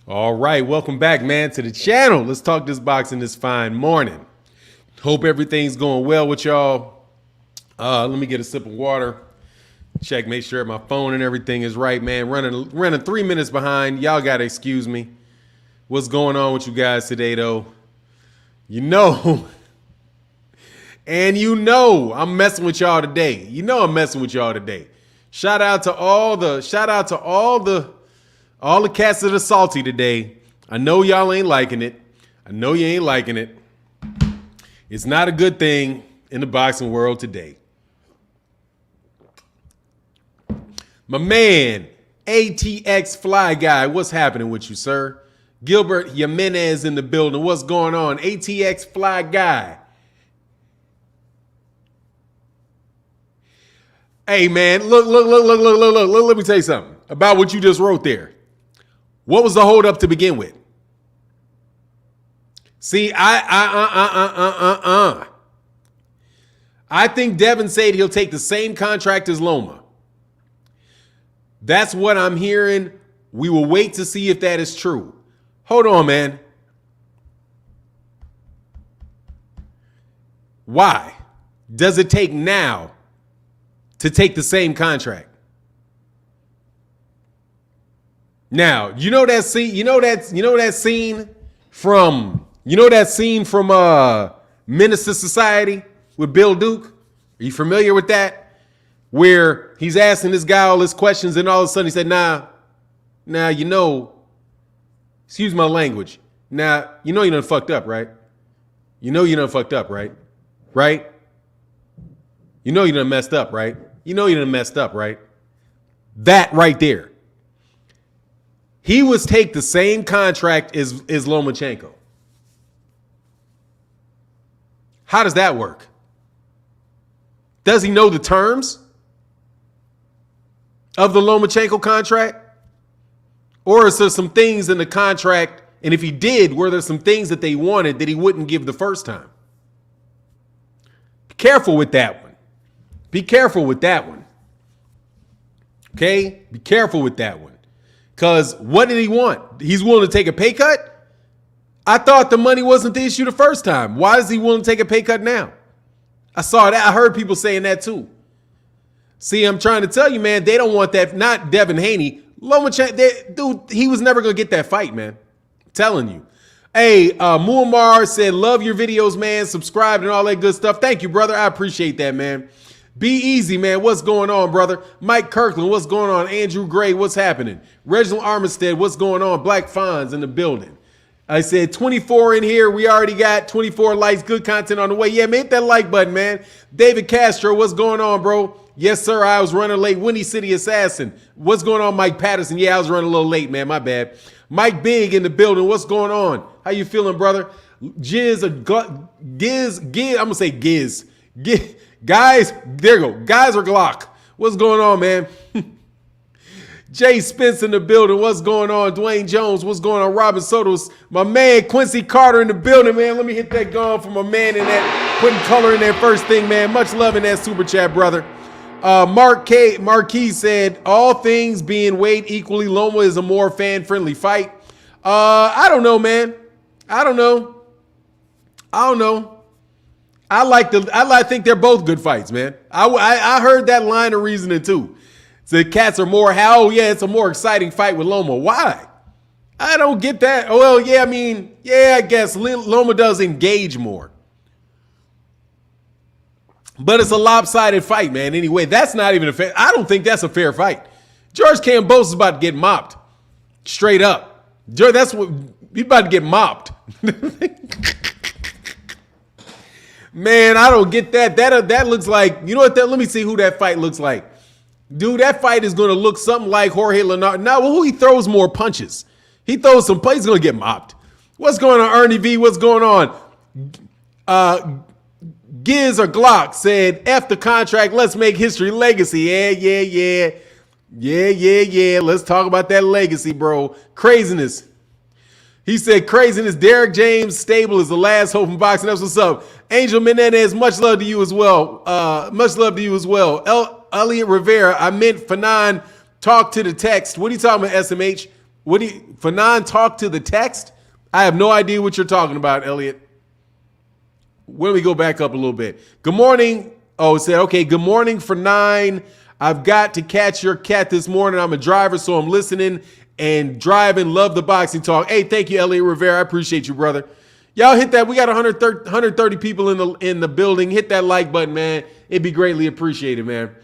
All right, welcome back, man, to the channel. Let's talk this boxing this fine morning. Hope everything's going well with y'all. Let me get a sip of water. Check, make sure my phone and everything is right, man. Running 3 minutes behind. Y'all gotta excuse me. What's going on with you guys today, though? You know, and you know I'm messing with y'all today. You know I'm messing with y'all today. Shout out to all the cats that are salty today. I know y'all ain't liking it. I know you ain't liking it. It's not a good thing in the boxing world today. My man, ATX Fly Guy, what's happening with you, sir? Gilbert Jimenez in the building. What's going on? ATX Fly Guy. Hey, man, look. Let me tell you something about what you just wrote there. What was the holdup to begin with? See, I think Devin said he'll take the same contract as Loma. That's what I'm hearing. We will wait to see if that is true. Hold on, man. Why does it take now to take the same contract? Now, you know that scene from Minister Society with Bill Duke? Are you familiar with that? Where he's asking this guy all his questions and all of a sudden he said, nah, you know, excuse my language. Now, you know you done fucked up, right? You know you done fucked up, right? Right? You know you done messed up, right? You know you done messed up, right? That right there. He was take the same contract as Lomachenko. How does that work? Does he know the terms of the Lomachenko contract? Or is there some things in the contract, and if he did, were there some things that they wanted that he wouldn't give the first time? Be careful with that one. Be careful with that one. Okay? Be careful with that one. Because what did he want? He's willing to take a pay cut? I thought the money wasn't the issue the first time. Why is he willing to take a pay cut now? I saw that. I heard people saying that too. See, I'm trying to tell you, man, they don't want that. Not Devin Haney. Lomachenko, dude, he was never going to get that fight, man. I'm telling you. Hey, Muammar said, love your videos, man. Subscribe and all that good stuff. Thank you, brother. I appreciate that, man. Be easy, man. What's going on, brother? Mike Kirkland, what's going on? Andrew Gray, what's happening? Reginald Armistead, what's going on? Black Fonz in the building. I said 24 in here. We already got 24 likes. Good content on the way. Yeah, man, hit that like button, man. David Castro, what's going on, bro? Yes, sir. I was running late. Windy City Assassin. What's going on, Mike Patterson? Yeah, I was running a little late, man. My bad. Mike Big in the building. What's going on? How you feeling, brother? Giz. I'm going to say Giz. Guys, there you go. Guys or Glock. What's going on, man? Jay Spence in the building. What's going on? Dwayne Jones. What's going on? Robin Sotos. My man Quincy Carter in the building, man. Let me hit that gong for my man in that, putting color in that first thing, man. Much love in that super chat, brother. Marquis said, all things being weighed equally, Loma is a more fan-friendly fight. I don't know, man. I don't know. I think they're both good fights, man. I heard that line of reasoning too. The cats are more, it's a more exciting fight with Loma. Why? I don't get that. Well, yeah, I mean, yeah, I guess Loma does engage more. But it's a lopsided fight, man. Anyway, that's not even a fair. I don't think that's a fair fight. George Kambosos is about to get mopped. Straight up. That's what he's about to get mopped. Man, I don't get that. That looks like, you know what? Let me see who that fight looks like. Dude, that fight is going to look something like Jorge Leonardo. Now, who he throws more punches? He throws some punches, he's going to get mopped. What's going on, Ernie V? What's going on? Giz or Glock said, F the contract, let's make history legacy. Yeah. Let's talk about that legacy, bro. Craziness. He said, craziness. Derek James stable is the last hope in boxing. That's what's up. Angel Menendez, much love to you as well. Elliot Rivera, I meant Fanon, talk to the text. What are you talking about, SMH? Fanon talk to the text? I have no idea what you're talking about, Elliot. When we go back up a little bit. Good morning. Oh, it said, okay, good morning for 9. I've got to catch your cat this morning. I'm a driver, so I'm listening and driving. Love the boxing talk. Hey, thank you, Elliot Rivera. I appreciate you, brother. Y'all hit that. We got 130 people in the building. Hit that like button, man. It'd be greatly appreciated, man.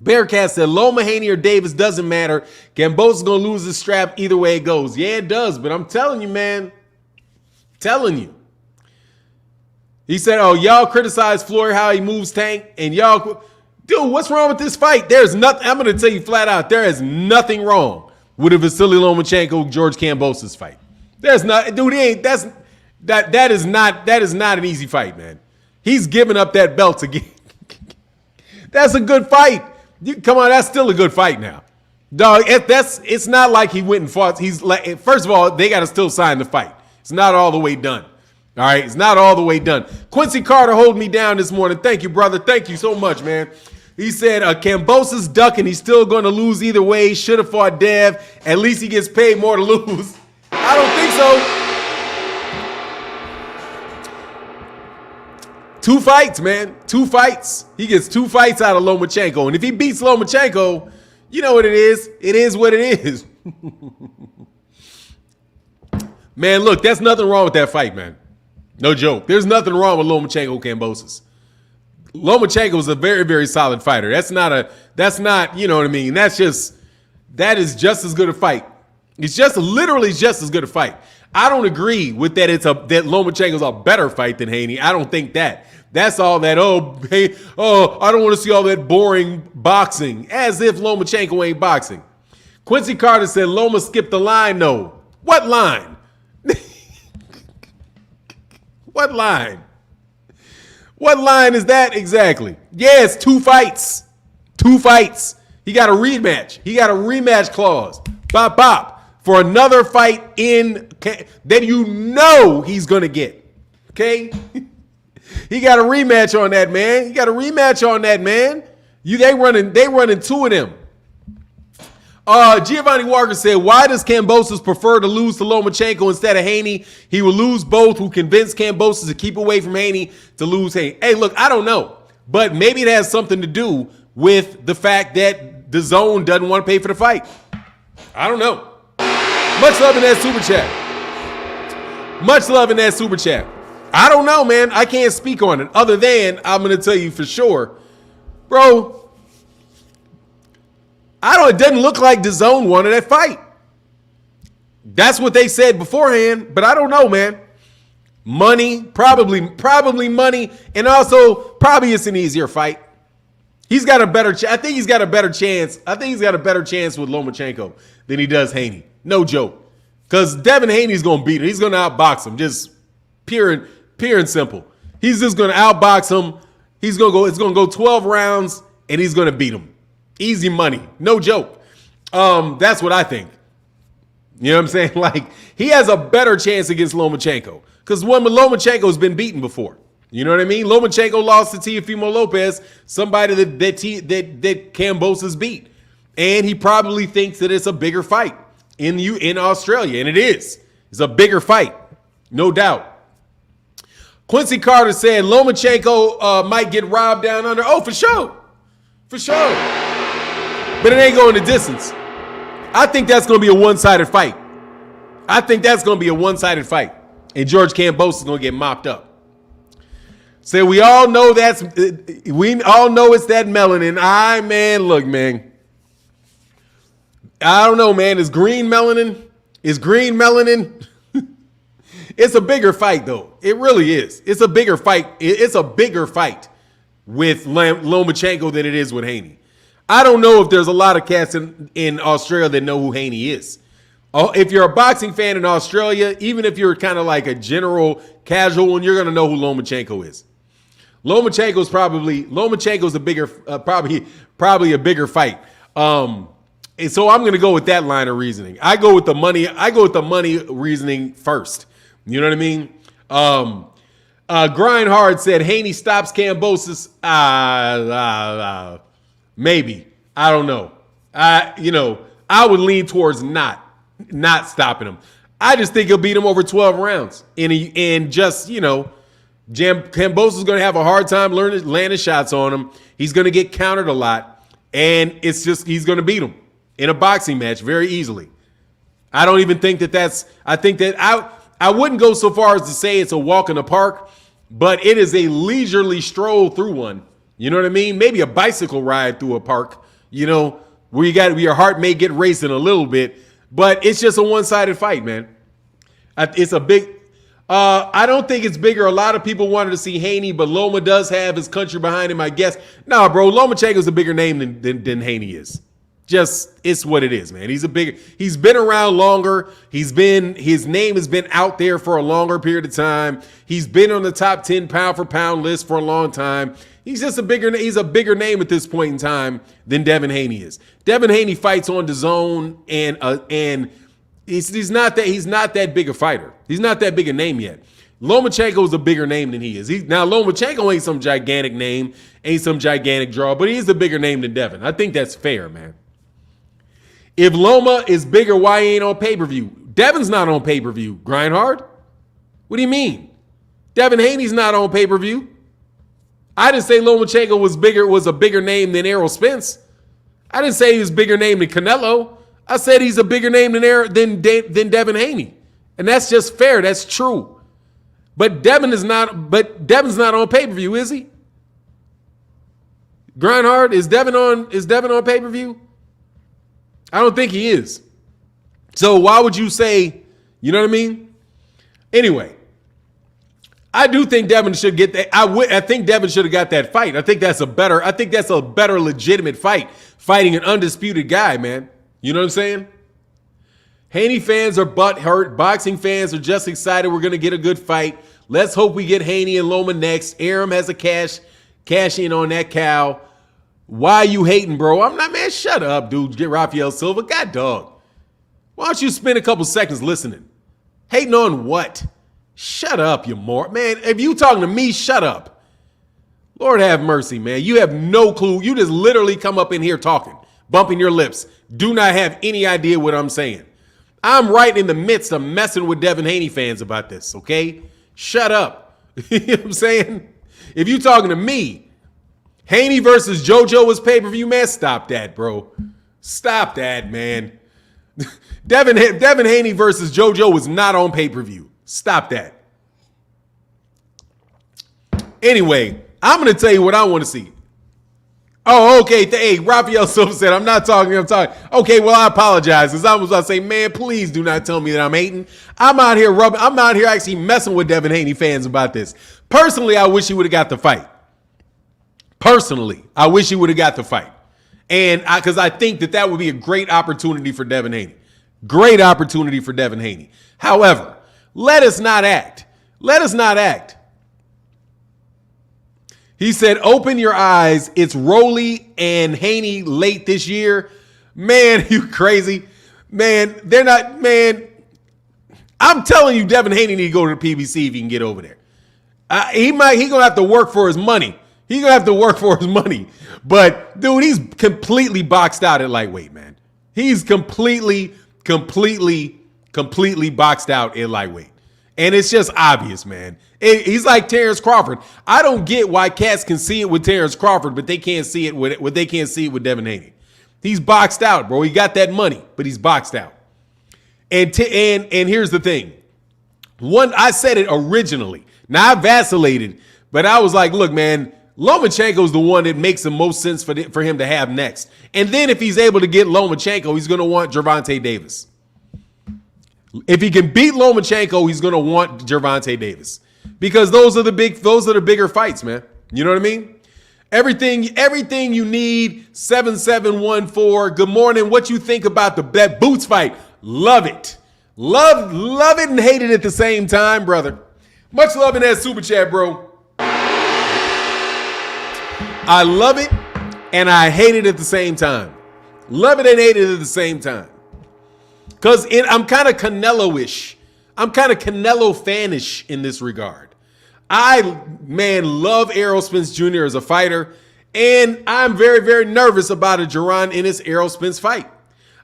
Bearcat said, Loma, Haney, or Davis, doesn't matter. Kambosos is going to lose his strap either way it goes. Yeah, it does, but I'm telling you, man. Telling you. He said, oh, y'all criticize Floyd how he moves Tank, and y'all, dude, what's wrong with this fight? There's nothing, I'm going to tell you flat out, there is nothing wrong with a Vasyl Lomachenko, George Kambosos fight. There's not, dude, that is not an easy fight, man. He's giving up that belt again. That's a good fight. Come on, that's still a good fight now. Dog, it's not like he went and fought. He's like, first of all, they got to still sign the fight. It's not all the way done. All right, it's not all the way done. Quincy Carter holding me down this morning. Thank you, brother. Thank you so much, man. He said, Kambosos ducking. He's still going to lose either way. Should have fought Dev. At least he gets paid more to lose. I don't think so. 2 fights, man. 2 fights. He gets 2 fights out of Lomachenko. And if he beats Lomachenko, you know what it is. It is what it is. Man, look, there's nothing wrong with that fight, man. No joke. There's nothing wrong with Lomachenko Kambosos. Lomachenko is a very, very solid fighter. That's not, you know what I mean? That is just as good a fight. It's just literally just as good a fight. I don't agree with that that Lomachenko's a better fight than Haney. I don't think that. That's all that, I don't want to see all that boring boxing. As if Lomachenko ain't boxing. Quincy Carter said Loma skipped the line, no. What line? What line? What line is that exactly? Yeah, it's 2 fights. 2 fights. He got a rematch. He got a rematch clause. Bop, bop. For another fight that you know he's going to get. Okay? He got a rematch on that, man. He got a rematch on that, man. They running 2 of them. Giovanni Walker said, why does Kambosos prefer to lose to Lomachenko instead of Haney? He will lose both, who convinced Kambosos to keep away from Haney to lose Haney. Hey, look, I don't know. But maybe it has something to do with the fact that the zone doesn't want to pay for the fight. I don't know. Much love in that super chat. Much love in that super chat. I don't know, man. I can't speak on it. Other than I'm going to tell you for sure. Bro, it doesn't look like DAZN wanted that fight. That's what they said beforehand, but I don't know, man. Money, probably money, and also probably it's an easier fight. He's got a better I think he's got a better chance. I think he's got a better chance with Lomachenko than he does Haney. No joke. Because Devin Haney's going to beat him. He's going to outbox him. Just pure and simple. He's just going to outbox him. It's going to go 12 rounds, and he's going to beat him. Easy money. No joke. That's what I think. You know what I'm saying? Like, he has a better chance against Lomachenko. Because Lomachenko's been beaten before. You know what I mean? Lomachenko lost to Teofimo Lopez, somebody that Kambosos beat. And he probably thinks that it's a bigger fight in Australia. And it is. It's a bigger fight. No doubt. Quincy Carter said Lomachenko might get robbed down under. Oh, for sure. For sure. But it ain't going the distance. I think that's going to be a one-sided fight. And George Kambosos is going to get mopped up. So we all know it's that melanin. Look, man. I don't know, man. Is green melanin? It's a bigger fight, though. It really is. It's a bigger fight. It's a bigger fight with Lomachenko than it is with Haney. I don't know if there's a lot of cats in Australia that know who Haney is. If you're a boxing fan in Australia, even if you're kind of like a general casual one, you're going to know who Lomachenko is. Lomachenko's a bigger, probably a bigger fight. And so I'm going to go with that line of reasoning. I go with the money reasoning first. You know what I mean? Grindhard said Haney stops Kambosos. Maybe. I don't know. I would lean towards not stopping him. I just think he'll beat him over 12 rounds. And just, Kambosos is going to have a hard time landing shots on him. He's going to get countered a lot. And it's just, he's going to beat him in a boxing match very easily. I don't even think I think that I wouldn't go so far as to say it's a walk in the park, but it is a leisurely stroll through one. You know what I mean? Maybe a bicycle ride through a park, where your heart may get racing a little bit, but it's just a one-sided fight, man. It's a big, I don't think it's bigger. A lot of people wanted to see Haney, but Loma does have his country behind him, I guess. Nah, bro, Lomachenko is a bigger name than Haney is. Just, it's what it is, man. He's been around longer. His name has been out there for a longer period of time. He's been on the top 10 pound for pound list for a long time. He's a bigger name at this point in time than Devin Haney is. Devin Haney fights on DAZN and he's not that big a fighter. He's not that big a name yet. Lomachenko is a bigger name than he is. Now Lomachenko ain't some gigantic name, ain't some gigantic draw, but he's a bigger name than Devin. I think that's fair, man. If Loma is bigger, why he ain't on pay-per-view? Devin's not on pay-per-view. Grind hard? What do you mean? Devin Haney's not on pay-per-view. I didn't say Lomachenko was a bigger name than Errol Spence. I didn't say he was a bigger name than Canelo. I said he's a bigger name than Devin Haney. And that's just fair. That's true. But Devin's not on pay-per-view, is he? Grind hard? Is Devin on pay-per-view? I don't think he is. So why would you say, you know what I mean? Anyway, I do think Devin should get that. I think Devin should have got that fight. I think that's a better legitimate fight, fighting an undisputed guy, man. You know what I'm saying? Haney fans are butthurt. Boxing fans are just excited we're going to get a good fight. Let's hope we get Haney and Loma next. Aram has a cash in on that cow. Why you hating, bro? I'm not, man. Shut up, dude. Get Rafael Silva. God dog. Why don't you spend a couple seconds listening? Hating on what? Shut up, you man. If you talking to me, shut up. Lord have mercy, man. You have no clue. You just literally come up in here talking, bumping your lips. Do not have any idea what I'm saying. I'm right in the midst of messing with Devin Haney fans about this, okay? Shut up. You know what I'm saying? If you talking to me, Haney versus JoJo was pay-per-view, man. Stop that, bro. Stop that, man. Devin Haney versus JoJo was not on pay-per-view. Stop that. Anyway, I'm going to tell you what I want to see. Oh, okay. Hey, Rafael Silva said, I'm talking. Okay, well, I apologize. Because I was about to say, man, please do not tell me that I'm hating. I'm out here actually messing with Devin Haney fans about this. Personally, I wish he would have got the fight. And because I think that would be a great opportunity for Devin Haney. Great opportunity for Devin Haney. However, let us not act. He said, open your eyes. It's Rolly and Haney late this year. Man, you crazy. Man, they're not, man. I'm telling you, Devin Haney need to go to the PBC if he can get over there. He going to have to work for his money. But, dude, he's completely boxed out at lightweight, man. He's completely boxed out at lightweight. And it's just obvious, man. He's like Terrence Crawford. I don't get why cats can see it with Terrence Crawford, but they can't see it with Devin Haney. He's boxed out, bro. He got that money, but he's boxed out. And here's the thing. I said it originally. Now I vacillated, but I was like, look, man, Lomachenko's the one that makes the most sense for him to have next. And then if he's able to get Lomachenko, he's going to want Gervonta Davis. If he can beat Lomachenko, he's going to want Gervonta Davis. Because those are the bigger fights, man. You know what I mean? Everything you need. 7714. Good morning. What you think about that Boots fight? Love it. Love it and hate it at the same time, brother. Much love in that super chat, bro. I love it and I hate it at the same time. Love it and hate it at the same time. Because I'm kind of Canelo-ish. I'm kind of Canelo fanish in this regard. I love Errol Spence Jr. as a fighter. And I'm very, very nervous about a Jaron Ennis Errol Spence fight.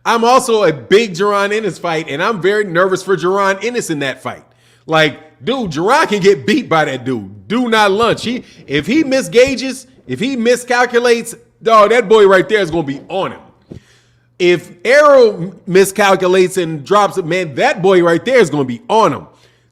I'm also a big Jaron Ennis fight, and I'm very nervous for Jaron Ennis in that fight. Like, dude, Jaron can get beat by that dude. Do not lunch. If he misgauges, if he miscalculates, dog, that boy right there is going to be on him. If Arrow miscalculates and drops it, man, that boy right there is going to be on him.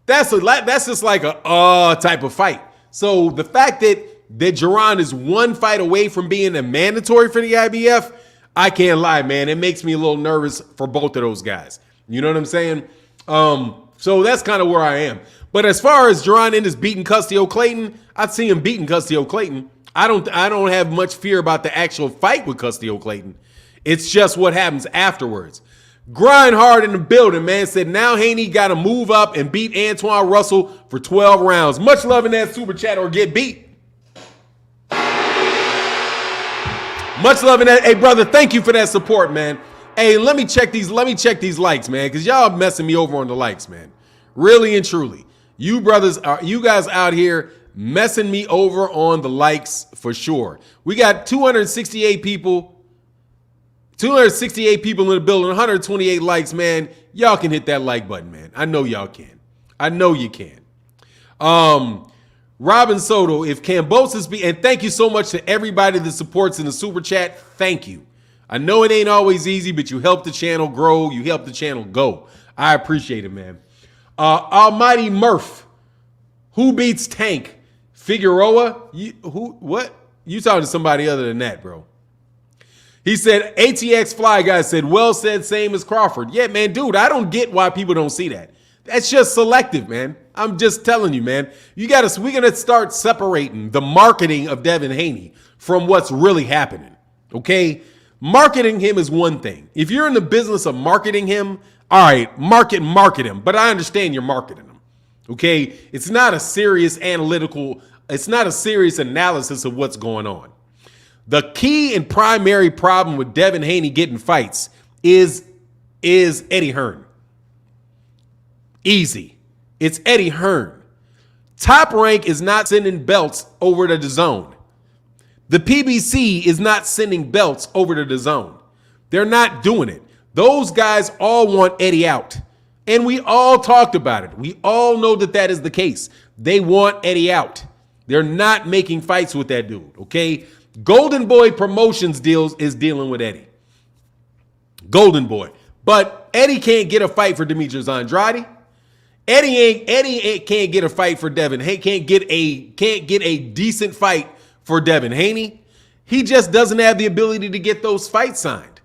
That's just like a type of fight. So the fact that Jaron is one fight away from being a mandatory for the IBF, I can't lie, man. It makes me a little nervous for both of those guys. You know what I'm saying? So that's kind of where I am. But as far as Jaron Ennis beating Custio Clayton, I'd see him beating Custio Clayton. I don't have much fear about the actual fight with Custio Clayton. It's just what happens afterwards. Grind hard in the building, man. Said now Haney got to move up and beat Antoine Russell for 12 rounds. Much love in that super chat or get beat. Much love in that. Hey, brother, thank you for that support, man. Hey, let me check these likes, man, because y'all messing me over on the likes, man. Really and truly. You guys out here messing me over on the likes for sure. We got 268 people. 268 people in the building, 128 likes, man. Y'all can hit that like button, man. I know y'all can. I know you can. Robin Soto, if Kambosos and thank you so much to everybody that supports in the super chat. Thank you. I know it ain't always easy, but you help the channel grow. You help the channel go. I appreciate it, man. Almighty Murph, who beats Tank? Figueroa? What? You talking to somebody other than that, bro. He said, ATX Fly Guy said, well said, same as Crawford. Yeah, man, dude, I don't get why people don't see that. That's just selective, man. I'm just telling you, man. We're going to start separating the marketing of Devin Haney from what's really happening, okay? Marketing him is one thing. If you're in the business of marketing him, all right, market him. But I understand you're marketing him, okay? It's not a serious it's not a serious analysis of what's going on. The key and primary problem with Devin Haney getting fights is Eddie Hearn. Easy. It's Eddie Hearn. Top Rank is not sending belts over to DAZN. The PBC is not sending belts over to DAZN. They're not doing it. Those guys all want Eddie out. And we all talked about it. We all know that is the case. They want Eddie out. They're not making fights with that dude, okay? Golden Boy Promotions is dealing with Eddie. Golden Boy. But Eddie can't get a fight for Demetrius Andrade. Eddie can't get a fight for Devin. Can't get a decent fight for Devin Haney. He just doesn't have the ability to get those fights signed.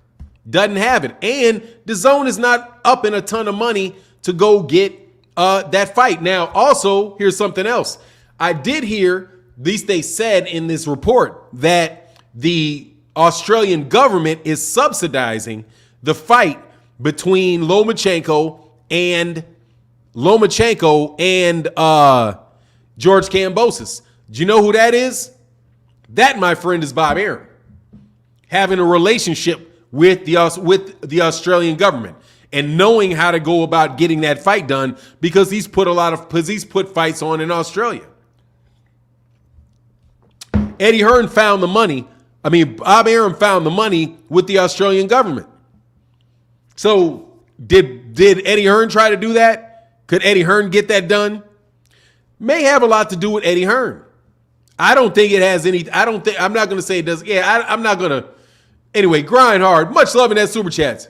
Doesn't have it. And DAZN is not up in a ton of money to go get that fight. Now, also, here's something else. I did hear, at least they said in this report, that the Australian government is subsidizing the fight between Lomachenko and George Kambosos. Do you know who that is? That, my friend, is Bob Arum, having a relationship with the Australian government and knowing how to go about getting that fight done because he's put fights on in Australia. Eddie Hearn found the money. Bob Arum found the money with the Australian government. So did Eddie Hearn try to do that? Could Eddie Hearn get that done? May have a lot to do with Eddie Hearn. I don't think it has any. I'm not going to say it does. Yeah, I'm not going to. Anyway, grind hard. Much love in that super chats.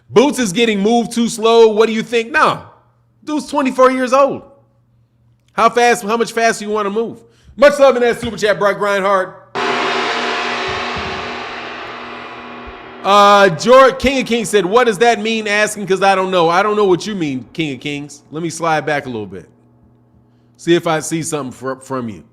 Boots is getting moved too slow. What do you think? Nah, dude's 24 years old. How much faster you want to move? Much love in that super chat, bro. Grind hard. George King of Kings said, what does that mean? Asking because I don't know. I don't know what you mean, King of Kings. Let me slide back a little bit. See if I see something from you.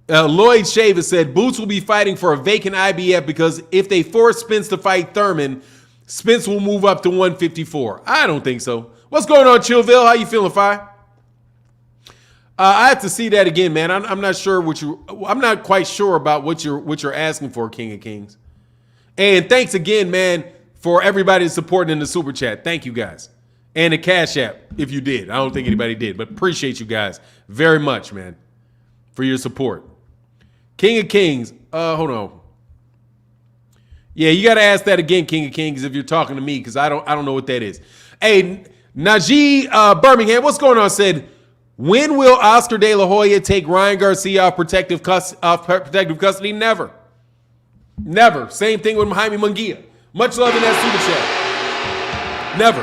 Lloyd Shaver said, Boots will be fighting for a vacant IBF because if they force Spence to fight Thurman, Spence will move up to 154. I don't think so. What's going on, Chillville? How you feeling, Fi? I have to see that again, man. I'm not sure I'm not quite sure about what you're asking for, King of Kings. And thanks again, man, for everybody supporting in the super chat. Thank you guys. And the Cash App, if you did. I don't think anybody did, but appreciate you guys very much, man, for your support. King of Kings. Hold on. Yeah, you got to ask that again, King of Kings, if you're talking to me, because I don't know what that is. Hey, Najee Birmingham, what's going on? Said, when will Oscar De La Hoya take Ryan Garcia off protective custody? Never. Never. Same thing with Jaime Munguia. Much love in that super chat. Never.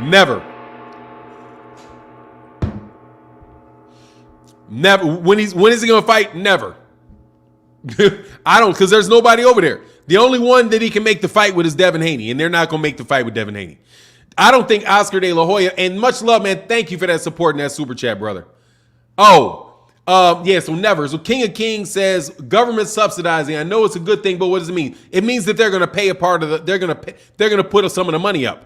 Never. Never. When is he gonna fight? Never. I don't, because there's nobody over there. The only one that he can make the fight with is Devin Haney, and they're not gonna make the fight with Devin Haney. I don't think Oscar De La Hoya, and much love, man. Thank you for that support in that super chat, brother. Yeah, so never. So King of Kings says government subsidizing. I know it's a good thing, but what does it mean? It means that they're gonna pay a part of the, they're gonna put some of the money up.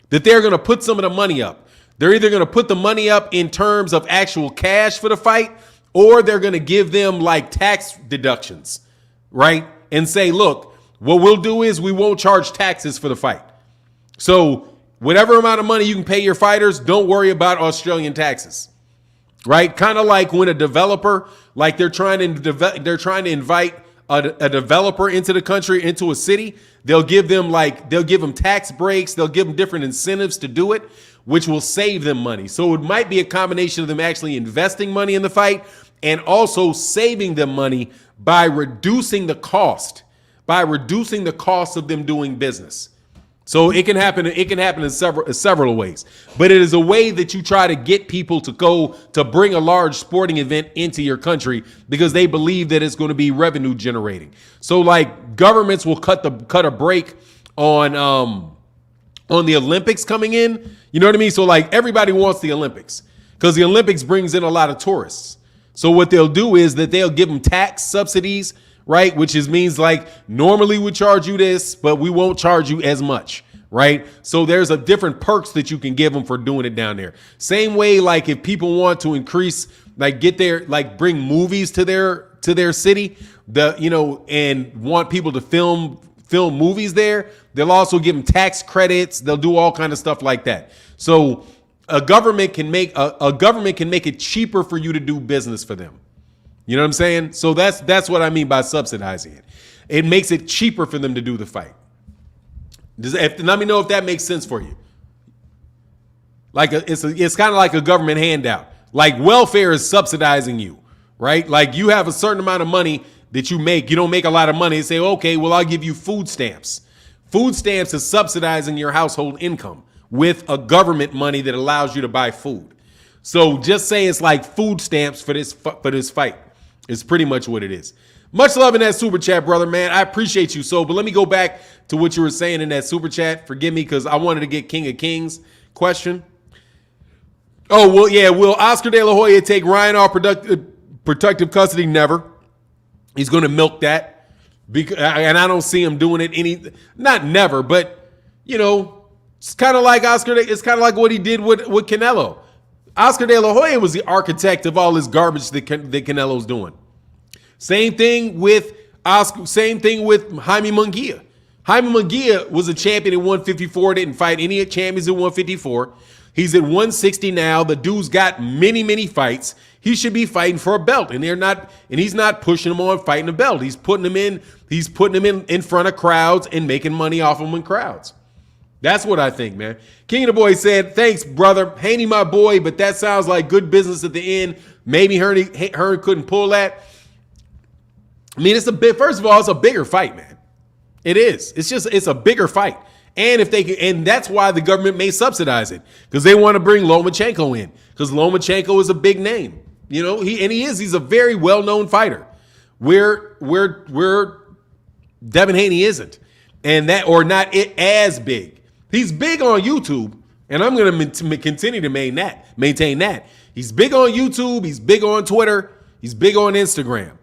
That they're gonna put some of the money up. They're either gonna put the money up in terms of actual cash for the fight, or they're gonna give them like tax deductions, right? And say, look, what we'll do is we won't charge taxes for the fight. So whatever amount of money you can pay your fighters, don't worry about Australian taxes, right? Kind of like when a developer, like they're trying to invite a developer into the country, into a city. They'll give them tax breaks. They'll give them different incentives to do it, which will save them money. So it might be a combination of them actually investing money in the fight and also saving them money by reducing the cost of them doing business. So it can happen in several ways. But it is a way that you try to get people to bring a large sporting event into your country because they believe that it's going to be revenue generating. So like governments will cut a break on the Olympics coming in. You know what I mean? So like everybody wants the Olympics because the Olympics brings in a lot of tourists. So what they'll do is that they'll give them tax subsidies, right? Which means like normally we charge you this, but we won't charge you as much, right? So there's a different perks that you can give them for doing it down there. Same way, like if people want to increase, like bring movies to their city, and want people to film movies there, they'll also give them tax credits. They'll do all kind of stuff like that. So a government can make it cheaper for you to do business for them. You know what I'm saying? So that's what I mean by subsidizing it. It makes it cheaper for them to do the fight. Let me know if that makes sense for you. Like it's kind of like a government handout. Like welfare is subsidizing you, right? Like you have a certain amount of money that you make. You don't make a lot of money and say, okay, well, I'll give you food stamps. Food stamps is subsidizing your household income with a government money that allows you to buy food. So just say it's like food stamps for this fight. It's pretty much what it is. Much love in that super chat, brother, man. I appreciate you. But let me go back to what you were saying in that super chat. Forgive me because I wanted to get King of Kings question. Oh, well, yeah. Will Oscar De La Hoya take Ryan off protective custody? Never. He's going to milk that. And I don't see him doing it not never, but, it's kind of like it's kind of like what he did with Canelo. Oscar De La Hoya was the architect of all this garbage that Canelo's doing. Same thing with Jaime Munguia. Jaime Munguia was a champion at 154, didn't fight any champions at 154. He's at 160 now. The dude's got many, many fights. He should be fighting for a belt, and he's not pushing him on fighting a belt. He's putting him in front of crowds and making money off him in crowds. That's what I think, man. King of the Boy said, thanks, brother. Haney, my boy, but that sounds like good business at the end. Maybe Hearn couldn't pull that. I mean, first of all, it's a bigger fight, man. It is. It's a bigger fight. And and that's why the government may subsidize it, because they want to bring Lomachenko in, because Lomachenko is a big name. He's a very well-known fighter. Where Devin Haney isn't. And not as big. He's big on YouTube, and I'm going to continue to maintain that. He's big on YouTube. He's big on Twitter. He's big on Instagram.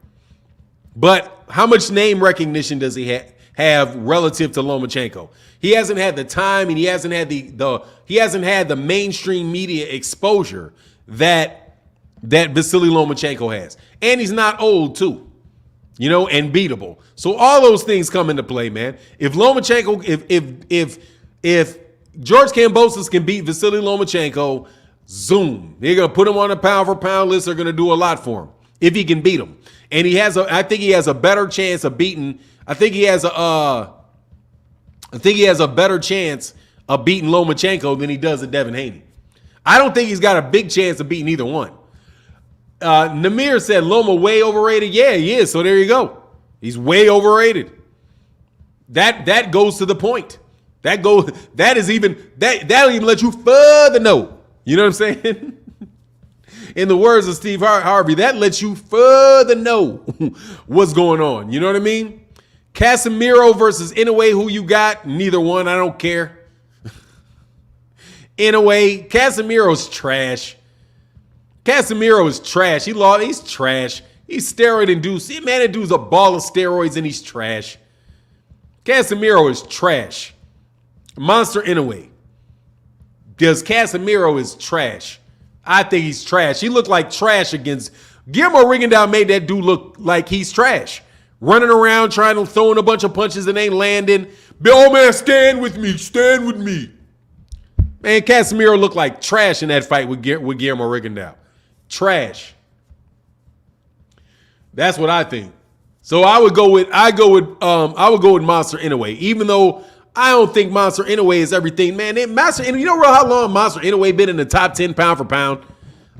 But how much name recognition does he have relative to Lomachenko? He hasn't had the time, and he hasn't had the mainstream media exposure that Vasyl Lomachenko has. And he's not old too. And beatable. So all those things come into play, man. If Lomachenko, if George Kambosos can beat Vasyl Lomachenko, zoom. They're going to put him on a pound for pound list. They're going to do a lot for him. if he can beat him. And I think he has a better chance of beating. I think he has a better chance of beating Lomachenko than he does at Devin Haney. I don't think he's got a big chance of beating either one. Namir said Loma way overrated. Yeah, he is. So there you go. He's way overrated. That goes to the point. That'll even let you further know. You know what I'm saying? In the words of Steve Harvey, that lets you further know what's going on. You know what I mean? Casemiro versus Inoue, who you got? Neither one. I don't care. Inoue, Casemiro's trash. Casemiro is trash. He's trash. He's steroid induced. Man, that dude's a ball of steroids and he's trash. Casemiro is trash. Monster Inoue. Because Casemiro is trash. I think he's trash. He looked like trash against Guillermo Rigondeaux. Made that dude look like he's trash. Running around trying to throw in a bunch of punches and ain't landing. Oh man, stand with me. Stand with me. Man, Casemiro looked like trash in that fight with Guillermo Rigondeaux. Trash. That's what I think. So I would go with Monster Inoue, even though I don't think Monster Inoue is everything, man. Monster Inoue, you know how long Monster Inoue been in the top 10 pound for pound?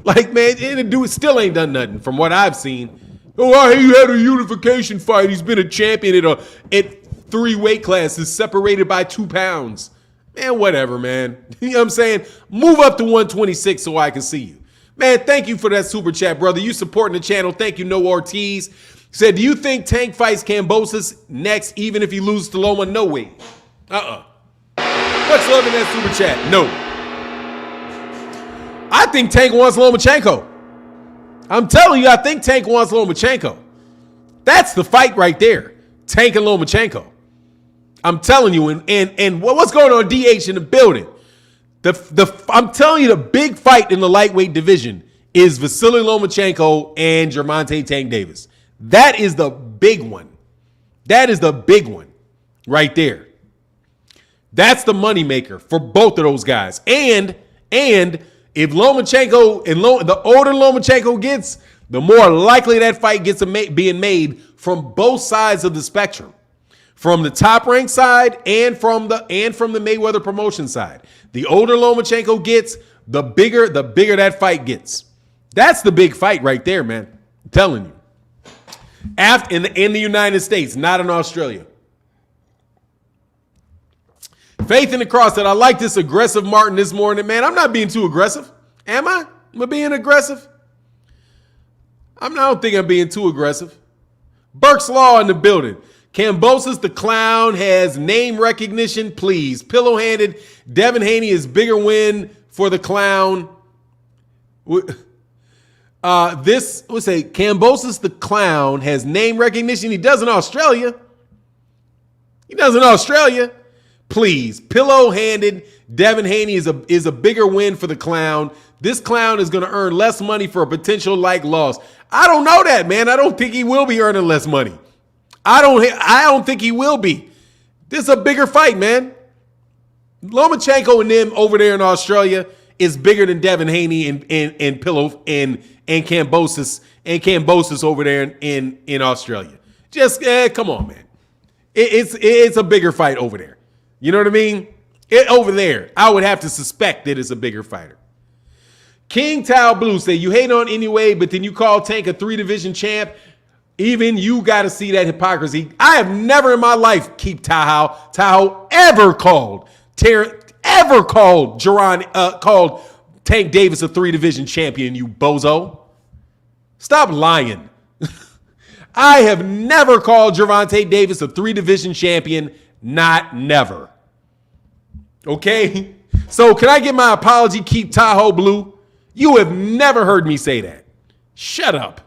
Like, man, the dude still ain't done nothing from what I've seen. Oh, he had a unification fight. He's been a champion at 3 weight classes, separated by 2 pounds. Man, whatever, man. You know what I'm saying? Move up to 126 so I can see you. Man, thank you for that super chat, brother. You supporting the channel. Thank you, No Ortiz. Said, do you think Tank fights Kambosos next, even if he loses to Loma? No way. Much love in that super chat. No. I think Tank wants Lomachenko. I'm telling you, I think Tank wants Lomachenko. That's the fight right there. Tank and Lomachenko. I'm telling you, and what's going on, DH in the building? I'm telling you, the big fight in the lightweight division is Vasyl Lomachenko and Gervonta Tank Davis. That is the big one. That is the big one right there. That's the moneymaker for both of those guys. And if Lomachenko the older Lomachenko gets, the more likely that fight gets being made from both sides of the spectrum, from the top ranked side and from the Mayweather promotion side. The older Lomachenko gets, the bigger that fight gets. That's the big fight right there, man. I'm telling you. In the United States, not in Australia. Faith in the Cross said, I like this aggressive Martin this morning. Man, I'm not being too aggressive. Am I? Am I being aggressive? I don't think I'm being too aggressive. Burke's Law in the building. Kambosos the Clown has name recognition, please. Pillow-handed. Devin Haney is bigger win for the Clown. Kambosos the Clown has name recognition. He does in Australia. Please, pillow-handed. Devin Haney is a bigger win for the Clown. This Clown is going to earn less money for a potential loss. I don't know that, man. I don't think he will be earning less money. I don't think he will be. This is a bigger fight, man. Lomachenko and them over there in Australia is bigger than Devin Haney and Kambosos over there in Australia. Just come on, man. It's a bigger fight over there. You know what I mean? Over there, I would have to suspect that it's a bigger fighter. King Tao Blue say you hate on Inoue, but then you call Tank a 3-division champ. Even you got to see that hypocrisy. I have never in my life Tahoe ever called called Tank Davis a 3-division champion. You bozo, stop lying. I have never called Gervonta Davis a 3-division champion. Not never. Okay, so can I get my apology? Keep Tahoe Blue. You have never heard me say that. Shut up.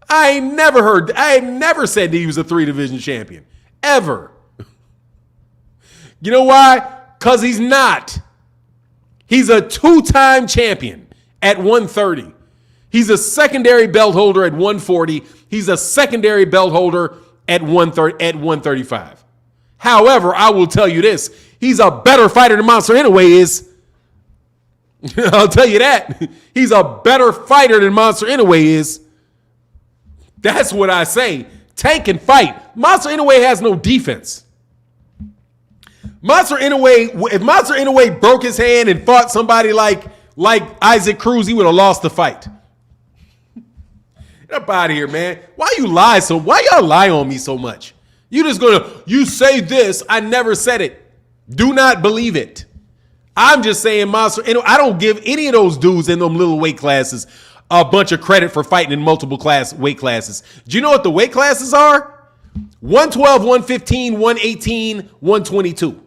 I never said that he was a 3-division champion. Ever. You know why? Because he's not. He's a 2-time champion at 130. He's a secondary belt holder at 140. He's a secondary belt holder at 135. However, I will tell you this. He's a better fighter than Monster Inoue is. I'll tell you that. He's a better fighter than Monster Inoue is. That's what I say. Tank can fight. Monster Inoue has no defense. Monster Inoue, if Monster Inoue broke his hand and fought somebody like Isaac Cruz, he would have lost the fight. Get up out of here, man. Why y'all lie on me so much? You say this, I never said it. Do not believe it. I'm just saying Monster Inoue. I don't give any of those dudes in them little weight classes a bunch of credit for fighting in multiple weight classes. Do you know what the weight classes are? 112, 115, 118, 122.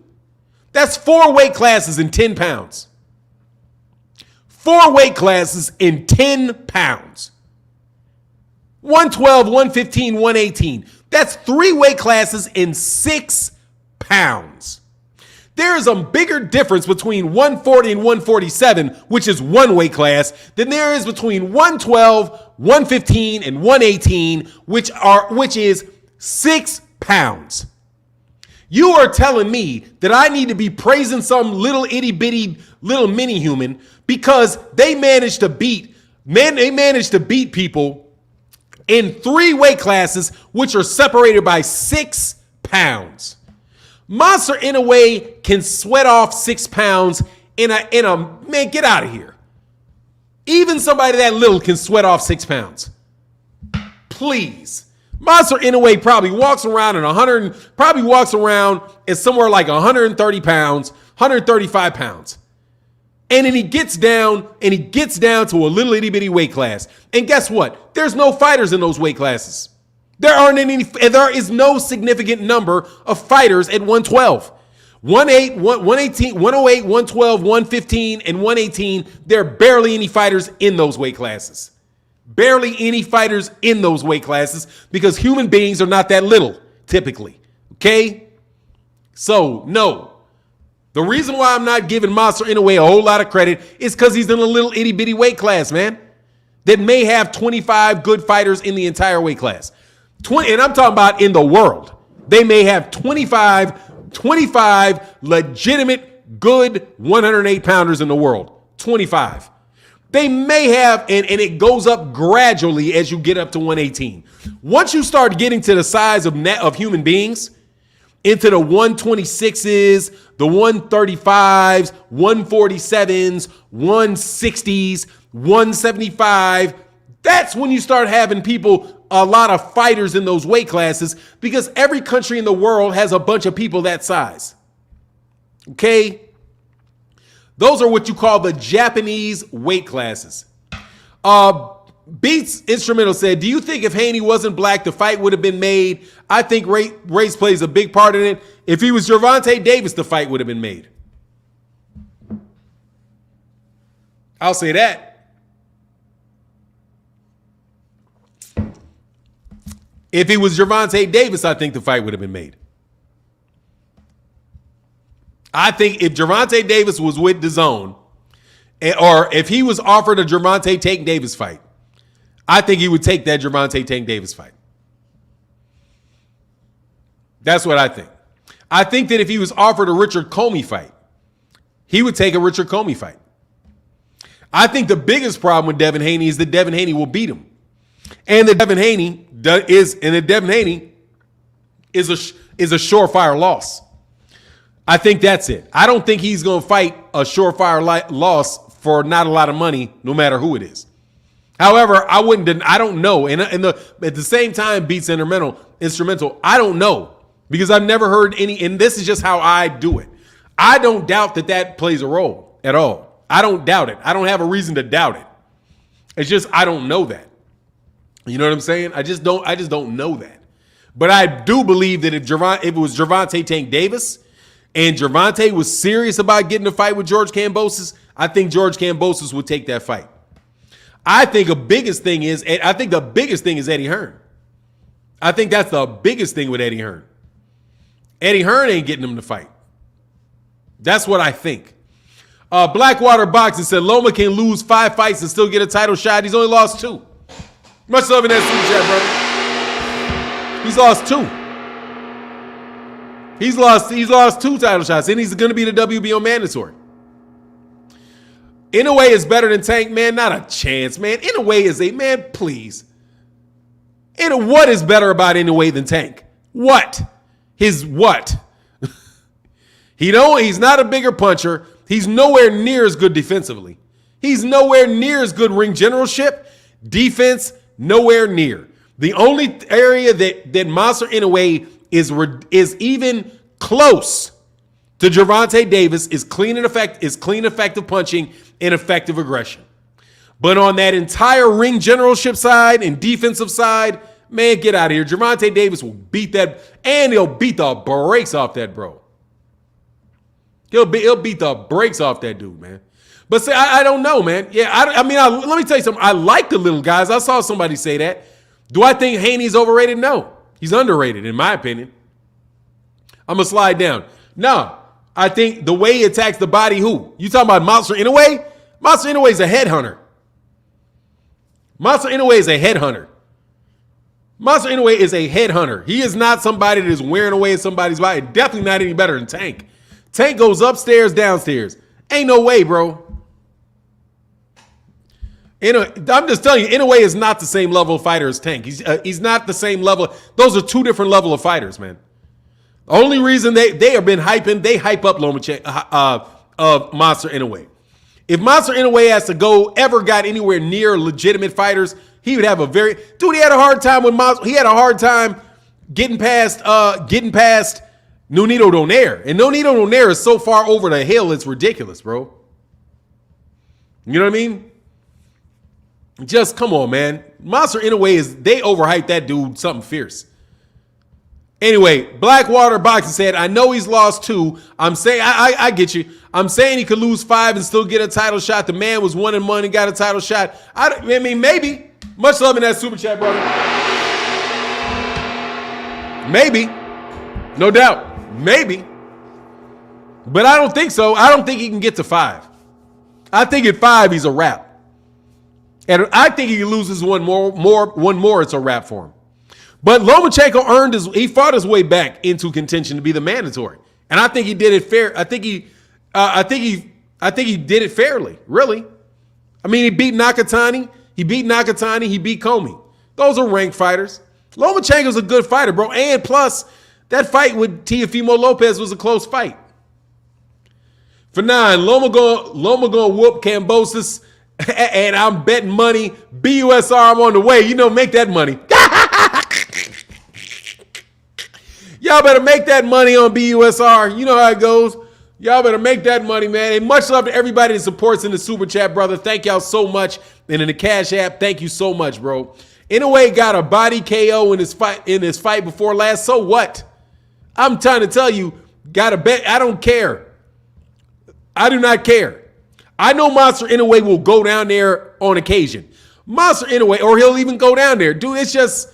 That's 4 weight classes in 10 pounds. 4 weight classes in 10 pounds. 112, 115, 118. That's 3 weight classes in 6 pounds. There is a bigger difference between 140 and 147, which is 1 weight class, than there is between 112, 115, and 118, which is 6 pounds. You are telling me that I need to be praising some little itty bitty little mini human because they managed to beat people in 3 weight classes, which are separated by 6 pounds. Monster Inoue can sweat off 6 pounds in a man, get out of here. Even somebody that little can sweat off 6 pounds. Please. Monster Inoue probably walks around at somewhere like 130 pounds, 135 pounds. And then he gets down to a little itty bitty weight class. And guess what? There's no fighters in those weight classes. There is no significant number of fighters at 112. 118, 108, 112, 115, and 118. There are barely any fighters in those weight classes. Barely any fighters in those weight classes because human beings are not that little, typically. Okay? So, no. The reason why I'm not giving Monster Inoue a whole lot of credit is because he's in a little itty bitty weight class, man, that may have 25 good fighters in the entire weight class. 20, and I'm talking about in the world. They may have 25 legitimate good 108 pounders in the world. 25. They may have, and it goes up gradually as you get up to 118. Once you start getting to the size of human beings, into the 126s, the 135s, 147s, 160s, 175, that's when you start having a lot of fighters in those weight classes because every country in the world has a bunch of people that size. Okay? Those are what you call the Japanese weight classes. Beats Instrumental said, do you think if Haney wasn't black, the fight would have been made? I think race plays a big part in it. If he was Gervonta Davis, the fight would have been made. I'll say that. If he was Gervonta Davis, I think the fight would have been made. I think if Gervonta Davis was with DAZN, or if he was offered a Gervonta Tank Davis fight, I think he would take that Gervonta Tank Davis fight. That's what I think. I think that if he was offered a Richard Comey fight, he would take a Richard Comey fight. I think the biggest problem with Devin Haney is that Devin Haney will beat him. And that Devin Haney is a surefire loss. I think that's it. I don't think he's going to fight a surefire loss for not a lot of money, no matter who it is. However, I don't know. And at the same time, Beats Instrumental, I don't know because I've never heard any, and this is just how I do it. I don't doubt that plays a role at all. I don't doubt it. I don't have a reason to doubt it. It's just, I don't know that. You know what I'm saying? I just don't know that. But I do believe that if it was Gervonta Tank Davis and Gervonta was serious about getting a fight with George Kambosos, I think George Kambosos would take that fight. I think the biggest thing is Eddie Hearn. I think that's the biggest thing with Eddie Hearn. Eddie Hearn ain't getting him to fight. That's what I think. Blackwater Boxing said Loma can lose 5 fights and still get a title shot. He's only lost 2. Much love in that super chat, brother. He's lost 2. He's lost 2 title shots, and he's going to be the WBO mandatory. Inoue is better than Tank, man. Not a chance, man. Inoue is a man. Please. And what is better about Inoue than Tank? What? His what? He's not a bigger puncher. He's nowhere near as good defensively. He's nowhere near as good ring generalship. Defense, nowhere near. The only area that Monster Inoue is even close to Gervonta Davis is clean effective punching and effective aggression. But on that entire ring generalship side and defensive side, man, get out of here. Gervonta Davis will beat that, and he'll beat the brakes off that bro. He'll beat the brakes off that dude, man. But say, I don't know, man. Yeah, let me tell you something. I like the little guys. I saw somebody say that. Do I think Haney's overrated? No. He's underrated, in my opinion. I'm going to slide down. No. I think the way he attacks the body, who? You talking about Monster Inoue? Monster Inoue is a headhunter. Monster Inoue is a headhunter. Monster Inoue is a headhunter. He is not somebody that is wearing away at somebody's body. Definitely not any better than Tank. Tank goes upstairs, downstairs. Ain't no way, bro. I'm just telling you, Inoue is not the same level of fighter as Tank. He's not the same level. Those are two different level of fighters, man. The only reason they have been hyping, they hype up Lomachenko of Monster Inoue. If Monster Inoue has to ever got anywhere near legitimate fighters, he would have he had a hard time with Monster. He had a hard time getting past Nonito Donaire. And Nonito Donaire is so far over the hill, it's ridiculous, bro. You know what I mean? Just come on, man. Monster Inoue they overhyped that dude something fierce. Anyway, Blackwater Boxing said, I know he's lost 2. I'm saying, I get you. I'm saying he could lose 5 and still get a title shot. The man was 1-1 and got a title shot. I mean, maybe. Much love in that super chat, brother. Maybe. No doubt. Maybe. But I don't think so. I don't think he can get to 5. I think at 5, he's a wrap. And I think he loses one more, it's a wrap for him. But Lomachenko he fought his way back into contention to be the mandatory. And I think he did it fair. I think he did it fairly, really. I mean, he beat Nakatani, he beat Comey. Those are ranked fighters. Lomachenko's a good fighter, bro. And plus, that fight with Teofimo Lopez was a close fight. For 9, Loma gonna whoop Kambosos, and I'm betting money. BUSR, I'm on the way. Make that money. Y'all better make that money on BUSR. You know how it goes. Y'all better make that money, man. And much love to everybody that supports in the super chat, brother. Thank y'all so much. And in the Cash App, thank you so much, bro. Inoue got a body KO in his fight before last. So what? I'm trying to tell you, gotta bet. I don't care. I do not care. I know Monster Inoue will go down there on occasion. Monster Inoue, or he'll even go down there. Dude, it's just,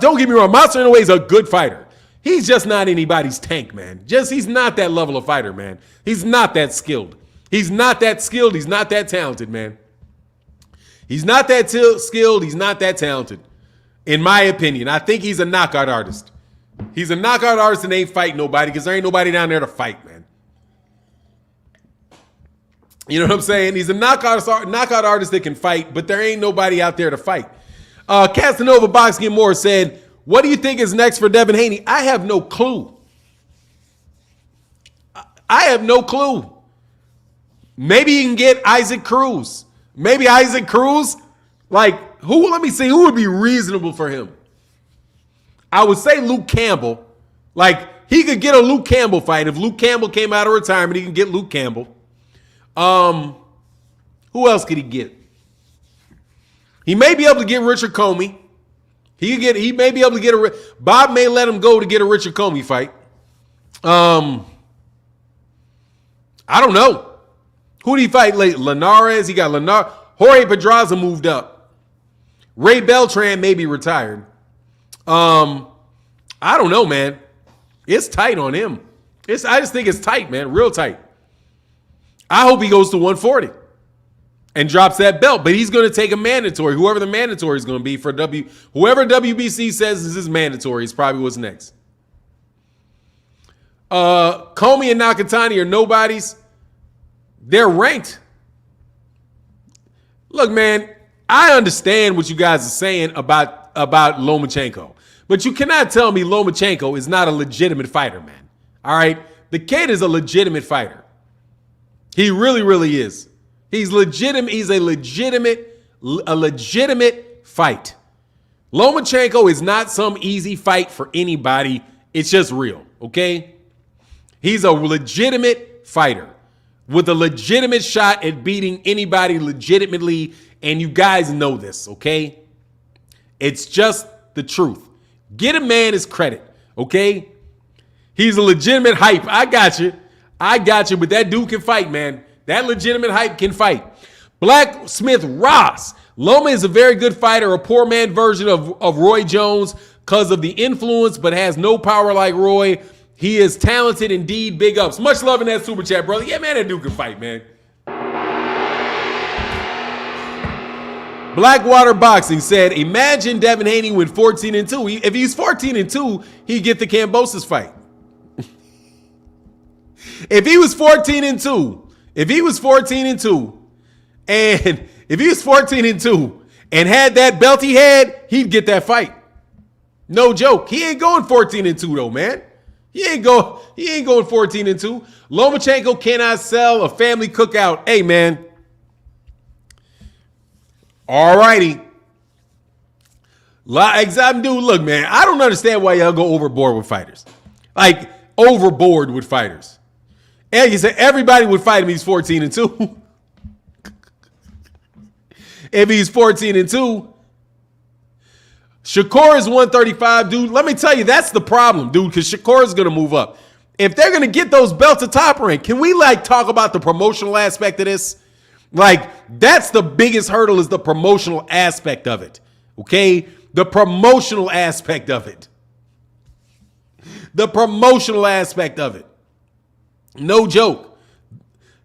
don't get me wrong, Monster Inoue is a good fighter. He's just not anybody's Tank, man. He's not that level of fighter, man. He's not that skilled. He's not that skilled. He's not that talented, man. He's not that skilled. He's not that talented. In my opinion, I think he's a knockout artist. He's a knockout artist and ain't fighting nobody because there ain't nobody down there to fight, man. You know what I'm saying? He's a knockout artist that can fight, but there ain't nobody out there to fight. Casanova Boxing Moore said, what do you think is next for Devin Haney? I have no clue. I have no clue. Maybe you can get Isaac Cruz. Maybe Isaac Cruz. Let me see. Who would be reasonable for him? I would say Luke Campbell. He could get a Luke Campbell fight. If Luke Campbell came out of retirement, he can get Luke Campbell. Who else could he get? He may be able to get Richard Comey. He may be able to get Bob may let him go to get a Richard Comey fight. I don't know. Who did he fight late? Linares. He got Linares. Jorge Pedraza moved up. Ray Beltran may be retired. I don't know, man. It's tight on him. I just think it's tight, man. Real tight. I hope he goes to 140 and drops that belt, but he's going to take a mandatory. Whoever the mandatory is going to be for whoever WBC says is his mandatory is probably what's next. Comey and Nakatani are nobodies. They're ranked. Look, man, I understand what you guys are saying about Lomachenko. But you cannot tell me Lomachenko is not a legitimate fighter, man. All right? The kid is a legitimate fighter. He really, really is. He's legitimate. He's a legitimate fight. Lomachenko is not some easy fight for anybody. It's just real, okay? He's a legitimate fighter with a legitimate shot at beating anybody legitimately, and you guys know this, okay? It's just the truth. Get a man his credit, okay? He's a legitimate hype. I got you, but that dude can fight, man. That legitimate hype can fight. Blacksmith Ross. Loma is a very good fighter, a poor man version of Roy Jones because of the influence, but has no power like Roy. He is talented indeed. Big ups. Much love in that super chat, brother. Yeah, man, that dude can fight, man. Blackwater Boxing said, imagine Devin Haney went 14-2. If he's 14-2, he'd get the Kambosos fight. If he was 14-2, and had that belt he had, he'd get that fight. No joke. He ain't going 14-2 though, man. He ain't going 14-2. Lomachenko cannot sell a family cookout. Hey, man. All righty. Dude, look, man, I don't understand why y'all go overboard with fighters. Like, overboard with fighters. And you say everybody would fight him. He's 14-2. If he's 14-2, Shakur is 135, dude. Let me tell you, that's the problem, dude, because Shakur is going to move up. If they're going to get those belts to Top Rank, can we, talk about the promotional aspect of this? That's the biggest hurdle is the promotional aspect of it, okay? The promotional aspect of it. The promotional aspect of it. No joke.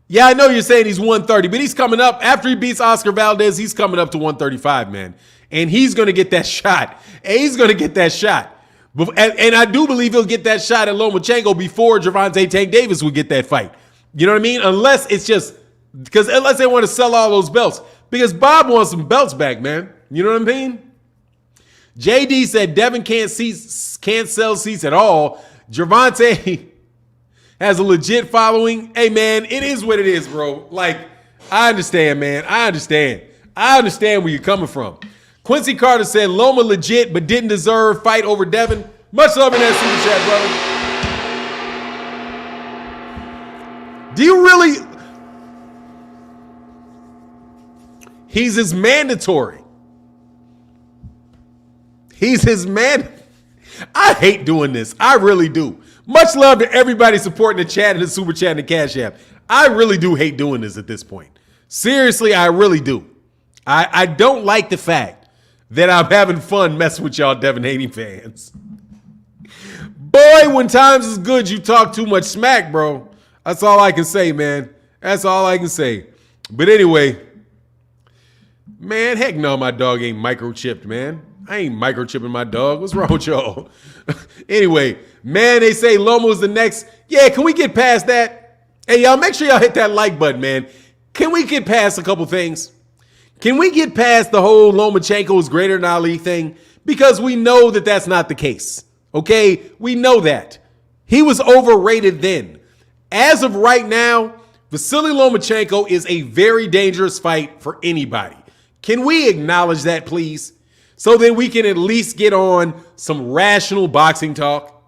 Yeah, I know you're saying he's 130, but he's coming up. After he beats Oscar Valdez, he's coming up to 135, man. And he's going to get that shot. And I do believe he'll get that shot at Lomachenko before Gervonta Tank Davis would get that fight. You know what I mean? Unless they want to sell all those belts. Because Bob wants some belts back, man. You know what I mean? JD said Devin can't sell seats at all. Gervonta has a legit following. Hey, man, it is what it is, bro. I understand, man. I understand where you're coming from. Quincy Carter said Loma legit, but didn't deserve fight over Devin. Much love in that super chat, brother. Do you really? He's his mandatory. I hate doing this. I really do. Much love to everybody supporting the chat and the super chat and the cash app. I really do hate doing this at this point. Seriously, I really do. I don't like the fact that I'm having fun messing with y'all Devin Haney fans. Boy, when times is good, you talk too much smack, bro. That's all I can say, man. That's all I can say. But anyway, man, heck no, my dog ain't microchipped, man. I ain't microchipping my dog. What's wrong with y'all? Anyway, man, they say Lomo's the next. Yeah, can we get past that? Hey, y'all, make sure y'all hit that like button, man. Can we get past a couple things? Can we get past the whole Lomachenko is greater than Ali thing? Because we know that that's not the case. Okay? We know that. He was overrated then. As of right now, Vasyl Lomachenko is a very dangerous fight for anybody. Can we acknowledge that, please? So that we can at least get on some rational boxing talk.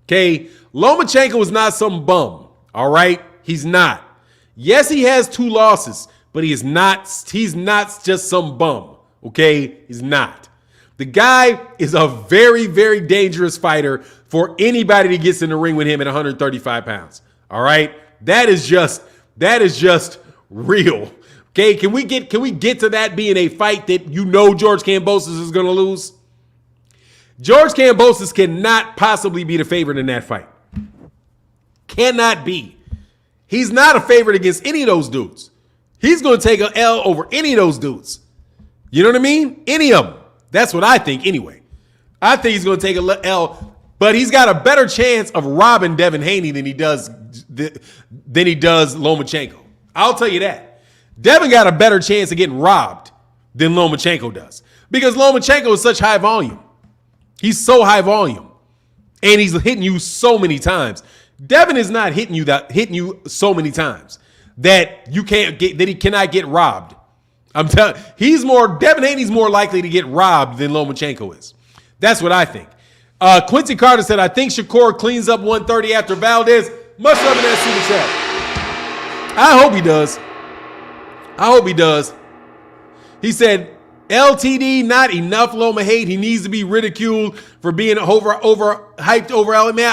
Okay? Lomachenko is not some bum. All right? He's not. Yes, he has 2 losses, but he's not just some bum. Okay? He's not. The guy is a very, very dangerous fighter for anybody that gets in the ring with him at 135 pounds. All right? That is just real. Okay, can we get to that being a fight that George Kambosos is going to lose? George Kambosos cannot possibly be the favorite in that fight. Cannot be. He's not a favorite against any of those dudes. He's going to take an L over any of those dudes. You know what I mean? Any of them. That's what I think anyway. I think he's going to take an L, but he's got a better chance of robbing Devin Haney than he does Lomachenko. I'll tell you that. Devin got a better chance of getting robbed than Lomachenko does. Because Lomachenko is such high volume. He's so high volume. And he's hitting you so many times. Devin is not hitting you so many times that he cannot get robbed. I'm telling Devin Haney's more likely to get robbed than Lomachenko is. That's what I think. Quincy Carter said, I think Shakur cleans up 130 after Valdez. Much love in that super chat. I hope he does. He said, LTD, not enough Loma hate. He needs to be ridiculed for being hyped over Allen. Man,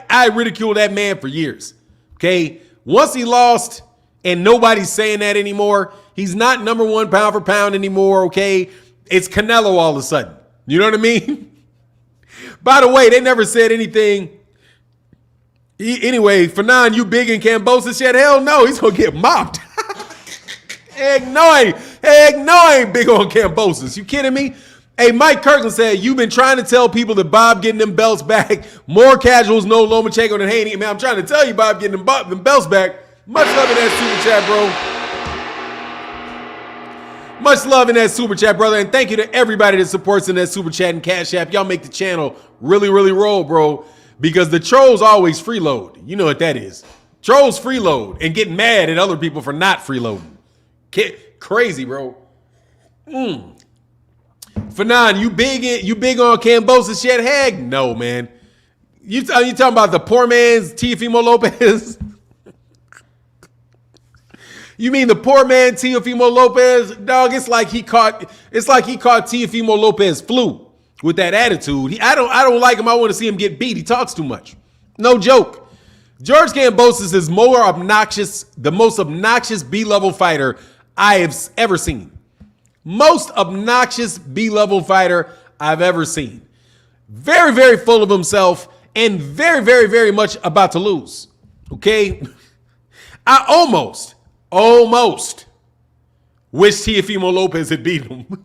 I ridiculed that man for years. Okay? Once he lost and nobody's saying that anymore, he's not number one pound for pound anymore, okay? It's Canelo all of a sudden. You know what I mean? By the way, they never said anything. Anyway, Fanon, you big in Kambosos shit? Hell no, he's going to get mopped. Heck no, I ain't big on Kambosos. You kidding me? Hey, Mike Kirkland said, you've been trying to tell people that Bob getting them belts back. More casuals know Lomachenko than Haney. Man, I'm trying to tell you, Bob getting them belts back. Much love in that super chat, bro. Much love in that super chat, brother. And thank you to everybody that supports in that super chat and Cash App. Y'all make the channel really, really roll, bro. Because the trolls always freeload. You know what that is. Trolls freeload and get mad at other people for not freeloading. Crazy, bro. Fanon, you big on Kambosos shit? Heck no, man. You talking about the poor man's Teofimo Lopez? You mean the poor man Teofimo Lopez? Dog, it's like he caught Teofimo Lopez flu with that attitude. I don't like him. I want to see him get beat. He talks too much. No joke. George Kambosos is the most obnoxious B-level fighter I have ever seen. Most obnoxious B-level fighter I've ever seen. Very, very full of himself and very, very, very much about to lose. Okay? I almost wish Teofimo Lopez had beat him.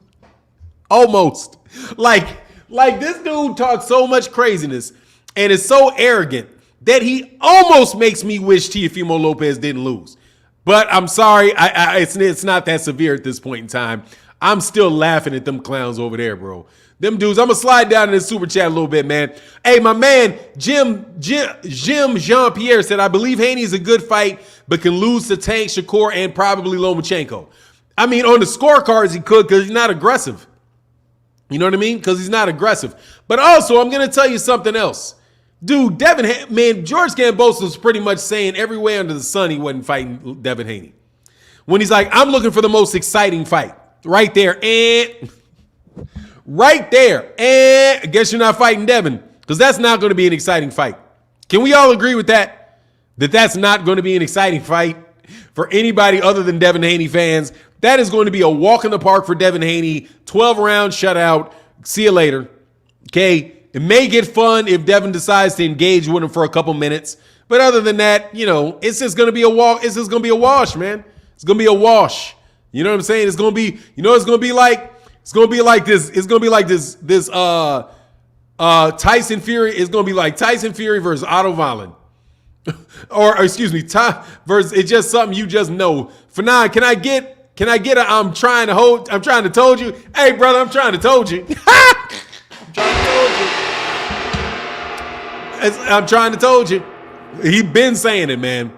Almost. Like this dude talks so much craziness and is so arrogant that he almost makes me wish Teofimo Lopez didn't lose. But I'm sorry, it's not that severe at this point in time. I'm still laughing at them clowns over there, bro. Them dudes, I'm going to slide down in this super chat a little bit, man. Hey, my man, Jim Jean-Pierre said, I believe Haney is a good fight, but can lose to Tank, Shakur, and probably Lomachenko. I mean, on the scorecards, he could because he's not aggressive. You know what I mean? Because he's not aggressive. But also, I'm going to tell you something else. Dude, George Kambosos was pretty much saying every way under the sun he wasn't fighting Devin Haney. When he's like, I'm looking for the most exciting fight. Right there. And I guess you're not fighting Devin because that's not going to be an exciting fight. Can we all agree with that? That's not going to be an exciting fight for anybody other than Devin Haney fans. That is going to be a walk in the park for Devin Haney. 12-round shutout. See you later. Okay? It may get fun if Devin decides to engage with him for a couple minutes. But other than that, it's just going to be a walk. It's just going to be a wash, man. It's going to be a wash. You know what I'm saying? It's going to be, it's going to be like, this. It's going to be like this Tyson Fury. It's going to be like Tyson Fury versus Otto Wallin. or excuse me, versus, it's just something you just know. Fanon, can I get I'm trying to told you? Hey, brother, I'm trying to told you. I'm trying to told you. He been saying it, man.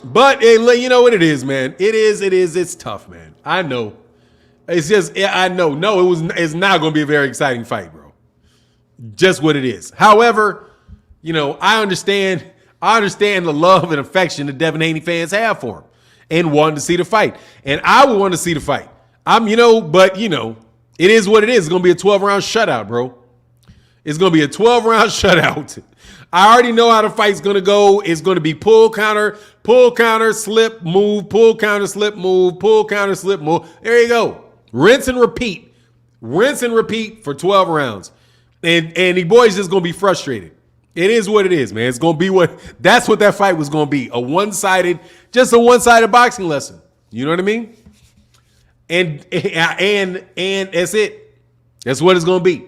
But you know what it is, man. It's tough, man. I know. It's just, I know. No, it's not going to be a very exciting fight, bro. Just what it is. However, I understand the love and affection that Devin Haney fans have for him and wanting to see the fight. And I would want to see the fight. It is what it is. It's going to be a 12-round shutout, bro. It's going to be a 12-round shutout. I already know how the fight's going to go. It's going to be pull, counter, slip, move, pull, counter, slip, move, pull, counter, slip, move. There you go. Rinse and repeat. Rinse and repeat for 12 rounds. And the boys just going to be frustrated. It is what it is, man. It's going to be that's what that fight was going to be. A one-sided boxing lesson. You know what I mean? And that's it. That's what it's going to be.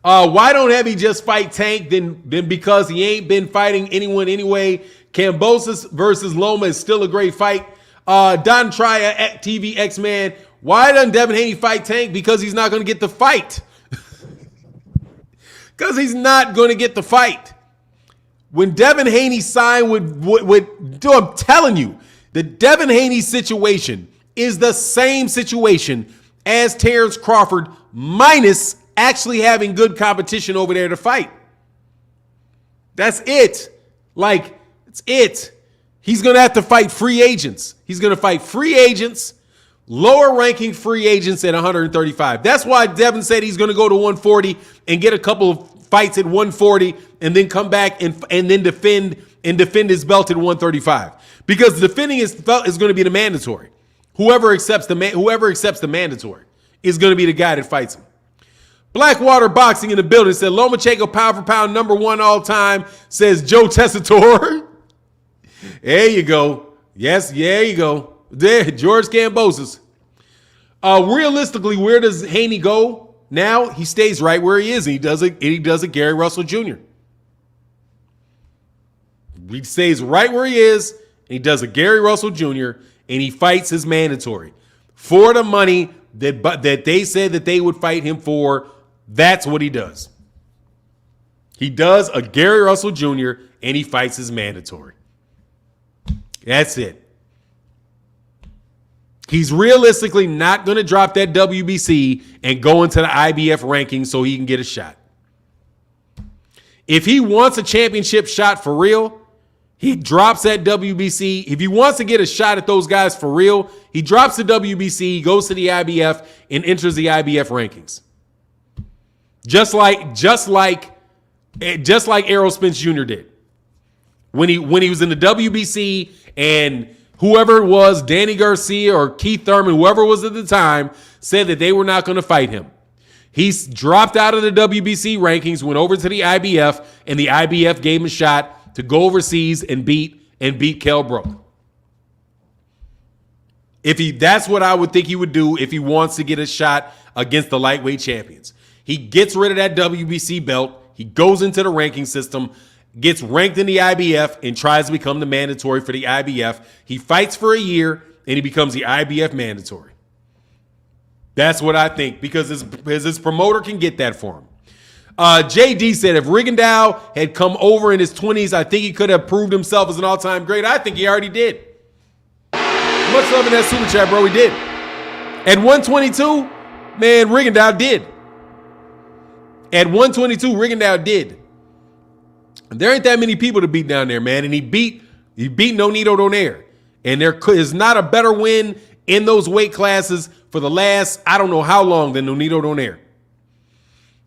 Why don't Heavy just fight Tank then because he ain't been fighting anyone anyway? Kambosos versus Loma is still a great fight. Don Trya, TV X-Man, Why doesn't Devin Haney fight Tank? Because he's not going to get the fight. Because he's not going to get the fight. When Devin Haney signed with I'm telling you, the Devin Haney situation is the same situation as Terrence Crawford, minus actually having good competition over there to fight. That's it. Like, it's it. He's going to have to fight free agents. He's going to fight free agents, lower ranking free agents at 135. That's why Devin said he's going to go to 140 and get a couple of fights at 140 and then come back and then defend his belt at 135. Because defending his belt is going to be the mandatory. Whoever accepts the mandatory is going to be the guy that fights him. Blackwater Boxing in the building said Lomachenko pound for pound #1 all time, says Joe Tessitore. There you go. Yes, there you go. There, George Kambosos. Realistically, where does Haney go now? He stays right where he is, and he does a Gary Russell Jr. He stays right where he is, and he does a Gary Russell Jr., and he fights his mandatory for the money that they said that they would fight him for. That's what he does. He does a Gary Russell Jr. and he fights his mandatory. That's it. He's realistically not going to drop that WBC and go into the IBF rankings so he can get a shot. If he wants a championship shot for real, he drops that WBC. If he wants to get a shot at those guys for real, he drops the WBC, goes to the IBF, and enters the IBF rankings. Just like Errol Spence Jr. did. When he was in the WBC and whoever it was, Danny Garcia or Keith Thurman, whoever it was at the time, said that they were not going to fight him. He's dropped out of the WBC rankings, went over to the IBF, and the IBF gave him a shot to go overseas and beat Kell Brook. That's what I would think he would do if he wants to get a shot against the lightweight champions. He gets rid of that WBC belt. He goes into the ranking system, gets ranked in the IBF, and tries to become the mandatory for the IBF. He fights for a year, and he becomes the IBF mandatory. That's what I think, because his promoter can get that for him. JD said if Rigondeaux had come over in his 20s, I think he could have proved himself as an all-time great. I think he already did. Much love in that super chat, bro. He did. At 122, man, Rigondeaux did. At 122, Rigondeaux did. There ain't that many people to beat down there, man. And he beat Nonito Donaire. And there is not a better win in those weight classes for the last, I don't know how long, than Nonito Donaire.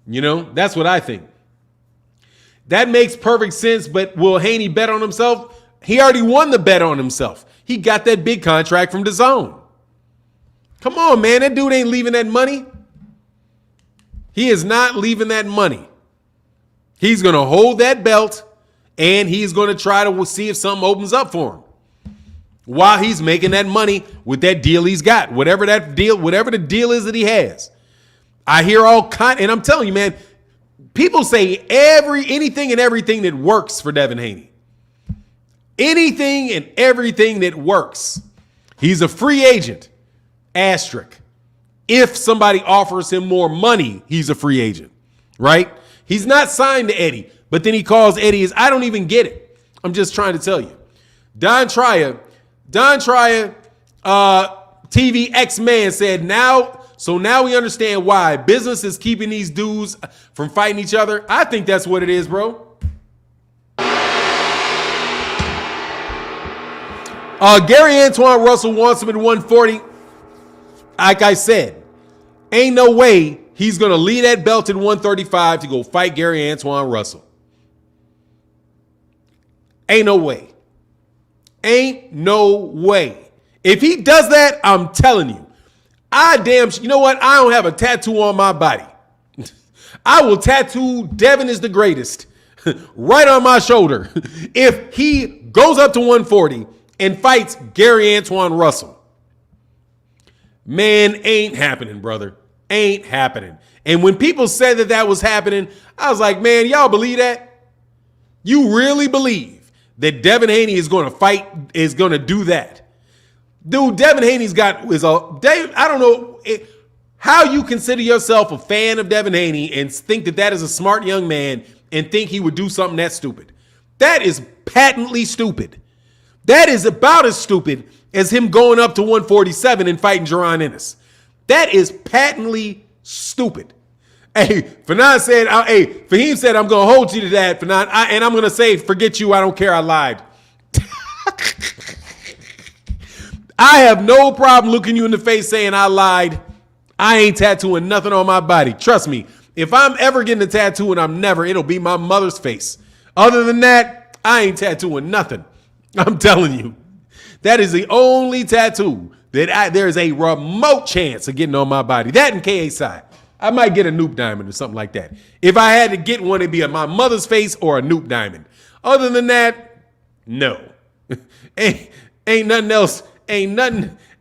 You know, that's what I think. That makes perfect sense, but will Haney bet on himself? He already won the bet on himself. He got that big contract from DAZN. Come on, man. That dude ain't leaving that money. He is not leaving that money. He's going to hold that belt, and he's going to try to see if something opens up for him while he's making that money with that deal he's got, whatever the deal is that he has. I hear and I'm telling you, man, people say anything and everything that works for Devin Haney. Anything and everything that works. He's a free agent. Asterisk. If somebody offers him more money, he's a free agent, right? He's not signed to Eddie, but then he calls Eddie I don't even get it. I'm just trying to tell you. Don Tryer, TV X-Man said, now we understand why business is keeping these dudes from fighting each other. I think that's what it is, bro. Gary Antoine Russell wants him at 140. Like I said, ain't no way he's going to leave that belt at 135 to go fight Gary Antoine Russell. Ain't no way. Ain't no way. If he does that, I'm telling you, you know what? I don't have a tattoo on my body. I will tattoo Devin is the greatest right on my shoulder if he goes up to 140 and fights Gary Antoine Russell. Man, ain't happening, brother. Ain't happening. And when people said that was happening, I was like, man, y'all believe that? You really believe that Devin Haney is going to do that? Dude, Devin Haney's I don't know how you consider yourself a fan of Devin Haney and think that is a smart young man and think he would do something that stupid. That is patently stupid. That is about as stupid as him going up to 147 and fighting Jaron Ennis. That is patently stupid. Hey, Fahim said, I'm going to hold you to that, Fahim. And I'm going to say, forget you, I don't care, I lied. I have no problem looking you in the face saying I lied. I ain't tattooing nothing on my body. Trust me, if I'm ever getting a tattoo, and it'll be my mother's face. Other than that, I ain't tattooing nothing. I'm telling you. That is the only tattoo that there's a remote chance of getting on my body. That and KSI. I might get a Noop Diamond or something like that. If I had to get one, it'd be on my mother's face or a Noop Diamond. Other than that, no. ain't nothing else. Ain't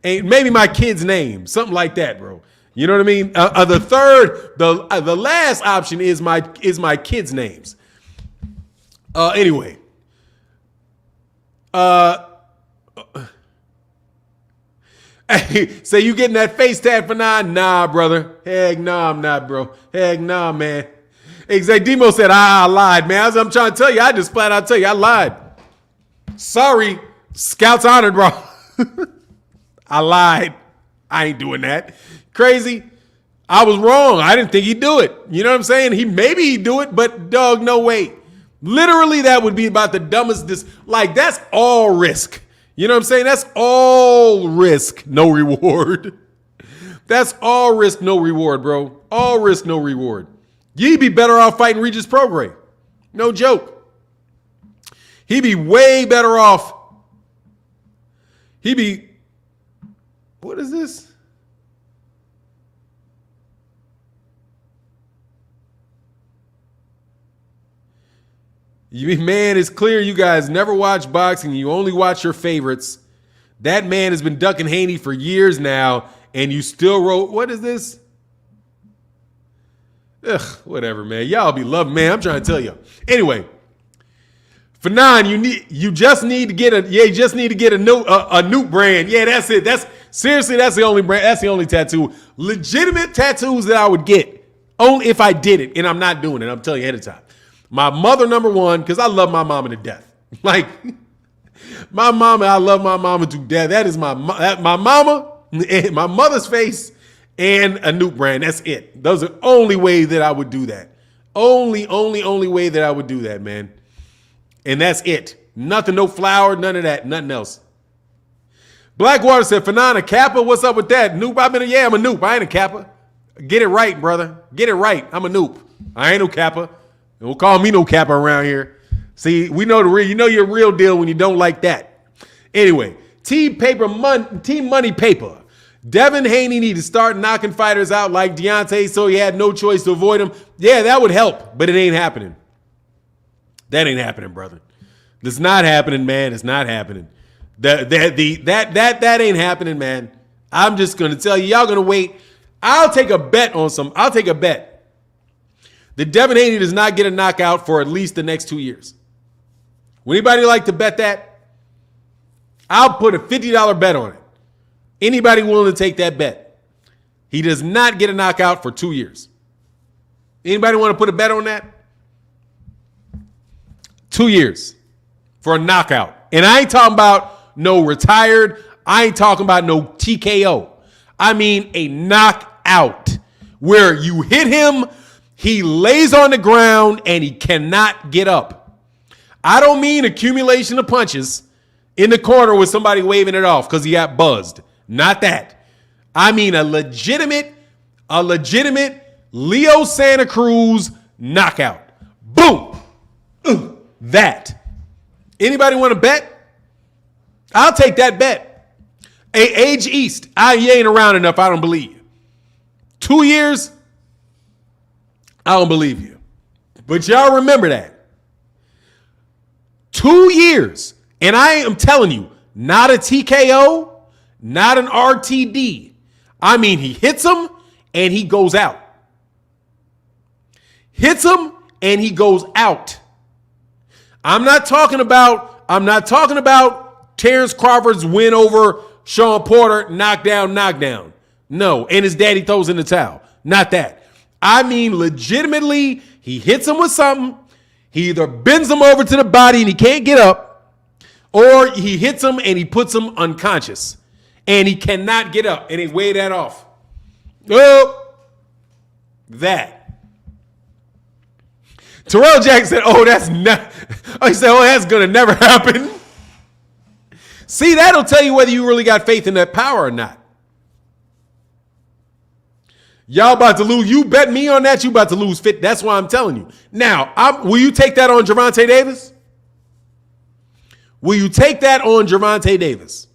maybe my kid's name. Something like that, bro. You know what I mean? The last option is my kids' names. Anyway. Hey, say you getting that face tat for nine? Nah, brother. Heck no, I'm not, bro. Heck no, man. Exact Demo said, I lied, man. I'm trying to tell you, I just flat out tell you, I lied. Sorry, Scouts honored, bro. I lied. I ain't doing that. Crazy. I was wrong. I didn't think he'd do it. You know what I'm saying? Maybe he'd do it, but dog, no way. Literally, that would be about the dumbest. That's all risk. You know what I'm saying? That's all risk, no reward. That's all risk, no reward, bro. All risk, no reward. You'd be better off fighting Regis Prograis. No joke. He'd be way better off. What is this? Man, it's clear you guys never watch boxing. You only watch your favorites. That man has been ducking Haney for years now, and you still wrote, what is this? Ugh, whatever, man. Y'all be loving, man. I'm trying to tell you. Anyway, for nine, you just need to get a new brand. Yeah, that's it. That's the only brand. That's the only tattoo. Legitimate tattoos that I would get only if I did it, and I'm not doing it. I'm telling you ahead of time. My mother, number one, because I love my mama to death. Like, my mama, I love my mama to death. That is my mama, my mother's face, and a new brand. That's it. Those are the only way that I would do that. Only way that I would do that, man. And that's it. Nothing, no flower, none of that, nothing else. Blackwater said, Fanana Kappa, what's up with that? Noop, I'm a Noop. I ain't a Kappa. Get it right, brother. Get it right. I'm a Noop. I ain't no Kappa. Don't call me no Kappa around here. See, we know the real. You know your real deal when you don't like that. Anyway, Team Money Paper. Devin Haney need to start knocking fighters out like Deontay, so he had no choice to avoid him. Yeah, that would help, but it ain't happening. That ain't happening, brother. That's not happening, man. It's not happening. That ain't happening, man. I'm just gonna tell you, y'all gonna wait. I'll take a bet that Devin Haney does not get a knockout for at least the next 2 years. Would anybody like to bet that? I'll put a $50 bet on it. Anybody willing to take that bet? He does not get a knockout for 2 years. Anybody want to put a bet on that? 2 years for a knockout. And I ain't talking about no retired. I ain't talking about no TKO. I mean a knockout where you hit him, he lays on the ground, and he cannot get up. I don't mean accumulation of punches in the corner with somebody waving it off because he got buzzed. Not that. I mean a legitimate Leo Santa Cruz knockout. Boom. That. Anybody want to bet? I'll take that bet. Age East. You ain't around enough. I don't believe you. 2 years. I don't believe you. But y'all remember that. 2 years. And I am telling you, not a TKO, not an RTD. I mean, he hits him and he goes out. Hits him and he goes out. I'm not talking about Terrence Crawford's win over Sean Porter, knockdown. No, and his daddy throws in the towel. Not that. I mean, legitimately, he hits him with something. He either bends him over to the body and he can't get up, or he hits him and he puts him unconscious. And he cannot get up, and they weigh that off. Oh, that. Terrell Jackson said, he said, that's going to never happen. See, that'll tell you whether you really got faith in that power or not. Y'all about to lose. You bet me on that, you about to lose fit. That's why I'm telling you. Now, will you take that on Gervonta Davis? Will you take that on Gervonta Davis?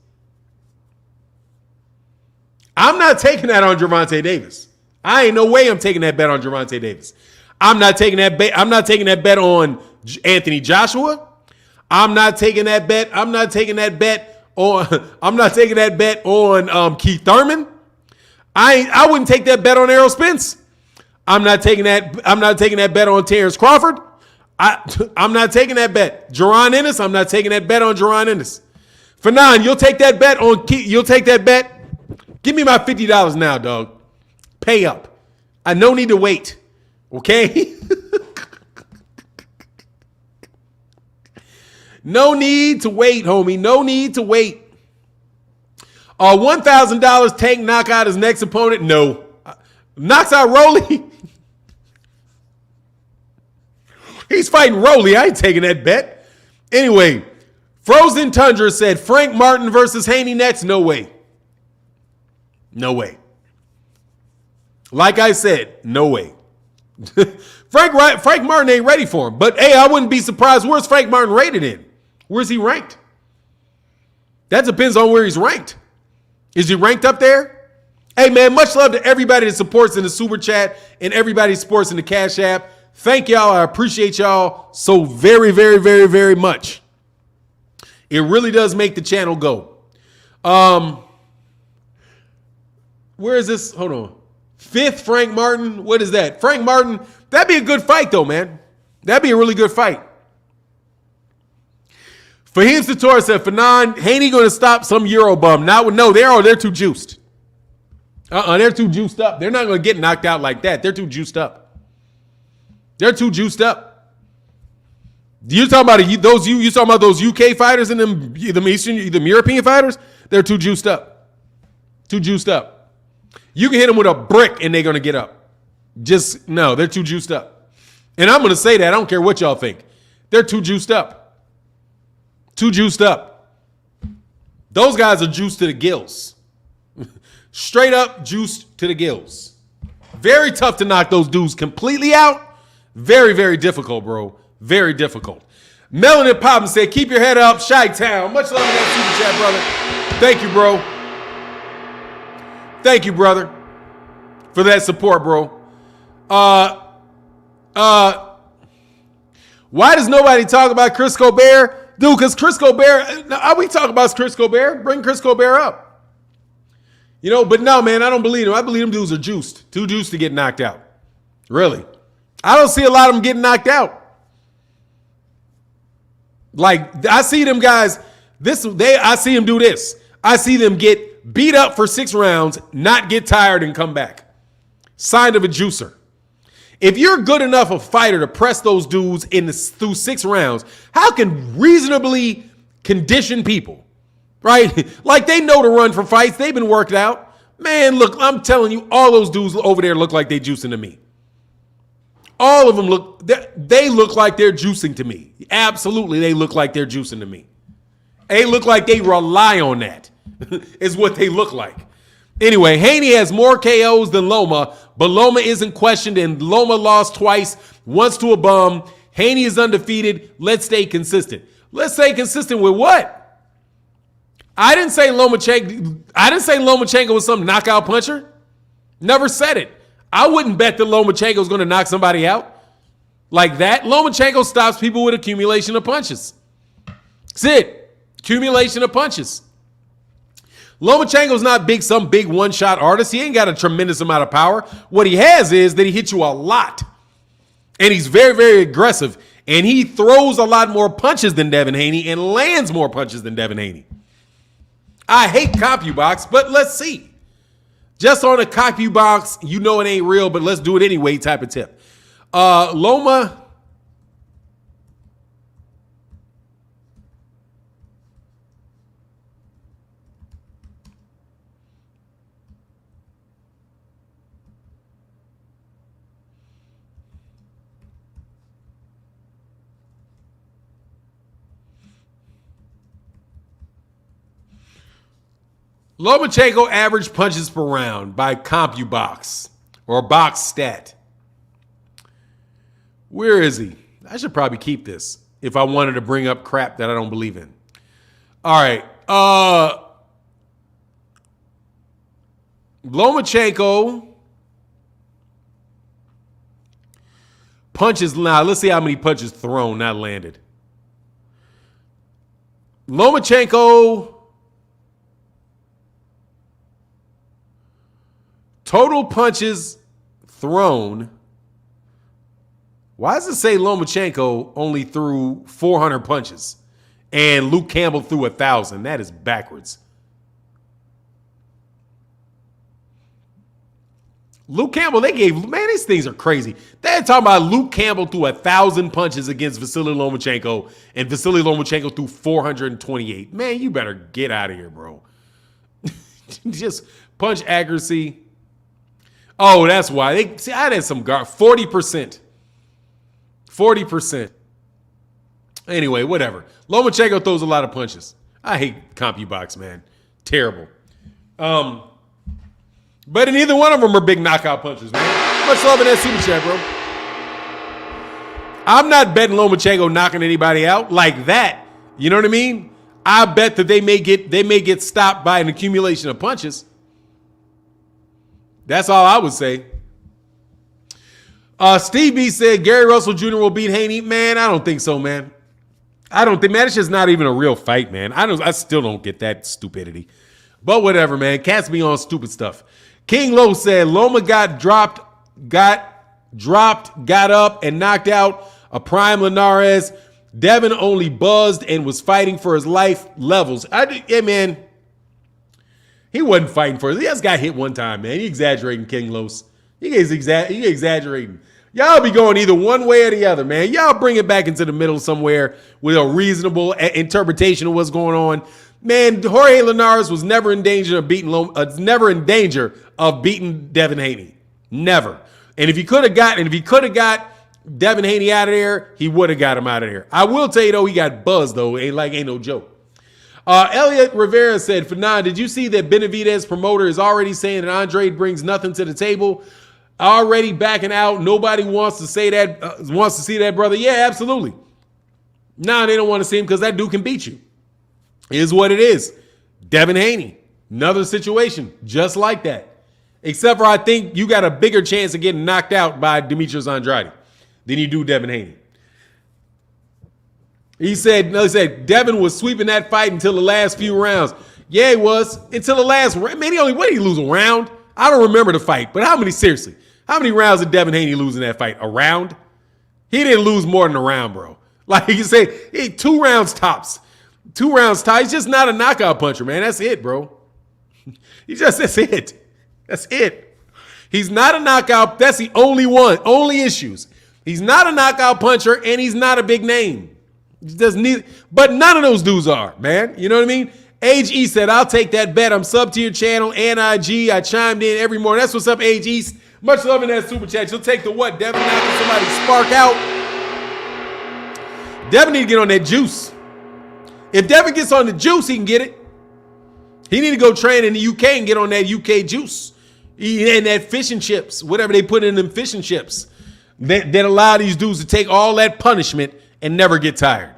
I'm not taking that on Gervonta Davis. I ain't no way I'm taking that bet on Gervonta Davis. I'm not taking that bet. I'm not taking that bet on Anthony Joshua. I'm not taking that bet. I'm not taking that bet on Keith Thurman. I wouldn't take that bet on Errol Spence. I'm not taking that bet on Terrence Crawford. I'm not taking that bet. Jaron Ennis, I'm not taking that bet on Jaron Ennis. Fanon, you'll take that bet on you'll take that bet. Give me my $50 now, dog. Pay up. I no need to wait. Okay? No need to wait, homie. No need to wait. $1,000 Tank knock out his next opponent? No. Knocks out Rolly? He's fighting Rolly. I ain't taking that bet. Anyway, Frozen Tundra said Frank Martin versus Haney next? No way. No way. Like I said, no way. Frank Martin ain't ready for him. But, hey, I wouldn't be surprised. Where's Frank Martin rated in? Where's he ranked? That depends on where he's ranked. Is he ranked up there? Hey, man, much love to everybody that supports in the Super Chat and everybody that supports in the Cash App. Thank y'all. I appreciate y'all so very, very, very, very much. It really does make the channel go. Where is this? Hold on. Fifth, Frank Martin. What is that? Frank Martin. That'd be a good fight, though, man. That'd be a really good fight. Fahim Sator said, Fanon, Haney going to stop some Euro bum. No, they're too juiced. They're too juiced up. They're not going to get knocked out like that. They're too juiced up. They're too juiced up. You talking about those UK fighters and them European fighters? They're too juiced up. Too juiced up. You can hit them with a brick and they're going to get up. They're too juiced up. And I'm going to say that. I don't care what y'all think. They're too juiced up. Too juiced up. Those guys are juiced to the gills. Straight up juiced to the gills. Very tough to knock those dudes completely out. Very, very difficult, bro. Very difficult. Melanin Poppin said, keep your head up, Chi-Town. Much love in that super chat, brother. Thank you, bro. Thank you, brother, for that support, bro. Why does nobody talk about Chris Colbert? Dude, because Chris Colbert, we talk about Chris Colbert. Bring Chris Colbert up. But no, man, I don't believe him. I believe them dudes are juiced. Too juiced to get knocked out. Really. I don't see a lot of them getting knocked out. Like, I see them guys, I see them do this. I see them get beat up for 6 rounds, not get tired and come back. Sign of a juicer. If you're good enough a fighter to press those dudes through 6 rounds, how can reasonably conditioned people, right? Like they know to run for fights. They've been worked out. Man, look, I'm telling you, all those dudes over there look like they juicing to me. All of them they look like they're juicing to me. Absolutely, they look like they're juicing to me. They look like they rely on that, is what they look like. Anyway, Haney has more KOs than Loma, but Loma isn't questioned, and Loma lost twice, once to a bum. Haney is undefeated. Let's stay consistent. Let's stay consistent with what? I didn't say Lomachenko was some knockout puncher. Never said it. I wouldn't bet that Lomachenko is going to knock somebody out like that. Lomachenko stops people with accumulation of punches. That's it. Accumulation of punches. Lomachenko's not some big one-shot artist. He ain't got a tremendous amount of power. What he has is that he hits you a lot. And he's very, very aggressive. And he throws a lot more punches than Devin Haney and lands more punches than Devin Haney. I hate CompuBox, but let's see. Just on a CompuBox, you know it ain't real, but let's do it anyway type of tip. Lomachenko average punches per round by CompuBox or Box Stat. Where is he? I should probably keep this if I wanted to bring up crap that I don't believe in. All right. Lomachenko punches. Now, let's see how many punches thrown, not landed. Lomachenko total punches thrown. Why does it say Lomachenko only threw 400 punches and Luke Campbell threw 1,000? That is backwards. Luke Campbell, man, these things are crazy. They're talking about Luke Campbell threw 1,000 punches against Vasyl Lomachenko, and Vasyl Lomachenko threw 428. Man, you better get out of here, bro. Just punch accuracy. Oh, that's why. I had some guard. 40%. 40%. Anyway, whatever. Lomachenko throws a lot of punches. I hate CompuBox, man. Terrible. But neither one of them are big knockout punches, man. Much love in that super chat, bro. I'm not betting Lomachenko knocking anybody out like that. You know what I mean? I bet that they may get stopped by an accumulation of punches. That's all I would say. Steve B said Gary Russell Jr. will beat Haney. Man, I don't think so, man. I don't think, man, it's just not even a real fight, man. I still don't get that stupidity. But whatever, man. Cats be on stupid stuff. King Lowe said Loma got up, and knocked out a prime Linares. Devin only buzzed and was fighting for his life levels. Yeah, man. He wasn't fighting for it. He just got hit one time, man. He exaggerating, King Los. He exaggerating. Y'all be going either one way or the other, man. Y'all bring it back into the middle somewhere with a reasonable interpretation of what's going on. Man, Jorge Linares was never in danger of beating Devin Haney. Never. And if he could have got Devin Haney out of there, he would have got him out of there. I will tell you though, he got buzzed though. Ain't no joke. Elliot Rivera said, Fanon, did you see that Benavidez promoter is already saying that Andre brings nothing to the table? Already backing out. Nobody wants to say that, wants to see that, brother. Yeah, absolutely. Nah, they don't want to see him because that dude can beat you. Is what it is. Devin Haney, another situation just like that. Except for I think you got a bigger chance of getting knocked out by Demetrius Andrade than you do Devin Haney. He said Devin was sweeping that fight until the last few rounds. Yeah, he was. Until the last round. Man, what did he lose, a round? I don't remember the fight, but how many rounds did Devin Haney lose in that fight? A round? He didn't lose more than a round, bro. Like you say, 2 rounds tops. 2 rounds tops. He's just not a knockout puncher, man. That's it, bro. That's it. That's it. He's not a knockout. That's the only one. Only issues. He's not a knockout puncher, and he's not a big name. But none of those dudes are, man. You know what I mean? Age East said, I'll take that bet. I'm sub to your channel and IG. I chimed in every morning. That's what's up, Age East. Much love in that super chat. You'll take the what? Devin knocking somebody spark out. Devin need to get on that juice. If Devin gets on the juice, he can get it. He need to go train in the UK and get on that UK juice. And that fish and chips, whatever they put in them fish and chips. That allow these dudes to take all that punishment and never get tired.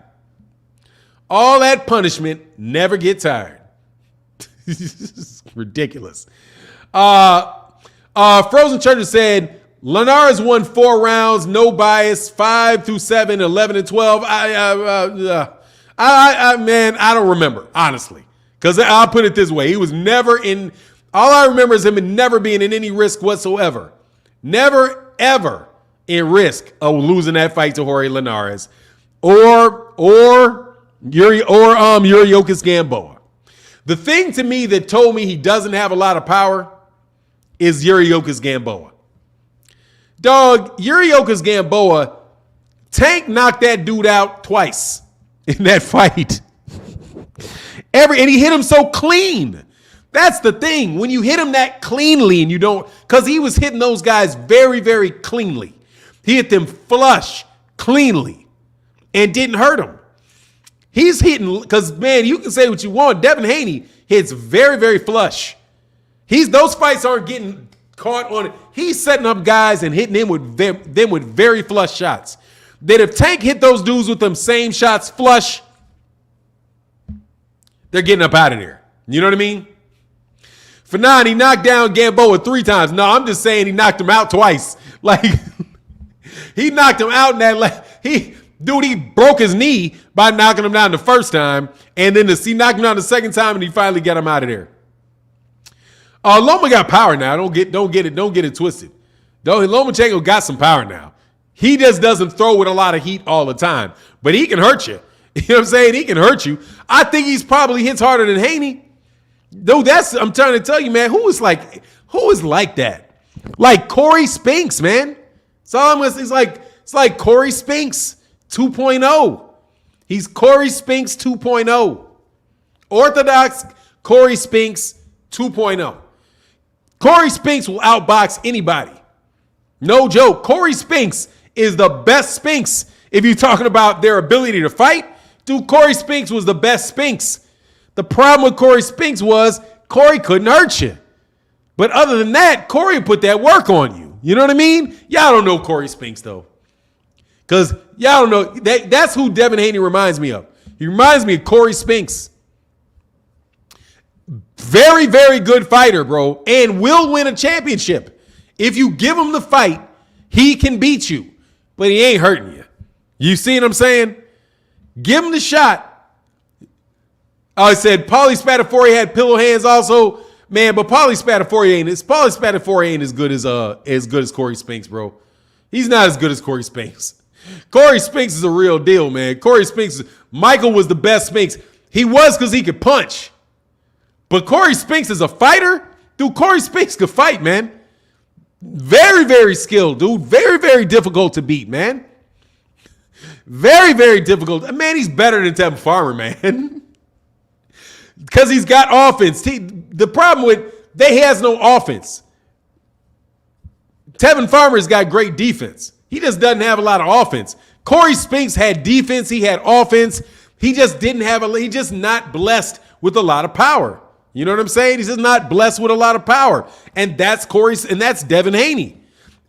All that punishment, never get tired. It's ridiculous. Frozen Church said, Linares won 4 rounds, no bias, 5 through 7, 11 and 12. Man, I don't remember, honestly. Because I'll put it this way. He was never in, all I remember is him never being in any risk whatsoever. Never, ever in risk of losing that fight to Jorge Linares or Yuriokis Gamboa. The thing to me that told me he doesn't have a lot of power is Yuriokas Gamboa. Dog, Yuriokas Gamboa, Tank knocked that dude out twice in that fight. And he hit him so clean. That's the thing. When you hit him that cleanly and you don't, because he was hitting those guys very, very cleanly. He hit them flush, cleanly, and didn't hurt them. He's hitting, because, man, you can say what you want. Devin Haney hits very, very flush. Those fights aren't getting caught on it. He's setting up guys and hitting them with very flush shots. That if Tank hit those dudes with them same shots flush, they're getting up out of there. You know what I mean? For 9, he knocked down Gamboa 3 times. No, I'm just saying he knocked him out twice. Like, he knocked him out in that. He broke his knee by knocking him down the first time, and then he knocked him down the second time, and he finally got him out of there. Loma got power now. Don't get it twisted. Lomachenko got some power now. He just doesn't throw with a lot of heat all the time, but he can hurt you. You know what I'm saying? He can hurt you. I think he's probably hits harder than Haney. Dude, I'm trying to tell you, man, who is like that? Like Corey Spinks, man. It's like Corey Spinks 2.0. He's Corey Spinks 2.0. Orthodox Corey Spinks 2.0. Corey Spinks will outbox anybody. No joke. Corey Spinks is the best Spinks. If you're talking about their ability to fight, dude, Corey Spinks was the best Spinks. The problem with Corey Spinks was Corey couldn't hurt you. But other than that, Corey put that work on you. You know what I mean? Y'all don't know Corey Spinks, though. Because y'all don't know. That's who Devin Haney reminds me of. He reminds me of Corey Spinks. Very, very good fighter, bro. And will win a championship. If you give him the fight, he can beat you. But he ain't hurting you. You see what I'm saying? Give him the shot. I said Paulie Spatafore had pillow hands also. Man, but Paulie Spatafore ain't as good as Corey Spinks, bro. He's not as good as Corey Spinks. Corey Spinks is a real deal, man. Michael was the best Spinks. He was because he could punch. But Corey Spinks is a fighter. Dude, Corey Spinks could fight, man. Very, very skilled, dude. Very, very difficult to beat, man. Very, very difficult. Man, he's better than Tevin Farmer, man. Because he's got offense. The problem with he has no offense. Tevin Farmer's got great defense. He just doesn't have a lot of offense. Corey Spinks had defense. He had offense. He just he's just not blessed with a lot of power. You know what I'm saying? He's just not blessed with a lot of power. And that's Devin Haney.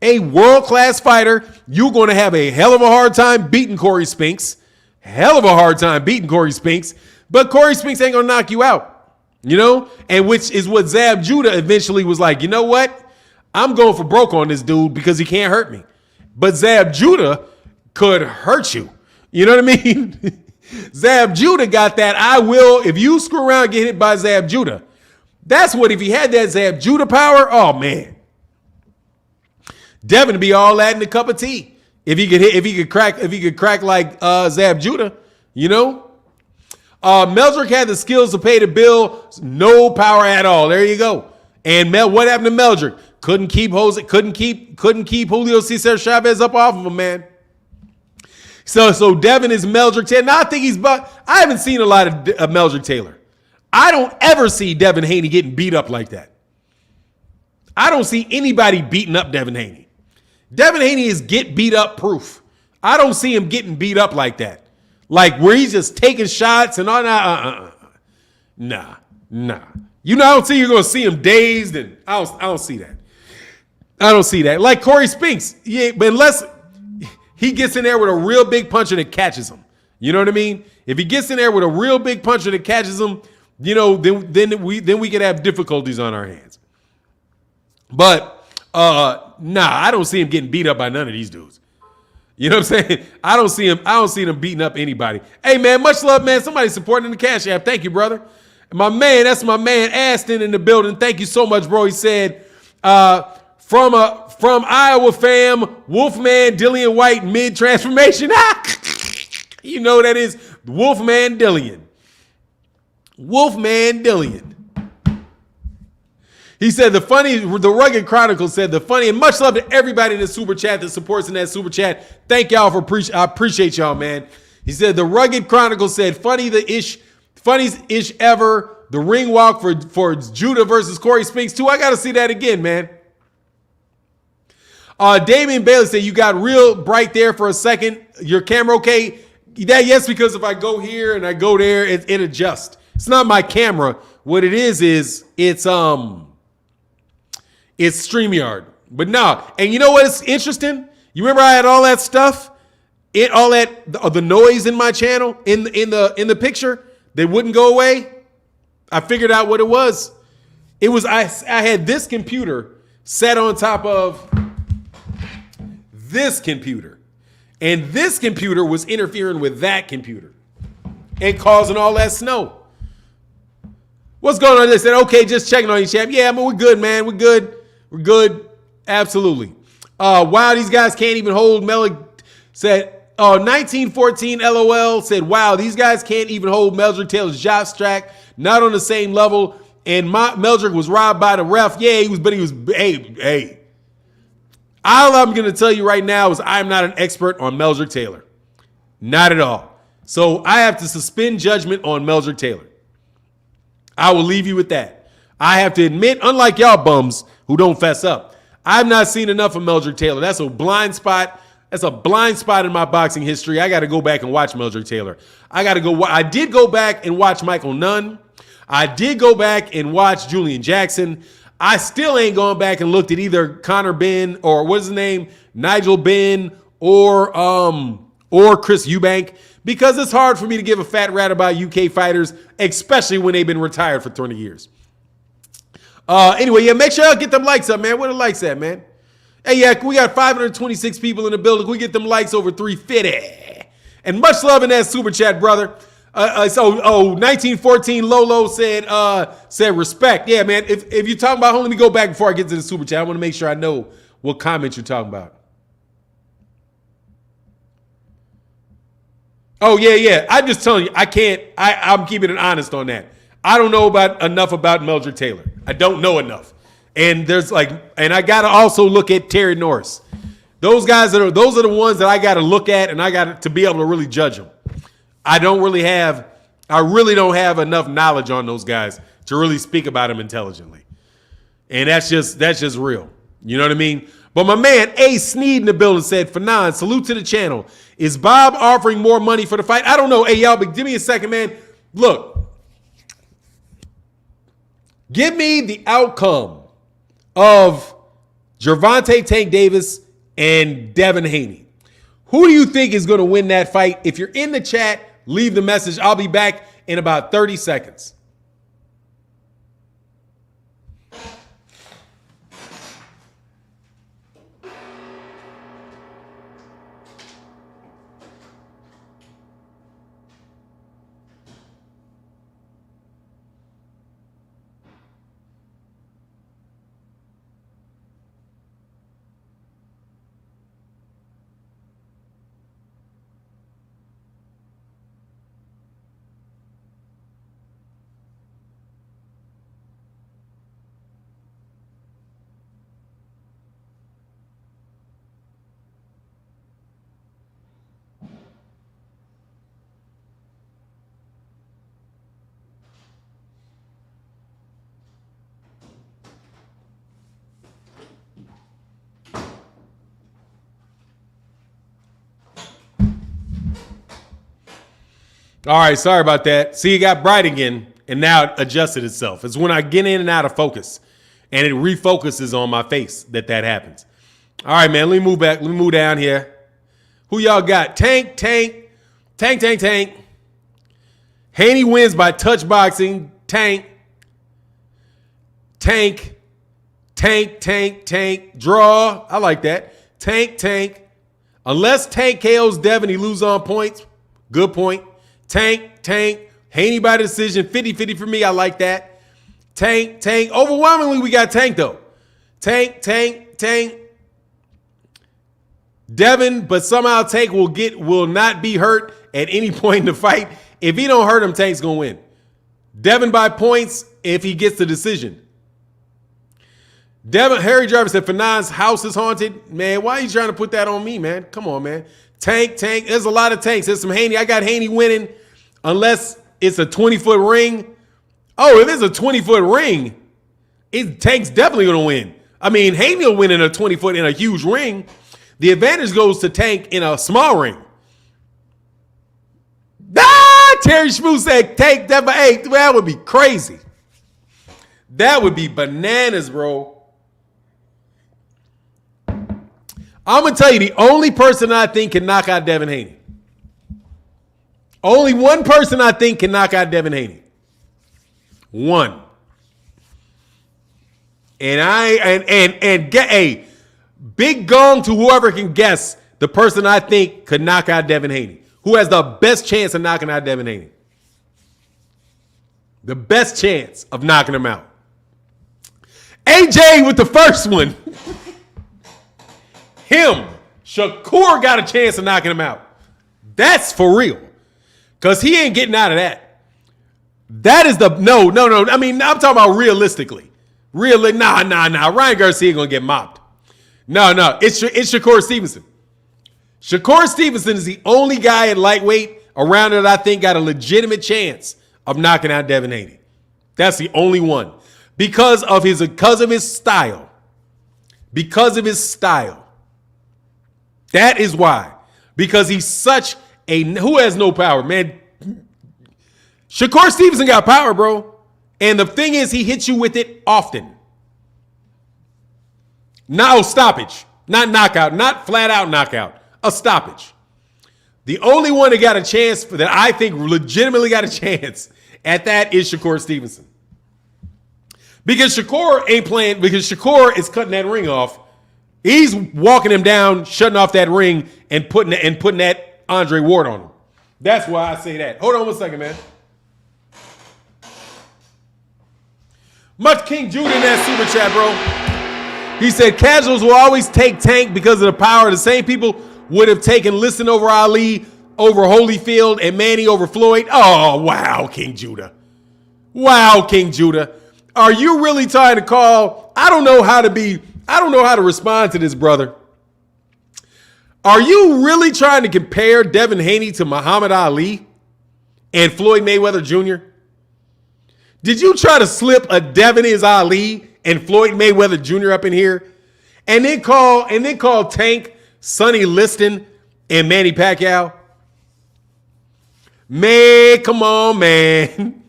A world-class fighter. You're going to have a hell of a hard time beating Corey Spinks. But Corey Spinks ain't going to knock you out. You know? And which is what Zab Judah eventually was like, you know what? I'm going for broke on this dude because he can't hurt me. But Zab Judah could hurt you. You know what I mean? Zab Judah got that. If you screw around and get hit by Zab Judah. That's what, if he had that Zab Judah power, oh man. Devin would be all that in a cup of tea. If he could crack like Zab Judah, you know? Meldrick had the skills to pay the bill, no power at all. There you go. And what happened to Meldrick? Couldn't keep Julio Cesar Chavez up off of him, man. So Devin is Meldrick Taylor. Now I haven't seen a lot of Meldrick Taylor. I don't ever see Devin Haney getting beat up like that. I don't see anybody beating up Devin Haney. Devin Haney is get beat up proof. I don't see him getting beat up like that. Like where he's just taking shots and all that. Nah. You know, I don't see you're gonna see him dazed, and I don't see that. I don't see that. Like Corey Spinks, yeah, but unless he gets in there with a real big puncher that catches him. You know what I mean? If he gets in there with a real big puncher that catches him, you know, then we could have difficulties on our hands. But I don't see him getting beat up by none of these dudes. You know what I'm saying? I don't see them beating up anybody. Hey man, much love, man. Somebody supporting the Cash App. Thank you, brother. That's my man Aston in the building. Thank you so much, bro. He said, from Iowa fam, Wolfman Dillian White mid transformation. You know what that is, Wolfman Dillian. Wolfman Dillian. He said the Rugged Chronicle said the funny, and much love to everybody in the super chat that supports in that super chat. Thank y'all for I appreciate y'all, man. He said the Rugged Chronicle said funniest ish ever. The ring walk for Judah versus Corey Spinks too. I gotta see that again, man. Damian Bailey said you got real bright there for a second. Your camera okay? Yes, because if I go here and I go there, it adjusts. It's not my camera. What it is it's StreamYard. But no, and you know what is interesting? You remember I had all that stuff, the noise in my channel in the picture that wouldn't go away. I figured out what it was. It was I had this computer set on top of this computer, and this computer was interfering with that computer and causing all that snow. What's going on? They said, okay, just checking on you, champ. Yeah, but we're good, man. We're good. We're good. Absolutely. Wow, these guys can't even hold Meldrick. Said, 1914 LOL said, wow, these guys can't even hold Meldrick Taylor's job track. Not on the same level. And Meldrick was robbed by the ref. Yeah, he was, hey. All I'm going to tell you right now is I'm not an expert on Meldrick Taylor. Not at all. So I have to suspend judgment on Meldrick Taylor. I will leave you with that. I have to admit, unlike y'all bums who don't fess up, I've not seen enough of Meldrick Taylor. That's a blind spot. That's a blind spot in my boxing history. I got to go back and watch Meldrick Taylor. I did go back and watch Michael Nunn. I did go back and watch Julian Jackson. I still ain't gone back and looked at either Connor Benn or what's his name, Nigel Benn or Chris Eubank, because it's hard for me to give a fat rat about UK fighters, especially when they've been retired for 20 years. Anyway, yeah, make sure y'all get them likes up, man. Where the likes at, man? Hey, yeah, we got 526 people in the building. We get them likes over 350. And much love in that super chat, brother. 1914 Lolo said respect. Yeah, man. If you're talking about, let me go back before I get to the super chat. I want to make sure I know what comment you're talking about. Oh, yeah. I'm just telling you, I'm keeping it honest on that. I don't know enough about Meldrick Taylor. I don't know enough. And I got to also look at Terry Norris. Those are the ones that I got to look at, and I got to be able to really judge them. I really don't have enough knowledge on those guys to really speak about them intelligently. And that's just real. You know what I mean? But my man, A. Sneed in the building said, Fanon, salute to the channel. Is Bob offering more money for the fight? I don't know. Hey, y'all, but give me a second, man. Look. Give me the outcome of Gervonta Tank Davis and Devin Haney. Who do you think is going to win that fight? If you're in the chat, leave the message. I'll be back in about 30 seconds. All right, sorry about that. See, it got bright again, and now it adjusted itself. It's when I get in and out of focus, and it refocuses on my face that happens. All right, man, let me move back. Let me move down here. Who y'all got? Tank. Haney wins by touch boxing. Tank. Draw. I like that. Tank. Unless Tank KOs Devin, he loses on points. Good point. Tank. Haney by decision. 50-50 for me. I like that. Tank. Overwhelmingly, we got Tank, though. Tank. Devin, but somehow Tank will not be hurt at any point in the fight. If he don't hurt him, Tank's going to win. Devin by points if he gets the decision. Harry Jarvis said, Fanon's house is haunted. Man, why are you trying to put that on me, man? Come on, man. Tank. There's a lot of tanks. There's some Haney. I got Haney winning unless it's a 20-foot ring. Oh, if it's a 20-foot ring, Tank's definitely going to win. I mean, Haney will win in a 20-foot in a huge ring. The advantage goes to Tank in a small ring. Terry Schmoo said Tank Devin 8. That would be crazy. That would be bananas, bro. I'm going to tell you the only person I think can knock out Devin Haney. Only one person I think can knock out Devin Haney. One. And get a big gong to whoever can guess the person I think could knock out Devin Haney. Who has the best chance of knocking out Devin Haney? The best chance of knocking him out. AJ with the first one. Him. Shakur got a chance of knocking him out. That's for real. Because he ain't getting out of that. That is the... No. I mean, I'm talking about realistically. Nah. Ryan Garcia going to get mopped. No. It's Shakur Stevenson. Shakur Stevenson is the only guy in lightweight around that I think got a legitimate chance of knocking out Devin Haney. That's the only one. Because of his style. Because of his style. That is why. Because he's such a... Who has no power, man? Shakur Stevenson got power, bro. And the thing is, he hits you with it often. No stoppage. Not knockout. Not flat out knockout. A stoppage. The only one that got a chance, that I think legitimately got a chance at that is Shakur Stevenson. Because Shakur ain't playing, because Shakur is cutting that ring off. He's walking him down, shutting off that ring, and putting that Andre Ward on him. That's why I say that. Hold on one second, man. Much King Judah in that super chat, bro. He said casuals will always take Tank because of the power. The same people would have taken Listen over Ali, over Holyfield, and Manny over Floyd. Oh, wow, King Judah. Wow, King Judah. Are you really trying to call? I don't know how to respond to this, brother. Are you really trying to compare Devin Haney to Muhammad Ali and Floyd Mayweather Jr.? Did you try to slip a Devin is Ali and Floyd Mayweather Jr. up in here? And then call Tank Sonny Liston and Manny Pacquiao? Man, come on, man.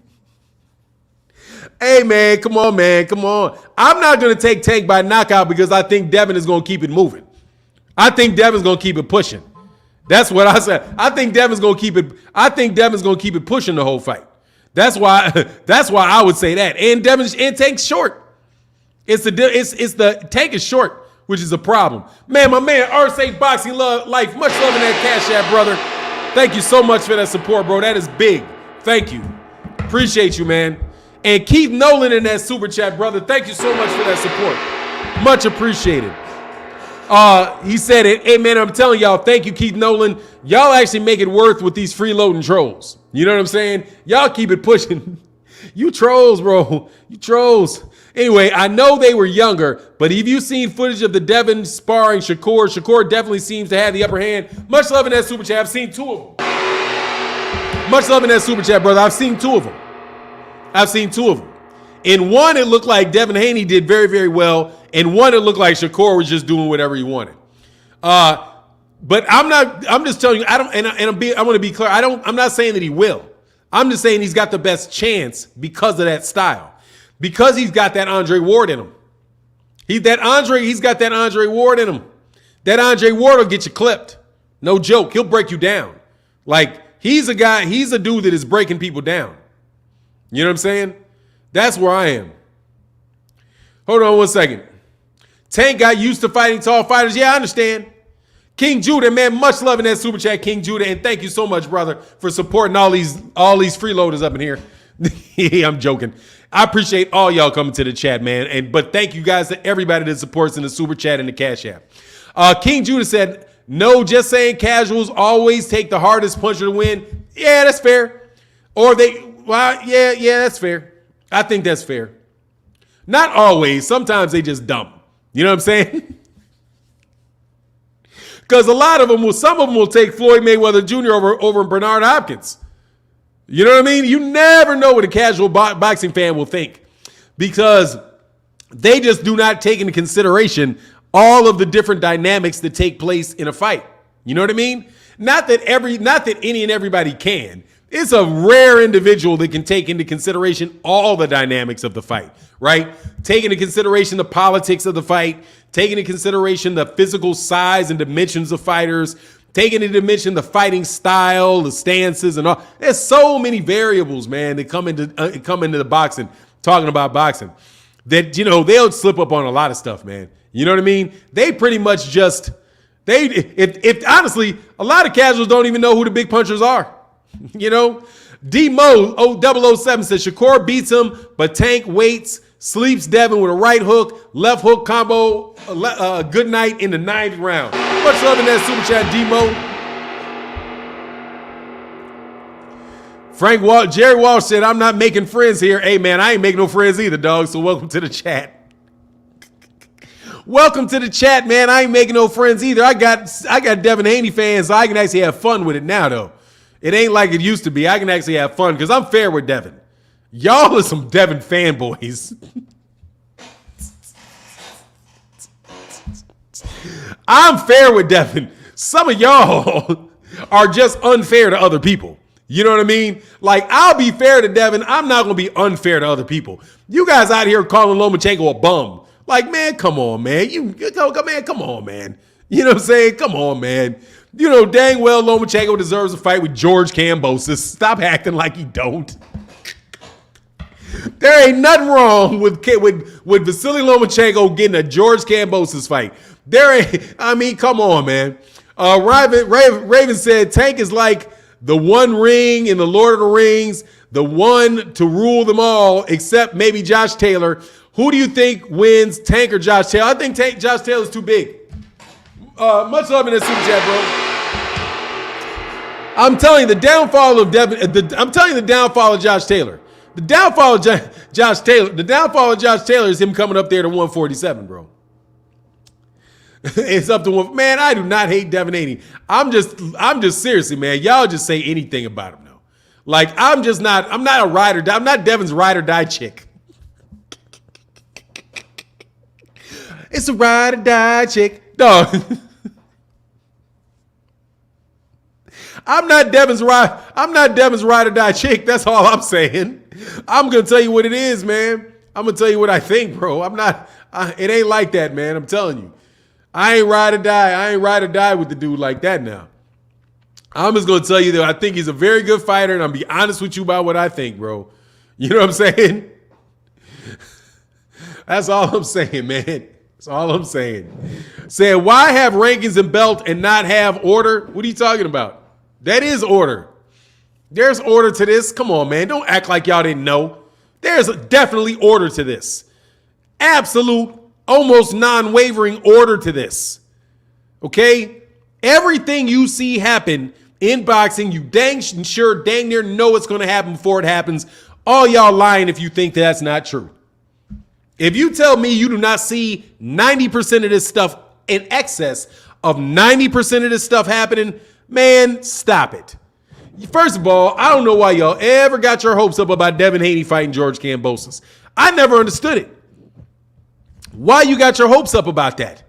Hey, man, come on, man. Come on. I'm not going to take Tank by knockout because I think Devin is going to keep it moving. I think Devin's going to keep it pushing. That's what I said. I think Devin's going to keep it pushing the whole fight. That's why I would say that. And Tank's short. It's the Tank is short, which is a problem. Man, my man, RSA Boxing Life, much love in that Cash App, brother. Thank you so much for that support, bro. That is big. Thank you. Appreciate you, man. And Keith Nolan in that super chat, brother. Thank you so much for that support. Much appreciated. He said it. Hey, man, I'm telling y'all, thank you, Keith Nolan. Y'all actually make it worth with these freeloading trolls. You know what I'm saying? Y'all keep it pushing. You trolls, bro. You trolls. Anyway, I know they were younger, but have you seen footage of the Devin sparring Shakur? Shakur definitely seems to have the upper hand. Much love in that super chat. I've seen two of them. Much love in that super chat, brother. I've seen two of them. In one, it looked like Devin Haney did very, very well. In one, it looked like Shakur was just doing whatever he wanted. But I'm just telling you, I want to be clear. I'm not saying that he will. I'm just saying he's got the best chance because of that style. Because he's got that Andre Ward in him. He's got that Andre Ward in him. That Andre Ward will get you clipped. No joke. He'll break you down. Like, he's a dude that is breaking people down. You know what I'm saying? That's where I am. Hold on one second. Tank got used to fighting tall fighters. Yeah, I understand. King Judah, man, much love in that super chat, King Judah, and thank you so much, brother, for supporting all these freeloaders up in here. I'm joking. I appreciate all y'all coming to the chat, man. But thank you guys to everybody that supports in the super chat and the Cash App. King Judah said, no, just saying casuals always take the hardest puncher to win. Yeah, that's fair. Or yeah, that's fair. I think that's fair. Not always. Sometimes they just dumb. You know what I'm saying? Because some of them will take Floyd Mayweather Jr. over Bernard Hopkins. You know what I mean? You never know what a casual boxing fan will think, because they just do not take into consideration all of the different dynamics that take place in a fight. You know what I mean? Not that any and everybody can. It's a rare individual that can take into consideration all the dynamics of the fight, right? Take into consideration the politics of the fight, take into consideration the physical size and dimensions of fighters, take into dimension the fighting style, the stances, and all. There's so many variables, man, that come into the boxing, talking about boxing, that, they'll slip up on a lot of stuff, man. You know what I mean? They pretty much just, if honestly, a lot of casuals don't even know who the big punchers are. D-Mo 007 says Shakur beats him, but Tank waits, sleeps Devin with a right hook, left hook combo, good night in the 9th round. Much love in that super chat, D-Mo. Jerry Walsh said, I'm not making friends here. Hey, man, I ain't making no friends either, dog, so welcome to the chat. Welcome to the chat, man. I ain't making no friends either. I got Devin Haney fans, so I can actually have fun with it now, though. It ain't like it used to be. I can actually have fun because I'm fair with Devin. Y'all are some Devin fanboys. I'm fair with Devin. Some of y'all are just unfair to other people. You know what I mean? Like, I'll be fair to Devin. I'm not going to be unfair to other people. You guys out here calling Lomachenko a bum. Like, man, come on, man. Come on, man. You know what I'm saying? Come on, man. You know dang well Lomachenko deserves a fight with George Kambosos. Stop acting like he don't. There ain't nothing wrong with Vasyl Lomachenko getting a George Kambosos fight. Come on, man. Raven said Tank is like the one ring in the Lord of the Rings, the one to rule them all, except maybe Josh Taylor. Who do you think wins, Tank or Josh Taylor? I think Josh Taylor's too big. Much love in that super chat, bro. I'm telling you, the downfall of Josh Taylor. The downfall of Josh Taylor is him coming up there to 147, bro. It's up to one. Man, I do not hate Devin Haney. I'm just seriously, man. Y'all just say anything about him, though. Like, I'm not a ride or die. I'm not Devin's ride or die chick. It's a ride or die chick. Dog. I'm not Devin's ride or die chick. That's all I'm saying. I'm gonna tell you what it is, man. I'm gonna tell you what I think, bro. It ain't like that, man. I'm telling you. I ain't ride or die. I ain't ride or die with the dude like that now. I'm just gonna tell you that I think he's a very good fighter, and I'm be honest with you about what I think, bro. You know what I'm saying? That's all I'm saying, man. That's all I'm saying. Saying, why have rankings and belt and not have order? What are you talking about? That is order. There's order to this. Come on, man. Don't act like y'all didn't know. There's definitely order to this. Absolute, almost non-wavering order to this. Okay? Everything you see happen in boxing, you dang near know it's going to happen before it happens. All y'all lying if you think that's not true. If you tell me you do not see 90% of this stuff, in excess of 90% of this stuff happening, man, stop it. First of all, I don't know why y'all ever got your hopes up about Devin Haney fighting George Kambosos. I never understood it. Why you got your hopes up about that?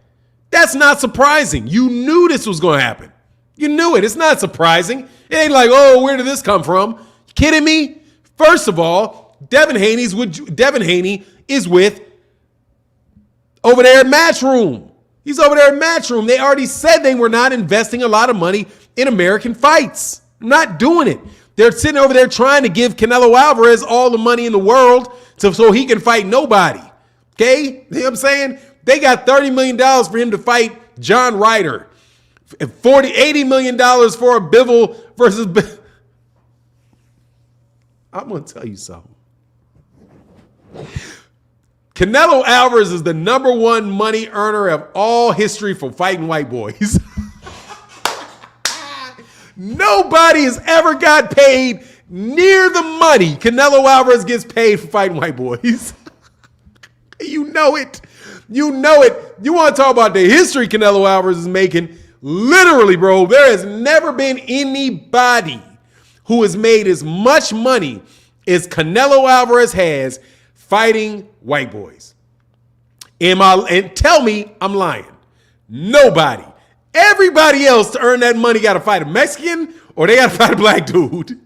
That's not surprising. You knew this was going to happen. You knew it. It's not surprising. It ain't like, oh, where did this come from? You kidding me? First of all, Devin Haney is with over there at Matchroom. He's over there at Matchroom. They already said they were not investing a lot of money in American fights. I'm not doing it. They're sitting over there trying to give Canelo Alvarez all the money in the world so he can fight nobody. Okay? You know what I'm saying? They got $30 million for him to fight John Ryder. $80 million for a Bivol versus... I'm going to tell you something. Canelo Alvarez is the #1 money earner of all history for fighting white boys. Nobody has ever got paid near the money Canelo Alvarez gets paid for fighting white boys. You know it. You know it. You want to talk about the history Canelo Alvarez is making? Literally, bro, there has never been anybody who has made as much money as Canelo Alvarez has fighting white boys. And tell me I'm lying. Nobody. Everybody else to earn that money got to fight a Mexican or they got to fight a black dude.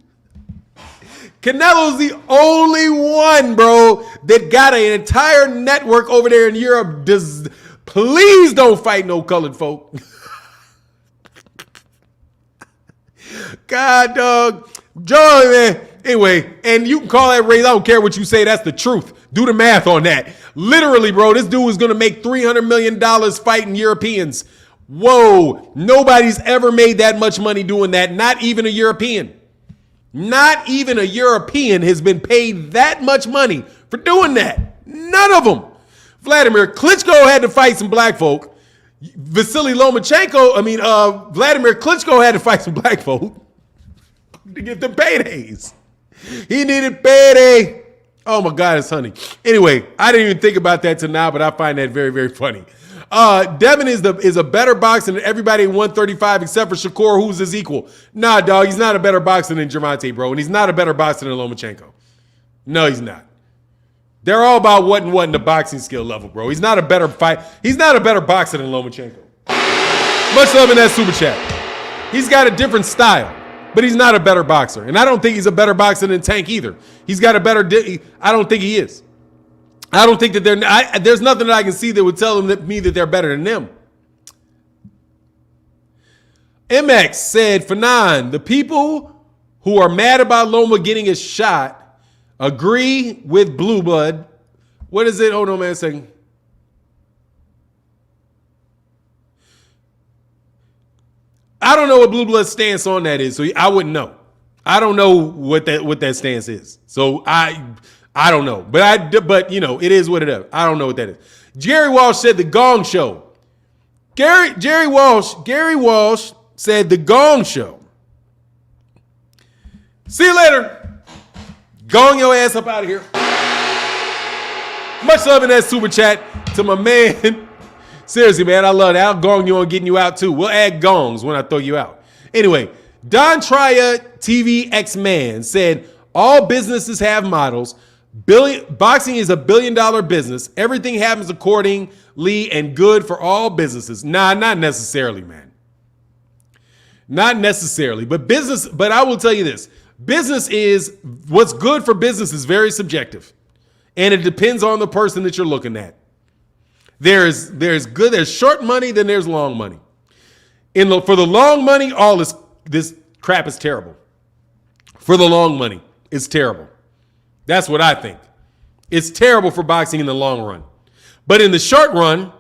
Canelo's the only one, bro, that got an entire network over there in Europe. Please don't fight no colored folk. God, dog. John, man. Anyway, and you can call that race. I don't care what you say. That's the truth. Do the math on that. Literally, bro, this dude is going to make $300 million fighting Europeans. Whoa. Nobody's ever made that much money doing that. Not even a European. Not even a European has been paid that much money for doing that. None of them. Vladimir Klitschko had to fight some black folk. Vladimir Klitschko had to fight some black folk to get them paydays. He needed payday. Oh my God, it's honey. Anyway, I didn't even think about that till now, but I find that very, very funny. Devin is a better boxer than everybody in 135 except for Shakur, who's his equal. Nah, dog, he's not a better boxer than Gervonta, bro, and he's not a better boxer than Lomachenko. No, he's not. They're all about what in the boxing skill level, bro. He's not a better fight. He's not a better boxer than Lomachenko. Much love in that super chat. He's got a different style, but he's not a better boxer. And I don't think he's a better boxer than Tank either. He's got a better, I don't think he is. I don't think that there's nothing that I can see that would tell them that they're better than them. MX said, Fanon, the people who are mad about Loma getting a shot agree with Blue Blood. What is it? Hold on, man, a second. I don't know what Blue Blood's stance on that is, so I wouldn't know. I don't know what that stance is. So I don't know. But you know, it is what it is. I don't know what that is. Jerry Walsh said the Gong Show. Jerry Walsh said the Gong Show. See you later. Gong your ass up out of here. Much love in that super chat to my man. Seriously, man, I love that. I'll gong you on getting you out too. We'll add gongs when I throw you out. Anyway, Don Trya TV X-Man said, all businesses have models. Boxing is $1 billion business. Everything happens accordingly and good for all businesses. Nah, not necessarily, man. Not necessarily. But I will tell you this. What's good for business is very subjective. And it depends on the person that you're looking at. There's short money, then there's long money. For the long money, all this crap is terrible. For the long money, it's terrible. That's what I think. It's terrible for boxing in the long run. But in the short run,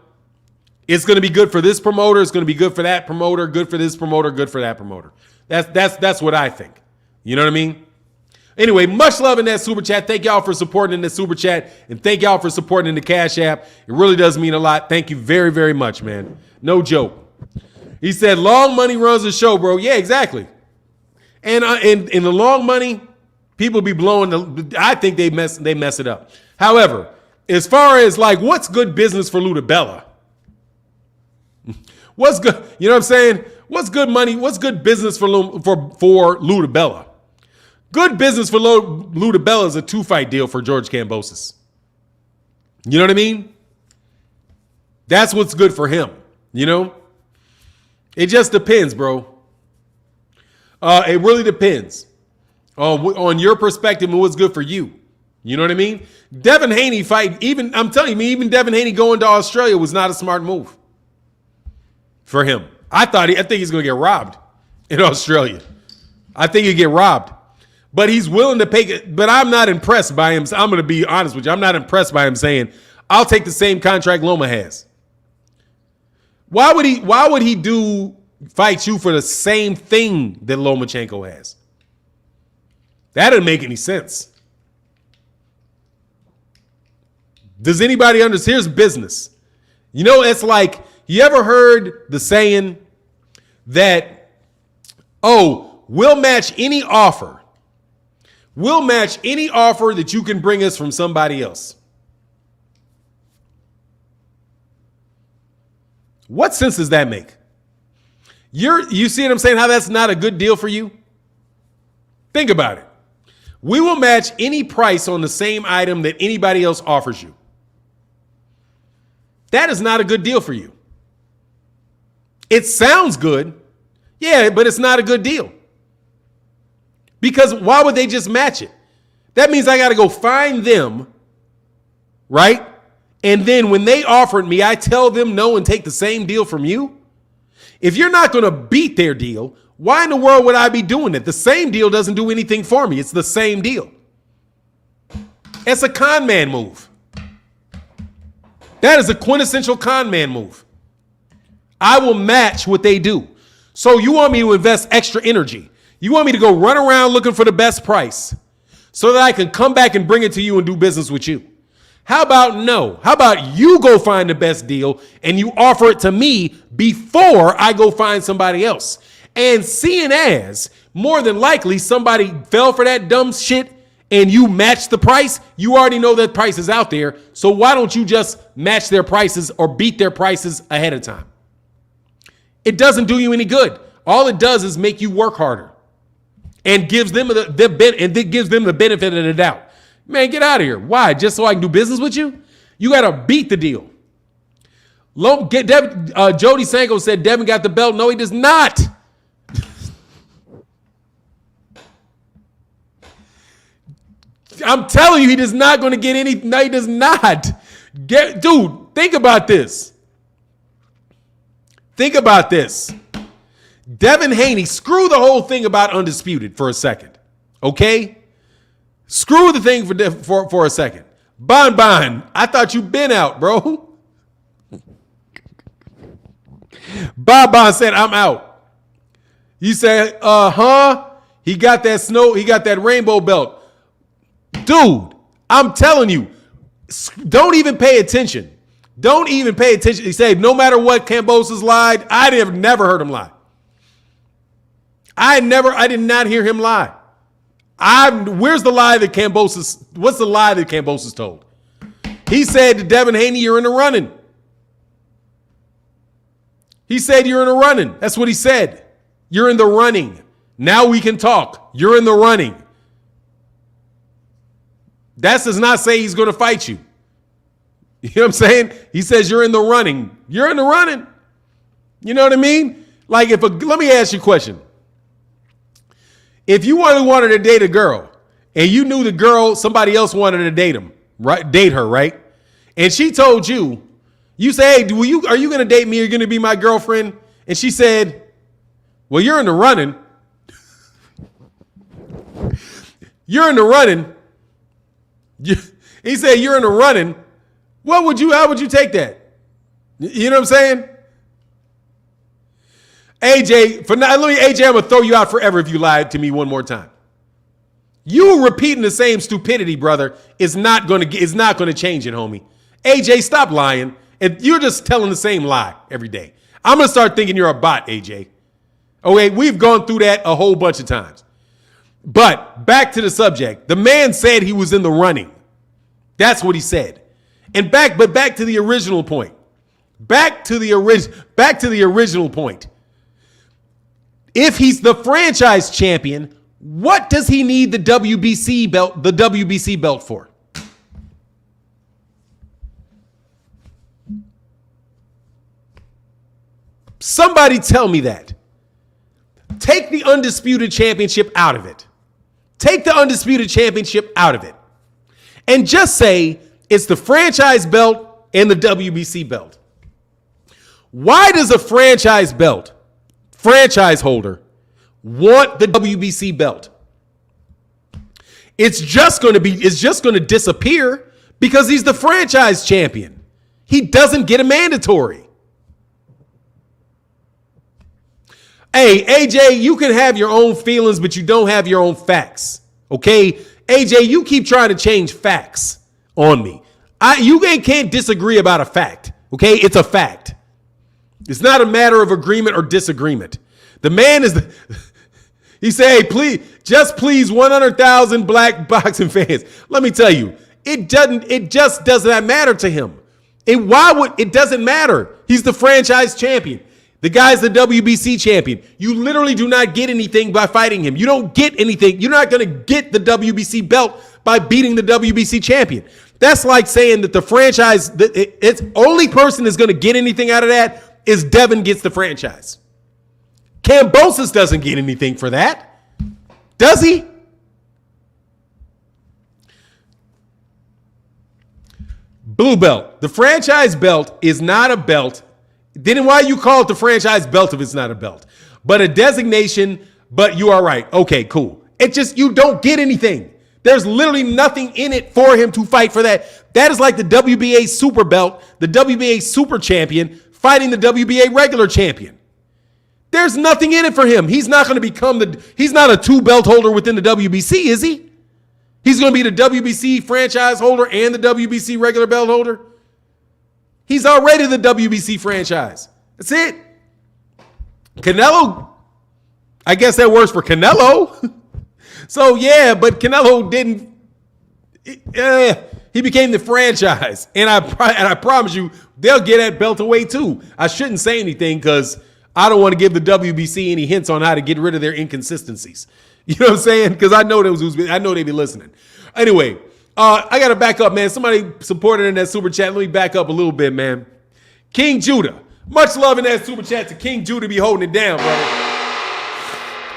it's going to be good for this promoter, it's going to be good for that promoter, good for this promoter, good for that promoter. That's what I think. You know what I mean? Anyway, much love in that super chat. Thank y'all for supporting in the super chat, and thank y'all for supporting in the Cash App. It really does mean a lot. Thank you very, very much, man. No joke. He said, long money runs the show, bro. Yeah, exactly. And in the long money, people be blowing I think they mess it up. However, as far as like what's good business for Ludabella? What's good? You know what I'm saying? What's good money? What's good business for Ludabella? Good business for Ludabella is a 2-fight deal for George Kambosos. You know what I mean? That's what's good for him. You know? It just depends, bro. It really depends on your perspective and what's good for you. You know what I mean? Devin Haney fight, I'm telling you, even Devin Haney going to Australia was not a smart move for him. I think he's going to get robbed in Australia. I think he'll get robbed. But he's willing to pay it. But I'm not impressed by him. I'm going to be honest with you. I'm not impressed by him saying, I'll take the same contract Loma has. Why would he fight you for the same thing that Lomachenko has? That doesn't make any sense. Does anybody understand? Here's business. You know, it's like, you ever heard the saying that, oh, we'll match any offer We'll match any offer that you can bring us from somebody else. What sense does that make? You see what I'm saying? How that's not a good deal for you? Think about it. We will match any price on the same item that anybody else offers you. That is not a good deal for you. It sounds good. Yeah, but it's not a good deal. Because why would they just match it? That means I got to go find them, right? And then when they offered me, I tell them no and take the same deal from you? If you're not going to beat their deal, why in the world would I be doing it? The same deal doesn't do anything for me. It's the same deal. It's a con man move. That is a quintessential con man move. I will match what they do. So you want me to invest extra energy. You want me to go run around looking for the best price so that I can come back and bring it to you and do business with you. How about no? How about you go find the best deal and you offer it to me before I go find somebody else? And seeing as more than likely somebody fell for that dumb shit and you match the price, you already know that price is out there. So why don't you just match their prices or beat their prices ahead of time? It doesn't do you any good. All it does is make you work harder and gives them the benefit of the doubt. Man, get out of here. Why? Just so I can do business with you? You got to beat the deal. Jody Sanko said Devin got the belt. No, he does not. I'm telling you, he is not going to get any. No, he does not. Dude, think about this. Think about this. Devin Haney, screw the whole thing about undisputed for a second. Okay? Screw the thing for a second. Bon, I thought you been out, bro. Bon said, I'm out. He said, he got that rainbow belt. Dude, I'm telling you, don't even pay attention. Don't even pay attention. He said, no matter what Kambosos lied, I have never heard him lie. I did not hear him lie. Where's the lie that what's the lie that Kambosos told? He said to Devin Haney, you're in the running. He said, you're in the running. That's what he said. You're in the running. Now we can talk. You're in the running. That does not say he's going to fight you. You know what I'm saying? He says you're in the running. You're in the running. You know what I mean? Like let me ask you a question. If you wanted to date a girl and you knew the girl, somebody else wanted to date her, right? And she told you, you say, hey, are you going to date me? Are you going to be my girlfriend? And she said, well, you're in the running. You're in the running. He said, you're in the running. How would you take that? You know what I'm saying? AJ, I'm going to throw you out forever if you lied to me one more time. You repeating the same stupidity, brother, is not going to change it, homie. AJ, stop lying. You're just telling the same lie every day. I'm going to start thinking you're a bot, AJ. Okay, we've gone through that a whole bunch of times. But back to the subject. The man said he was in the running. That's what he said. And back to the original point. Back to the original point. If he's the franchise champion, what does he need the WBC belt for? Somebody tell me that. Take the undisputed championship out of it. Take the undisputed championship out of it. And just say it's the franchise belt and the WBC belt. Why does a franchise holder want the WBC belt? It's just going to disappear because he's the franchise champion. He doesn't get a mandatory. Hey, AJ, you can have your own feelings, but you don't have your own facts. Okay? AJ, you keep trying to change facts on me. You can't disagree about a fact. Okay? It's a fact. It's not a matter of agreement or disagreement. The man is He said, hey, please 100,000 black boxing fans. Let me tell you, it just doesn't matter to him. It doesn't matter. He's the franchise champion. The guy's the WBC champion. You literally do not get anything by fighting him. You don't get anything. You're not going to get the WBC belt by beating the WBC champion. That's like saying that the franchise, it's only person that's going to get anything out of that is Devin gets the franchise. Kambosos doesn't get anything for that. Does he? Blue belt. The franchise belt is not a belt. Then why you call it the franchise belt if it's not a belt? But a designation, but you are right. Okay, cool. It just, you don't get anything. There's literally nothing in it for him to fight for that. That is like the WBA super belt, the WBA super champion fighting the WBA regular champion. There's nothing in it for him. He's not going to become he's not a 2 belt holder within the WBC, is he? He's going to be the WBC franchise holder and the WBC regular belt holder. He's already the WBC franchise. That's it. Canelo, I guess that works for Canelo. So, yeah, but Canelo didn't. He became the franchise. And I promise you, they'll get that belt away too. I shouldn't say anything because I don't want to give the WBC any hints on how to get rid of their inconsistencies. You know what I'm saying? Because I know they be listening. Anyway, I got to back up, man. Somebody supported in that super chat. Let me back up a little bit, man. King Judah. Much love in that super chat to King Judah be holding it down, brother.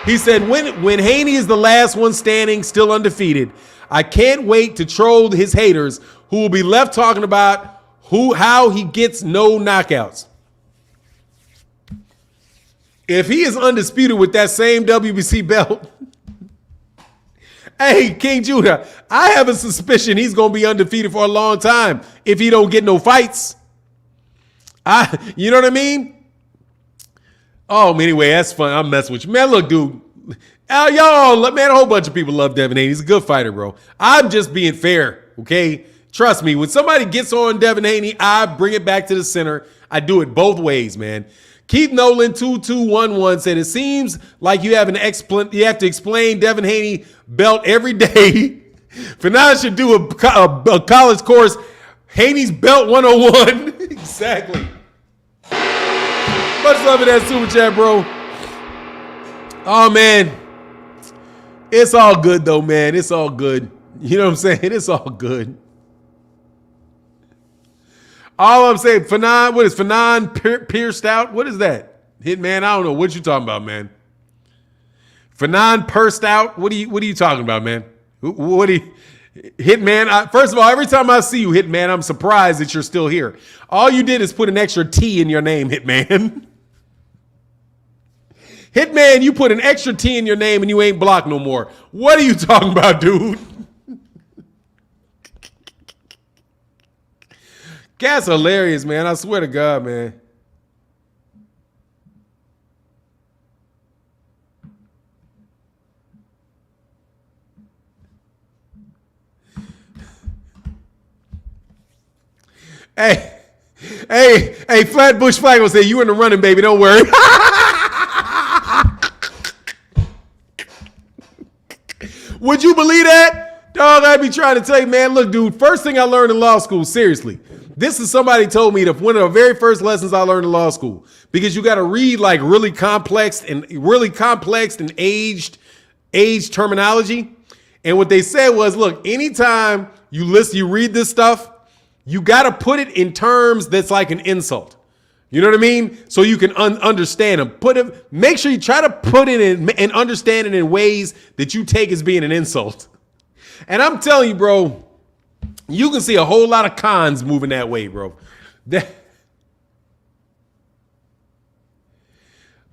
He said, when Haney is the last one standing, still undefeated, I can't wait to troll his haters who will be left talking about how he gets no knockouts. If he is undisputed with that same WBC belt, hey, King Judah, I have a suspicion he's going to be undefeated for a long time if he don't get no fights. You know what I mean? Oh, anyway, that's fun. I'm messing with you. Man, look, dude. Y'all, man, a whole bunch of people love Devin Haney. He's a good fighter, bro. I'm just being fair, okay? Trust me, when somebody gets on Devin Haney, I bring it back to the center. I do it both ways, man. Keith Nolan 2211 said, it seems like you have to explain Devin Haney belt every day. Fanon should do a college course, Haney's Belt 101. Exactly. Much love in that super chat, bro. Oh, man. It's all good, though, man. It's all good. You know what I'm saying? It's all good. All I'm saying, Fanon, what is Fanon pierced out? What is that? Hitman, I don't know. What you talking about, man? Fanon pursed out? What are you talking about, man? Hitman, first of all, every time I see you, Hitman, I'm surprised that you're still here. All you did is put an extra T in your name, Hitman. Hitman, you put an extra T in your name and you ain't blocked no more. What are you talking about, dude? That's hilarious, man. I swear to God, man. Hey, Flatbush Flag will say, you in the running, baby. Don't worry. Would you believe that? Dog, I'd be trying to tell you, man, look, dude, first thing I learned in law school, seriously, this is somebody told me that one of the very first lessons I learned in law school, because you got to read like really complex and aged terminology. And what they said was, look, anytime you read this stuff, you got to put it in terms that's like an insult. You know what I mean? So you can understand them. Make sure you try to put it in and understand it in ways that you take as being an insult. And I'm telling you, bro, you can see a whole lot of cons moving that way, bro.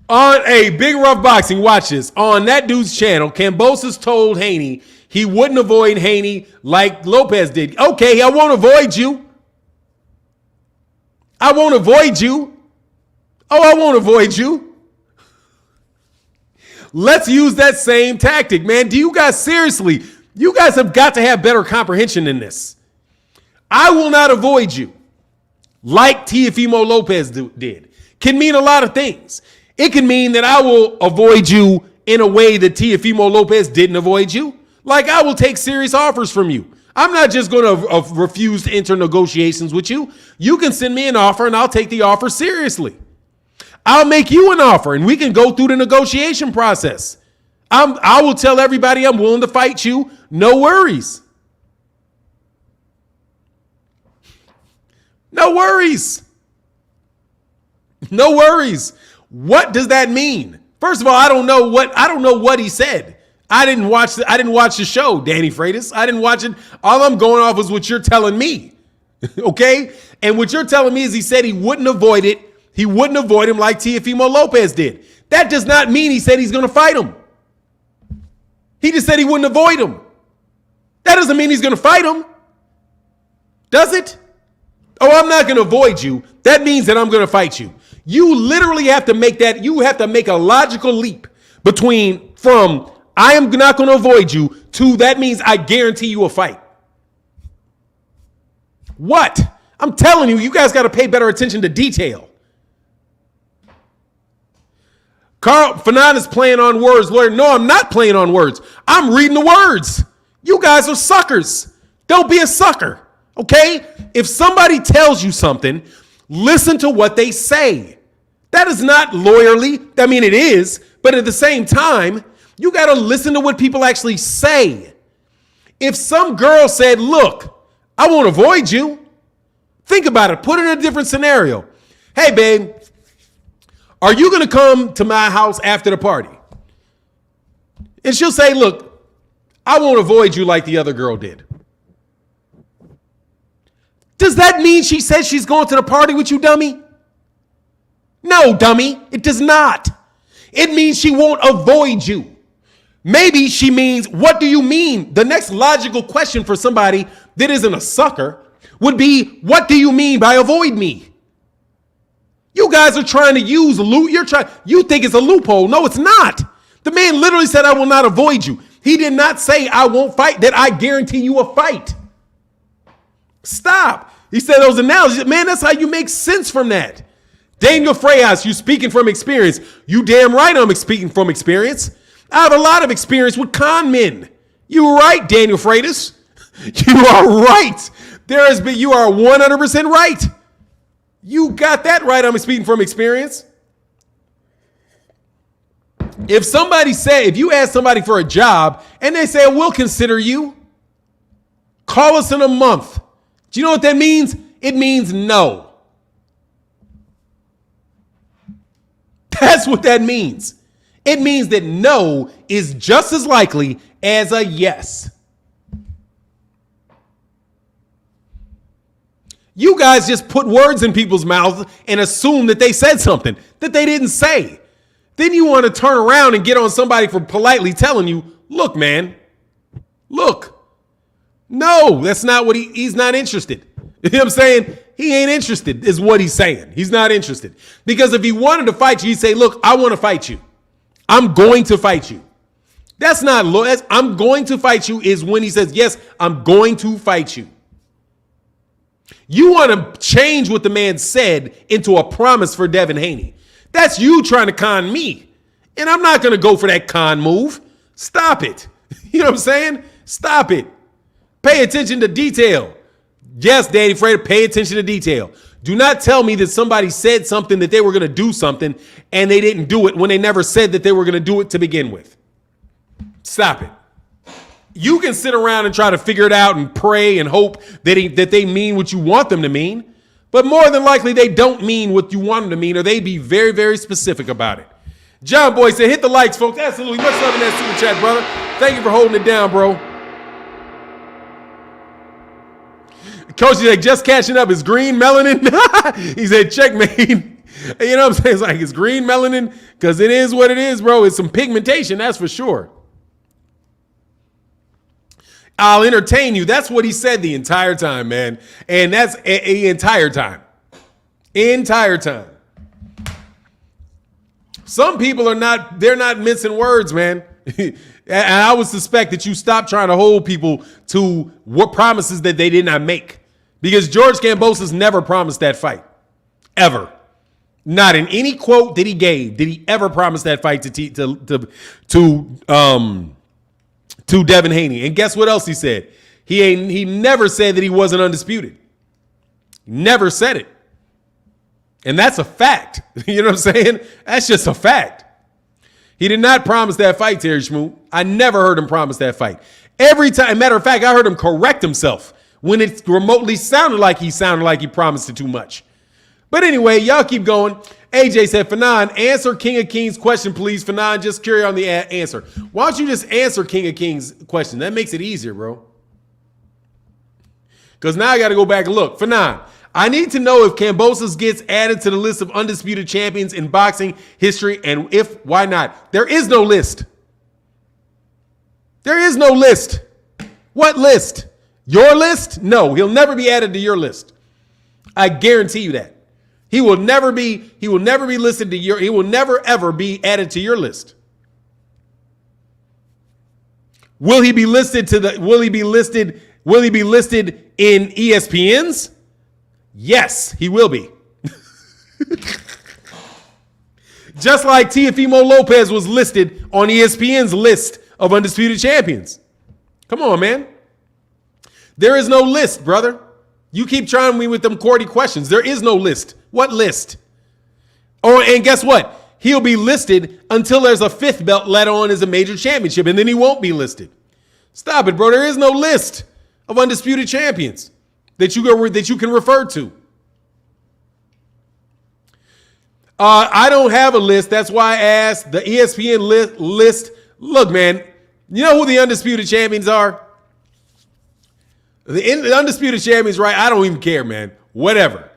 On a Big Rough Boxing, watch this. On that dude's channel, Kambosos told Haney he wouldn't avoid Haney like Lopez did. Okay, I won't avoid you. I won't avoid you. Oh, I won't avoid you. Let's use that same tactic, man. Do you guys seriously? You guys have got to have better comprehension than this. I will not avoid you like Teofimo Lopez did. Can mean a lot of things. It can mean that I will avoid you in a way that Teofimo Lopez didn't avoid you. Like, I will take serious offers from you. I'm not just going to refuse to enter negotiations with you. You can send me an offer and I'll take the offer seriously. I'll make you an offer and we can go through the negotiation process. I will tell everybody I'm willing to fight you. No worries. No worries. No worries. What does that mean? First of all, I don't know what he said. I didn't watch the show, Danny Freitas. I didn't watch it. All I'm going off is what you're telling me. Okay? And what you're telling me is he said he wouldn't avoid it. He wouldn't avoid him like Teofimo Lopez did. That does not mean he said he's going to fight him. He just said he wouldn't avoid him. That doesn't mean he's going to fight him. Does it? Oh, I'm not going to avoid you. That means that I'm going to fight you. You literally have to make that. You have to make a logical leap from I am not going to avoid you to that means I guarantee you a fight. What? I'm telling you, you guys got to pay better attention to detail. Carl Fernandez playing on words, lawyer. No, I'm not playing on words. I'm reading the words. You guys are suckers. Don't be a sucker. Okay? If somebody tells you something, listen to what they say. That is not lawyerly. I mean, it is. But at the same time, you got to listen to what people actually say. If some girl said, look, I won't avoid you. Think about it. Put it in a different scenario. Hey, babe, are you going to come to my house after the party? And she'll say, look, I won't avoid you like the other girl did. Does that mean she says she's going to the party with you, dummy? No, dummy, it does not. It means she won't avoid you. Maybe she means, what do you mean? The next logical question for somebody that isn't a sucker would be, what do you mean by avoid me? You guys are trying to use you think it's a loophole. No, it's not. The man literally said, I will not avoid you. He did not say, I won't fight, that I guarantee you a fight. Stop. He said those analogies. Man, that's how you make sense from that. Daniel Freyhouse, you speaking from experience. You damn right I'm speaking from experience. I have a lot of experience with con men. You're right, Daniel Freitas. You are right. You are 100% right. You got that right. I'm speaking from experience. If you ask somebody for a job and they say, we'll consider you, call us in a month. Do you know what that means? It means no. That's what that means. It means that no is just as likely as a yes. You guys just put words in people's mouths and assume that they said something that they didn't say. Then you want to turn around and get on somebody for politely telling you, look, man, look. No, that's not what he's not interested. You know what I'm saying? He ain't interested is what he's saying. He's not interested. Because if he wanted to fight you, he'd say, look, I want to fight you. I'm going to fight you. That's not, I'm going to fight you is when he says, yes, I'm going to fight you. You want to change what the man said into a promise for Devin Haney. That's you trying to con me. And I'm not going to go for that con move. Stop it. You know what I'm saying? Stop it. Pay attention to detail. Yes, Danny Freitas, pay attention to detail. Do not tell me that somebody said something that they were going to do something and they didn't do it when they never said that they were going to do it to begin with. Stop it. You can sit around and try to figure it out and pray and hope that they mean what you want them to mean. But more than likely, they don't mean what you want them to mean, or they be very, very specific about it. John Boy said, hit the likes, folks. Absolutely. Much love in that super chat, brother. Thank you for holding it down, bro. Coach is like, just catching up. Is green melanin? He said, checkmate. You know what I'm saying? It's like, it's green melanin because it is what it is, bro. It's some pigmentation, that's for sure. I'll entertain you. That's what he said the entire time, man. And that's the entire time. Entire time. Some people they're not mincing words, man. And I would suspect that you stop trying to hold people to what promises that they did not make. Because George Kambosos never promised that fight. Ever. Not in any quote that he gave did he ever promise that fight to Devin Haney. And guess what else he said? He never said that he wasn't undisputed. Never said it. And that's a fact. You know what I'm saying? That's just a fact. He did not promise that fight, Terry Schmoot. I never heard him promise that fight. Every time, matter of fact, I heard him correct himself when it remotely sounded like he promised it too much. But anyway, y'all keep going. AJ said, Fanon, answer King of Kings question, please. Fanon, just curious on the answer. Why don't you just answer King of Kings question? That makes it easier, bro. Because now I got to go back and look. Fanon, I need to know if Kambosos gets added to the list of undisputed champions in boxing history, and if, why not? There is no list. There is no list. What list? Your list? No, he'll never be added to your list. I guarantee you that. He will never be listed to your, he will never ever be added to your list. Will he be listed in ESPN's? Yes, he will be. Just like Teofimo Lopez was listed on ESPN's list of undisputed champions. Come on, man. There is no list, brother. You keep trying me with them Cordy questions. There is no list. What list? Oh, and guess what? He'll be listed until there's a fifth belt let on as a major championship, and then he won't be listed. Stop it, bro. There is no list of undisputed champions that you can refer to. I don't have a list. That's why I asked the ESPN list. Look, man, you know who the undisputed champions are? The undisputed champions, right? I don't even care, man. Whatever.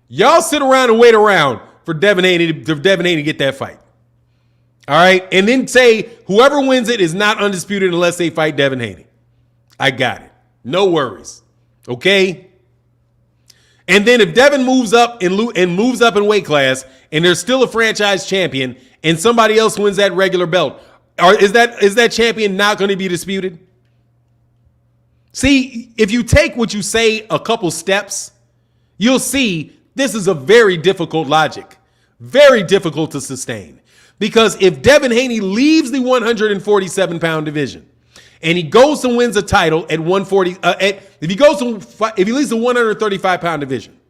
Y'all sit around and wait around for Devin Haney to get that fight. All right? And then say whoever wins it is not undisputed unless they fight Devin Haney. I got it. No worries. Okay? And then if Devin moves up and moves up in weight class and there's still a franchise champion and somebody else wins that regular belt, is that champion not going to be disputed? See, if you take what you say a couple steps, you'll see this is a very difficult logic, very difficult to sustain. Because if Devin Haney leaves the 147-pound division and he goes and wins a title at 140, if he leaves the 135-pound division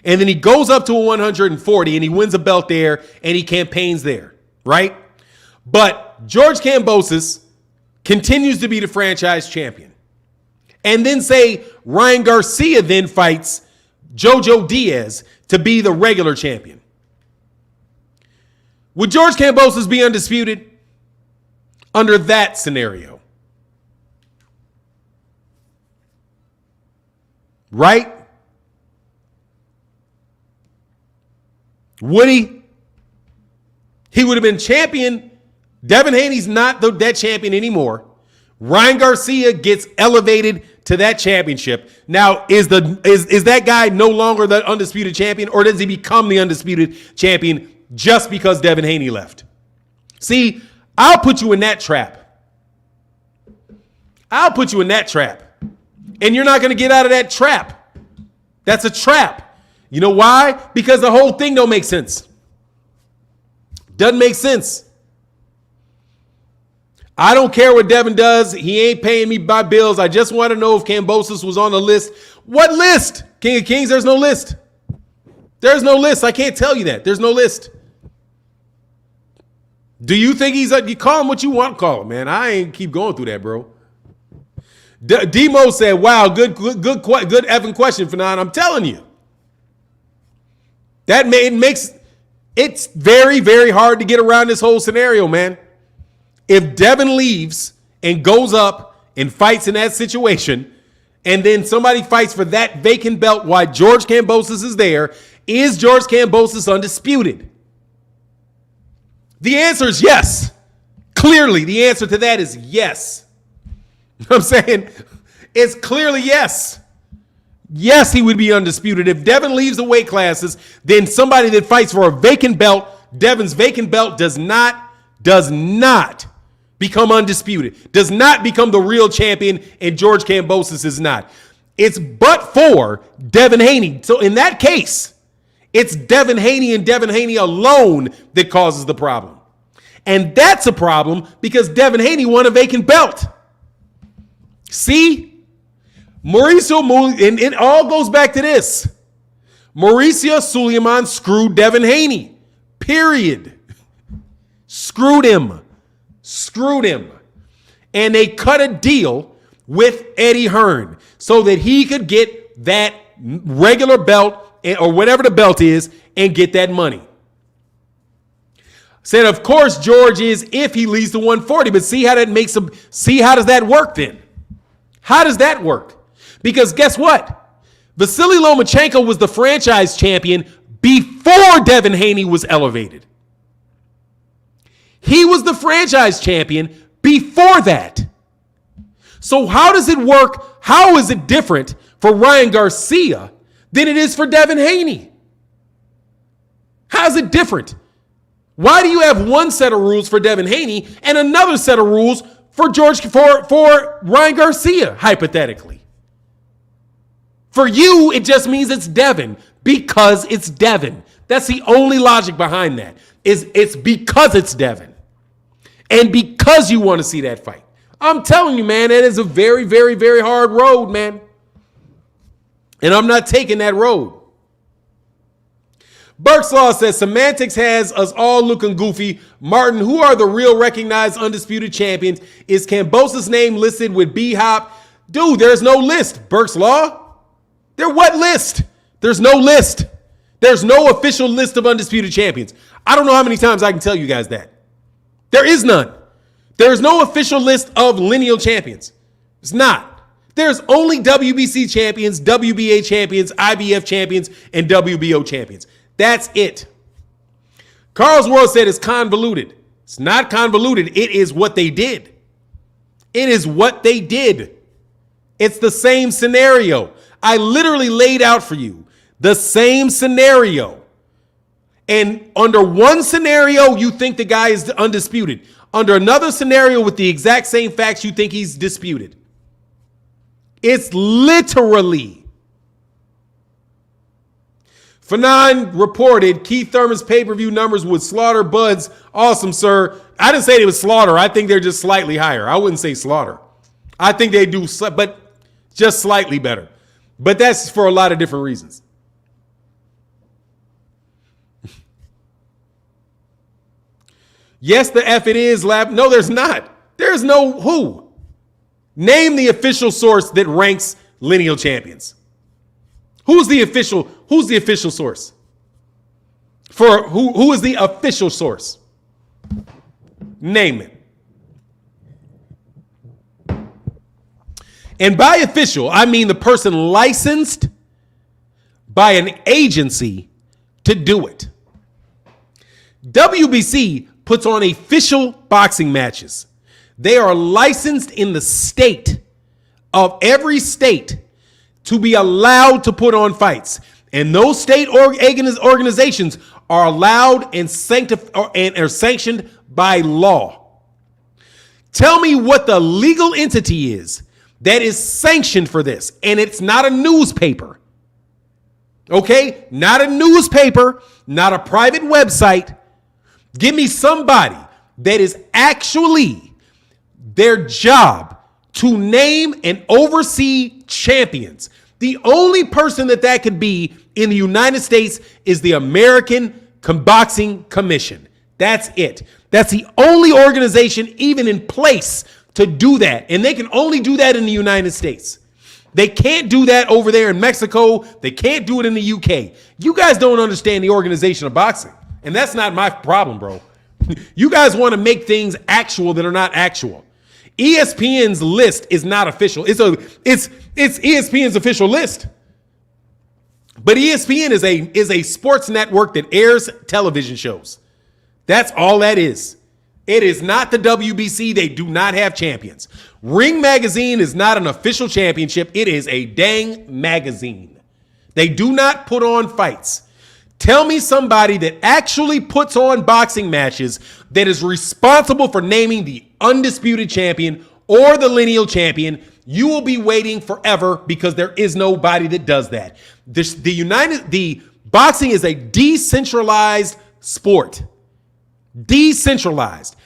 and then he goes up to a 140 and he wins a belt there and he campaigns there, right? But George Kambosos continues to be the franchise champion. And then say Ryan Garcia then fights Jojo Diaz to be the regular champion. Would George Kambosos be undisputed under that scenario? Right? Would he? He would have been champion. Devin Haney's not that champion anymore. Ryan Garcia gets elevated to that championship. Now, is that guy no longer the undisputed champion, or does he become the undisputed champion just because Devin Haney left? See, I'll put you in that trap. I'll put you in that trap. And you're not going to get out of that trap. That's a trap. You know why? Because the whole thing don't make sense. Doesn't make sense. I don't care what Devin does. He ain't paying me my bills. I just want to know if Kambosos was on the list. What list? King of Kings, there's no list. There's no list. I can't tell you that. There's no list. Do you think you call him what you want to call him, man? I ain't keep going through that, bro. Demo said, wow, good effing question, Fanon. I'm telling you. It's very, very hard to get around this whole scenario, man. If Devin leaves and goes up and fights in that situation, and then somebody fights for that vacant belt while George Kambosos is there, is George Kambosos undisputed? The answer is yes. Clearly, the answer to that is yes. You know what I'm saying? It's clearly yes. Yes, he would be undisputed. If Devin leaves the weight classes, then somebody that fights for a vacant belt, Devin's vacant belt does not become undisputed, does not become the real champion, and George Kambosos is not. It's but for Devin Haney. So in that case, It's Devin Haney and Devin Haney alone that causes the problem. And that's a problem because Devin Haney won a vacant belt. See? And it all goes back to this. Mauricio Sulaiman screwed Devin Haney. Period. Screwed him. And they cut a deal with Eddie Hearn so that he could get that regular belt or whatever the belt is and get that money. Said, of course, George is if he leads to 140, but see how does that work then? How does that work? Because guess what? Vasyl Lomachenko was the franchise champion before Devin Haney was elevated. He was the franchise champion before that. So how does it work? How is it different for Ryan Garcia than it is for Devin Haney? How is it different? Why do you have one set of rules for Devin Haney and another set of rules for Ryan Garcia, hypothetically? For you, it just means it's Devin because it's Devin. That's the only logic behind that. It's because it's Devin. And because you want to see that fight. I'm telling you, man, that is a very, very, very hard road, man. And I'm not taking that road. Burke's Law says, semantics has us all looking goofy. Martin, who are the real recognized undisputed champions? Is Kambosos' name listed with B-Hop? Dude, there's no list. Burke's Law? There what list? There's no list. There's no official list of undisputed champions. I don't know how many times I can tell you guys that. There is none. There's no official list of lineal champions. It's not. There's only WBC champions, WBA champions, IBF champions, and WBO champions. That's it. Carl's World said it's convoluted. It's not convoluted. It is what they did. It is what they did. It's the same scenario. I literally laid out for you the same scenario. And under one scenario, you think the guy is undisputed. Under another scenario with the exact same facts, you think he's disputed. It's literally. Fanon reported Keith Thurman's pay-per-view numbers would slaughter Buds. Awesome, sir. I didn't say they would slaughter. I think they're just slightly higher. I wouldn't say slaughter. I think they do, but just slightly better. But that's for a lot of different reasons. Yes, the F it is, Lab. No, there's not. There's no who. Name the official source that ranks lineal champions. Who's the official source? For who is the official source? Name it. And by official, I mean the person licensed by an agency to do it. WBC puts on official boxing matches. They are licensed in the state of every state to be allowed to put on fights. And those state organizations are allowed and are sanctioned by law. Tell me what the legal entity is that is sanctioned for this. And it's not a newspaper. Okay? Not a newspaper, not a private website. Give me somebody that is actually their job to name and oversee champions. The only person that could be in the United States is the American Boxing Commission. That's it. That's the only organization even in place to do that. And they can only do that in the United States. They can't do that over there in Mexico. They can't do it in the UK. You guys don't understand the organization of boxing. And that's not my problem, bro. You guys want to make things actual that are not actual. ESPN's list is not official. It's ESPN's official list. But ESPN is a sports network that airs television shows. That's all that is. It is not the WBC. They do not have champions. Ring Magazine is not an official championship. It is a dang magazine. They do not put on fights. Tell me somebody that actually puts on boxing matches that is responsible for naming the undisputed champion or the lineal champion. You will be waiting forever because there is nobody that does that. The Boxing is a decentralized sport. Decentralized.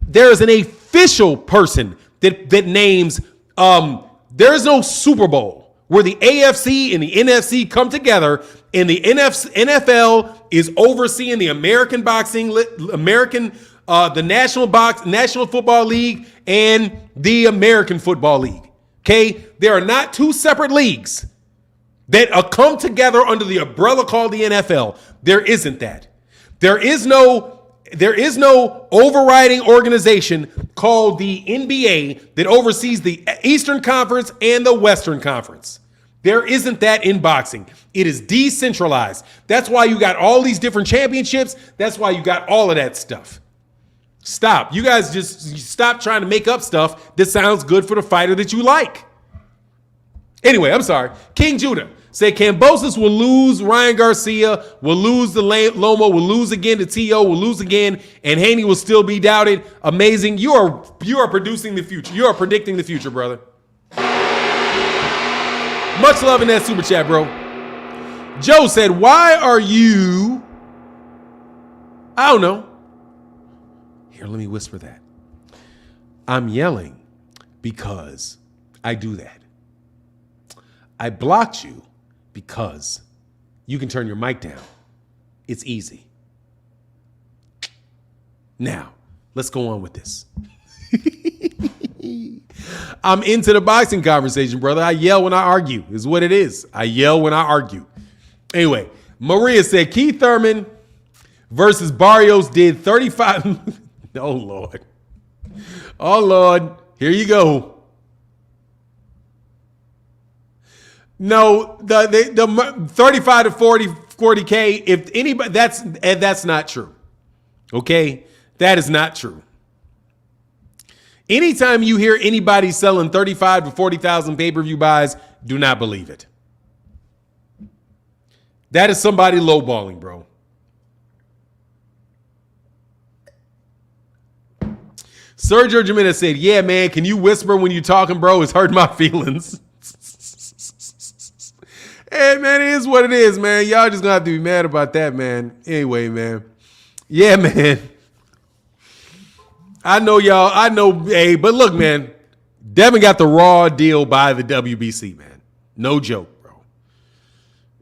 There is an official person that names, there is no Super Bowl where the AFC and the NFC come together and the NFL is overseeing the American boxing, the National Football League and the American Football League. Okay. There are not two separate leagues that come together under the umbrella called the NFL. There isn't that. There is no overriding organization called the NBA that oversees the Eastern Conference and the Western Conference. There isn't that in boxing. It is decentralized. That's why you got all these different championships. That's why you got all of that stuff. Stop. You guys just stop trying to make up stuff that sounds good for the fighter that you like. Anyway, I'm sorry. King Judah said Kambosos will lose, Ryan Garcia will lose to Loma, will lose again to T.O., will lose again, and Haney will still be doubted. Amazing. You are producing the future. You are predicting the future, brother. Much love in that super chat, bro. Joe said, why are you... I don't know. Here, let me whisper that. I'm yelling because I do that. I blocked you because you can turn your mic down. It's easy. Now, let's go on with this. I'm into the boxing conversation, brother. I yell when I argue, is what it is. I yell when I argue. Anyway, Maria said Keith Thurman versus Barrios did 35. Oh, Lord. Oh, Lord. Here you go. No, the 35 to 40K, if anybody, that's not true. Okay? That is not true. Anytime you hear anybody selling 35 to 40,000 pay-per-view buys, do not believe it. That is somebody lowballing, bro. Sergio Jimenez said, yeah, man, can you whisper when you're talking, bro? It's hurting my feelings. Hey, man, it is what it is, man. Y'all just gonna have to be mad about that, man. Anyway, man. Yeah, man. I know y'all. I know, hey, but look, man. Devin got the raw deal by the WBC, man. No joke, bro.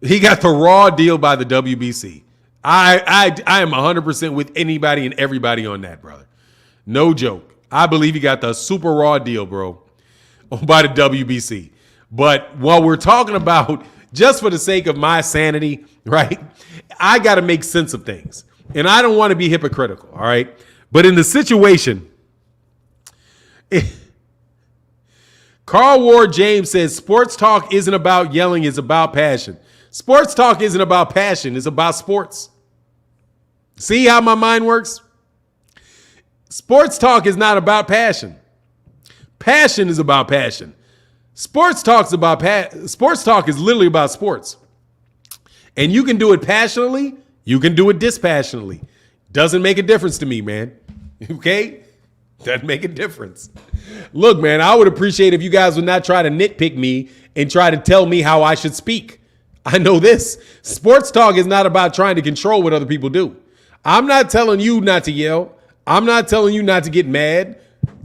He got the raw deal by the WBC. I am 100% with anybody and everybody on that, brother. No joke. I believe he got the super raw deal, bro, by the WBC. But while we're talking about, just for the sake of my sanity, right, I got to make sense of things. And I don't want to be hypocritical, all right? But in the situation, Carl Ward James says, sports talk isn't about yelling, it's about passion. Sports talk isn't about passion, it's about sports. See how my mind works? Sports talk is not about passion. Passion is about passion. Sports talk is literally about sports. And you can do it passionately, you can do it dispassionately. Doesn't make a difference to me, man. Okay? Doesn't make a difference. Look, man, I would appreciate if you guys would not try to nitpick me and try to tell me how I should speak. I know this. Sports talk is not about trying to control what other people do. I'm not telling you not to yell. I'm not telling you not to get mad.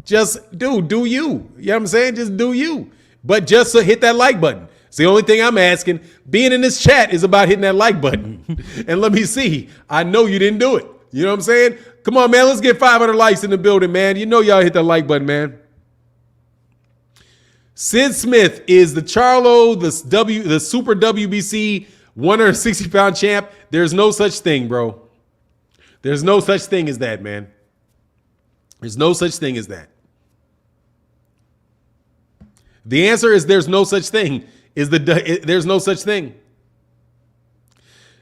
Just do you. You know what I'm saying? Just do you. But just hit that like button. It's the only thing I'm asking. Being in this chat is about hitting that like button. And let me see. I know you didn't do it. You know what I'm saying? Come on, man. Let's get 500 likes in the building, man. You know y'all hit that like button, man. Sid Smith is the Charlo, the Super WBC 160-pound champ. There's no such thing, bro. There's no such thing as that, man. There's no such thing as that. The answer is there's no such thing. There's no such thing.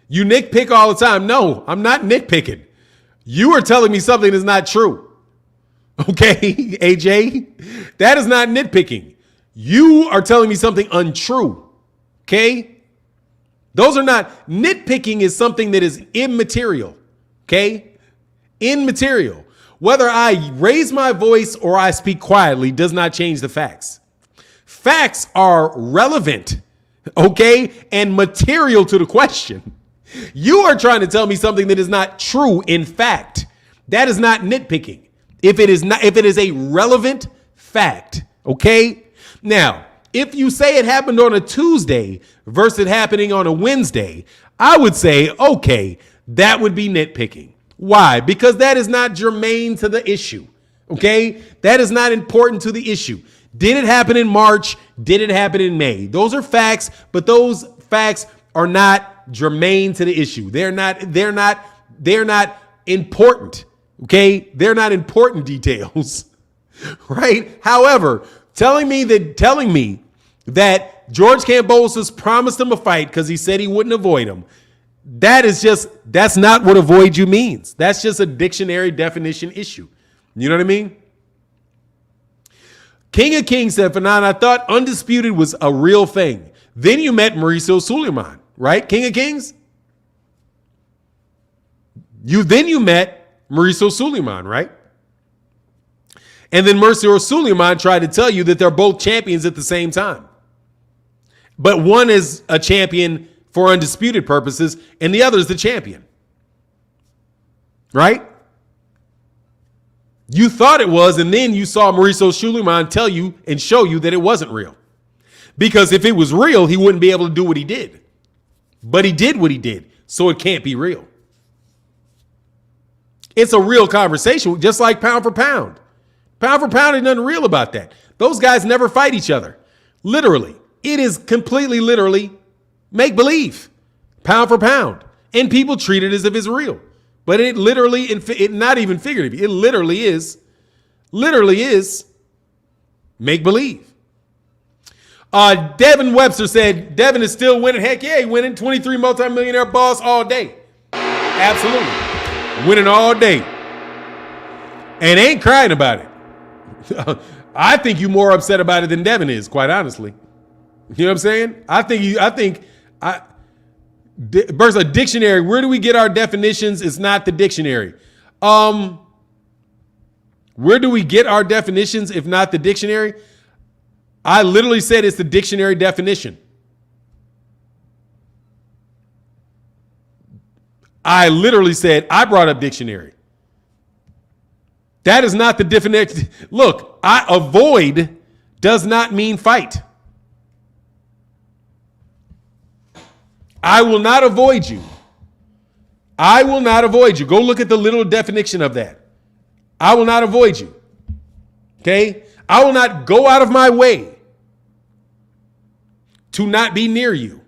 You nitpick all the time. No, I'm not nitpicking. You are telling me something that's not true. Okay, AJ? That is not nitpicking. You are telling me something untrue. Okay? Those are not, nitpicking is something that is immaterial. Okay? Immaterial. Whether I raise my voice or I speak quietly does not change the facts. Facts are relevant, okay, and material to the question. You are trying to tell me something that is not true. In fact, that is not nitpicking. If it is a relevant fact, okay? Now, if you say it happened on a Tuesday versus it happening on a Wednesday, I would say, okay, that would be nitpicking. Why? Because that is not germane to the issue, okay? That is not important to the issue. Did it happen in March? Did it happen in May? Those are facts, but those facts are not germane to the issue. They're not important, okay? They're not important details, right? However, telling me that George Kambosos promised him a fight because he said he wouldn't avoid him, that's not what avoid you means. That's just a dictionary definition issue. You know what I mean? King of Kings said, Fanon, I thought undisputed was a real thing. Then you met Mauricio Suleiman, right? King of Kings? You met Mauricio Suleiman, right? And then Mauricio Suleiman tried to tell you that they're both champions at the same time. But one is a champion for undisputed purposes, and the other is the champion. Right? You thought it was, and then you saw Mauricio Suleiman tell you and show you that it wasn't real. Because if it was real, he wouldn't be able to do what he did. But he did what he did, so it can't be real. It's a real conversation, just like pound for pound. Pound for pound, ain't nothing real about that. Those guys never fight each other. Literally. It is completely literally make believe. Pound for pound. And people treat it as if it's real. But it literally, not even figuratively, it literally is make believe. Devin Webster said, Devin is still winning. Heck yeah, he winning. 23 multimillionaire boss all day. Absolutely. Winning all day. And ain't crying about it. I think you're more upset about it than Devin is, quite honestly. You know what I'm saying? Versus a dictionary, where do we get our definitions? It's not the dictionary. Where do we get our definitions if not the dictionary? I literally said it's the dictionary definition. I literally said I brought up dictionary. That is not the definition. Look, avoid does not mean fight. I will not avoid you. I will not avoid you. Go look at the literal definition of that. I will not avoid you. Okay? I will not go out of my way to not be near you.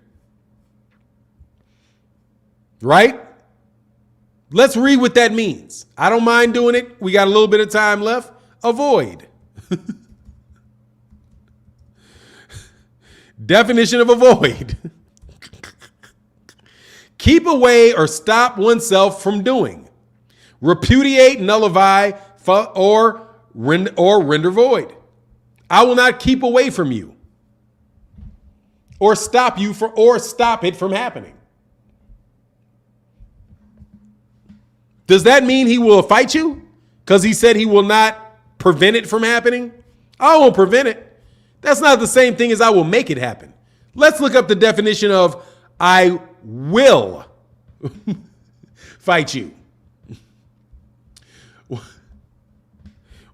Right? Let's read what that means. I don't mind doing it. We got a little bit of time left. Avoid. Definition of avoid. Keep away or stop oneself from doing. Repudiate, nullify, or render void. I will not keep away from you or stop it from happening. Does that mean he will fight you? Because he said he will not prevent it from happening? I won't prevent it. That's not the same thing as I will make it happen. Let's look up the definition of I will fight you.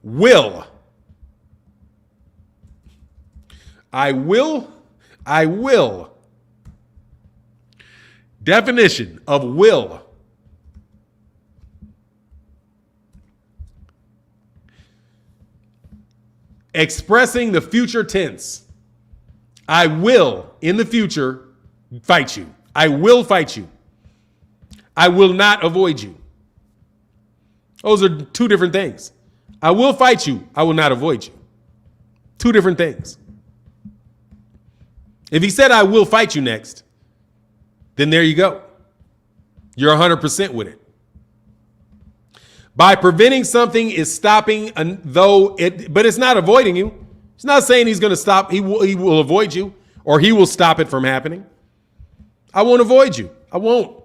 Will. I will. Definition of will. Expressing the future tense. I will, in the future, fight you. I will fight you. I will not avoid you. Those are two different things. I will fight you. I will not avoid you. Two different things. If he said I will fight you next, then there you go. You're 100% with it. By preventing something is stopping, but it's not avoiding you. It's not saying he's going to stop. He will avoid you, or he will stop it from happening. I won't avoid you. I won't.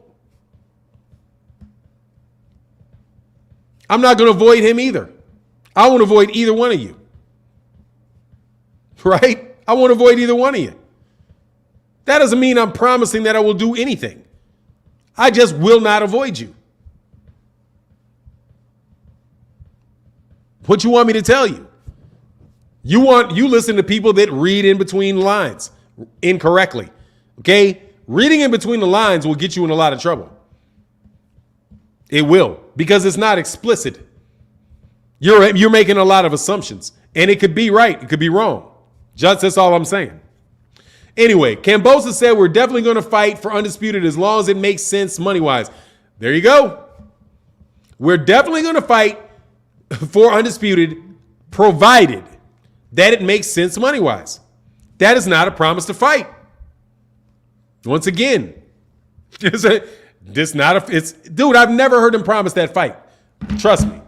I'm not going to avoid him either. I won't avoid either one of you. Right? I won't avoid either one of you. That doesn't mean I'm promising that I will do anything. I just will not avoid you. What you want me to tell you? You listen to people that read in between lines incorrectly. Okay? Reading in between the lines will get you in a lot of trouble. It will, because it's not explicit. You're making a lot of assumptions, and it could be right, it could be wrong. Just that's all I'm saying. Anyway, Kambosos said we're definitely going to fight for undisputed as long as it makes sense money-wise. There you go. We're definitely going to fight for undisputed, provided that it makes sense money-wise. That is not a promise to fight. Once again, dude, I've never heard him promise that fight. Trust me.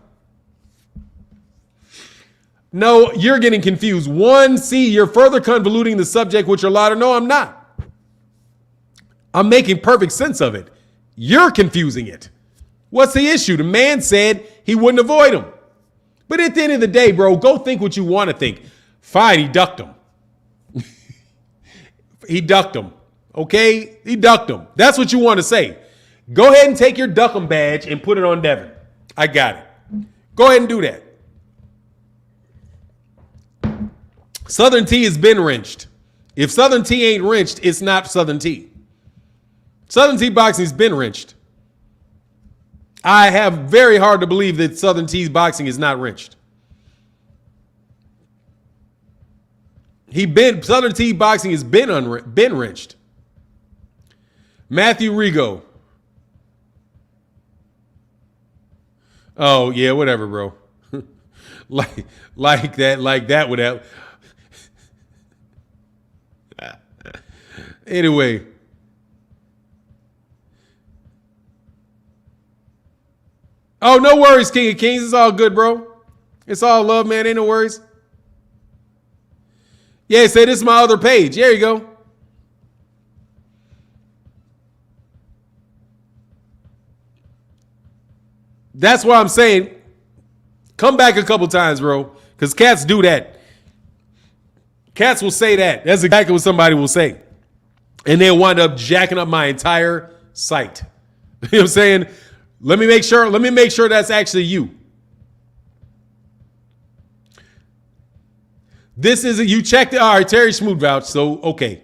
No, you're getting confused. One, C, you're further convoluting the subject with your louder. No, I'm not. I'm making perfect sense of it. You're confusing it. What's the issue? The man said he wouldn't avoid him. But at the end of the day, bro, go think what you want to think. Fine, he ducked him. He ducked him. Okay? He ducked him. That's what you want to say. Go ahead and take your duck 'em badge and put it on Devin. I got it. Go ahead and do that. Southern T has been wrenched. If Southern T ain't wrenched, it's not Southern T. Southern T boxing has been wrenched. I have very hard to believe that Southern T's boxing is not wrenched. Southern T boxing has been wrenched. Matthew Rigo. Oh yeah, whatever, bro. like that would have. Anyway. Oh, no worries, King of Kings. It's all good, bro. It's all love, man. Ain't no worries. Yeah, say this is my other page. There you go. That's why I'm saying come back a couple times, bro, because cats do that. Cats will say that. That's exactly what somebody will say. And they'll wind up jacking up my entire site. You know what I'm saying? Let me make sure that's actually you. This is you checked it. All right, Terry Schmoot vouch. So okay.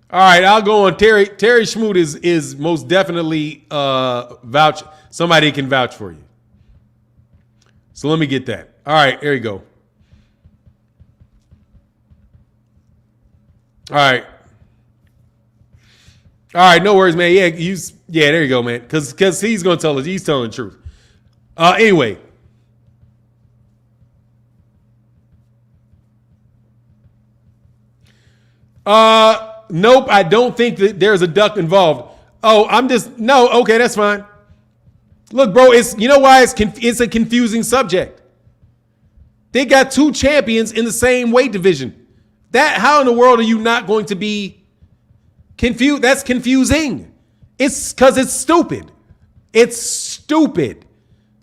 All right, I'll go on. Terry Schmoot is most definitely vouch. Somebody can vouch for you. So let me get that. All right, here you go. All right. All right, no worries, man. Yeah, there you go, man. Because he's gonna tell us. He's telling the truth. Anyway. Nope, I don't think that there's a duck involved. Oh, okay, that's fine. Look, bro, you know why it's a confusing subject. They got two champions in the same weight division. How in the world are you not going to be confused? That's confusing. It's because it's stupid. It's stupid.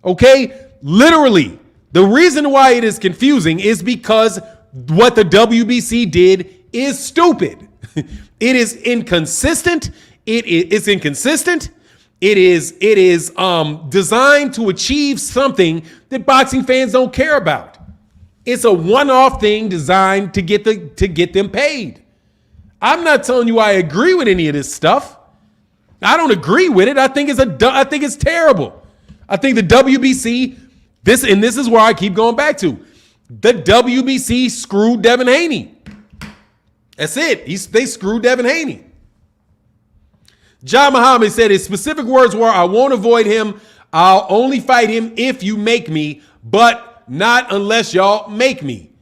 Okay? Literally, the reason why it is confusing is because what the WBC did is stupid. It is inconsistent. It's inconsistent. It is designed to achieve something that boxing fans don't care about. It's a one-off thing designed to get them paid. I'm not telling you I agree with any of this stuff. I don't agree with it. I think it's terrible. I think the WBC, this is where I keep going back to. The WBC screwed Devin Haney. That's it. They screwed Devin Haney. John Muhammad said his specific words were, I won't avoid him. I'll only fight him if you make me, but not unless y'all make me.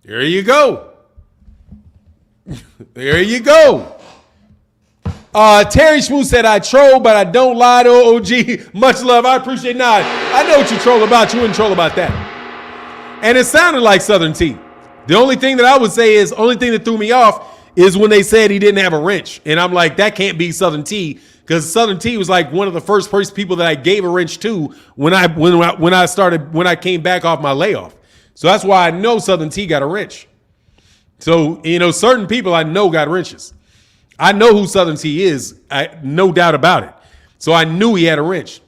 There you go. There you go. Terry Schmoo said, I troll, but I don't lie to OG. Much love. I appreciate it. Nah, I know what you troll about. You wouldn't troll about that. And it sounded like Southern T. The only thing that I would say is, only thing that threw me off is when they said he didn't have a wrench. And I'm like, that can't be Southern T, because Southern T was like one of the first people that I gave a wrench to when I came back off my layoff. So that's why I know Southern T got a wrench. So, certain people I know got wrenches. I know who Southern T is. No doubt about it. So I knew he had a wrench.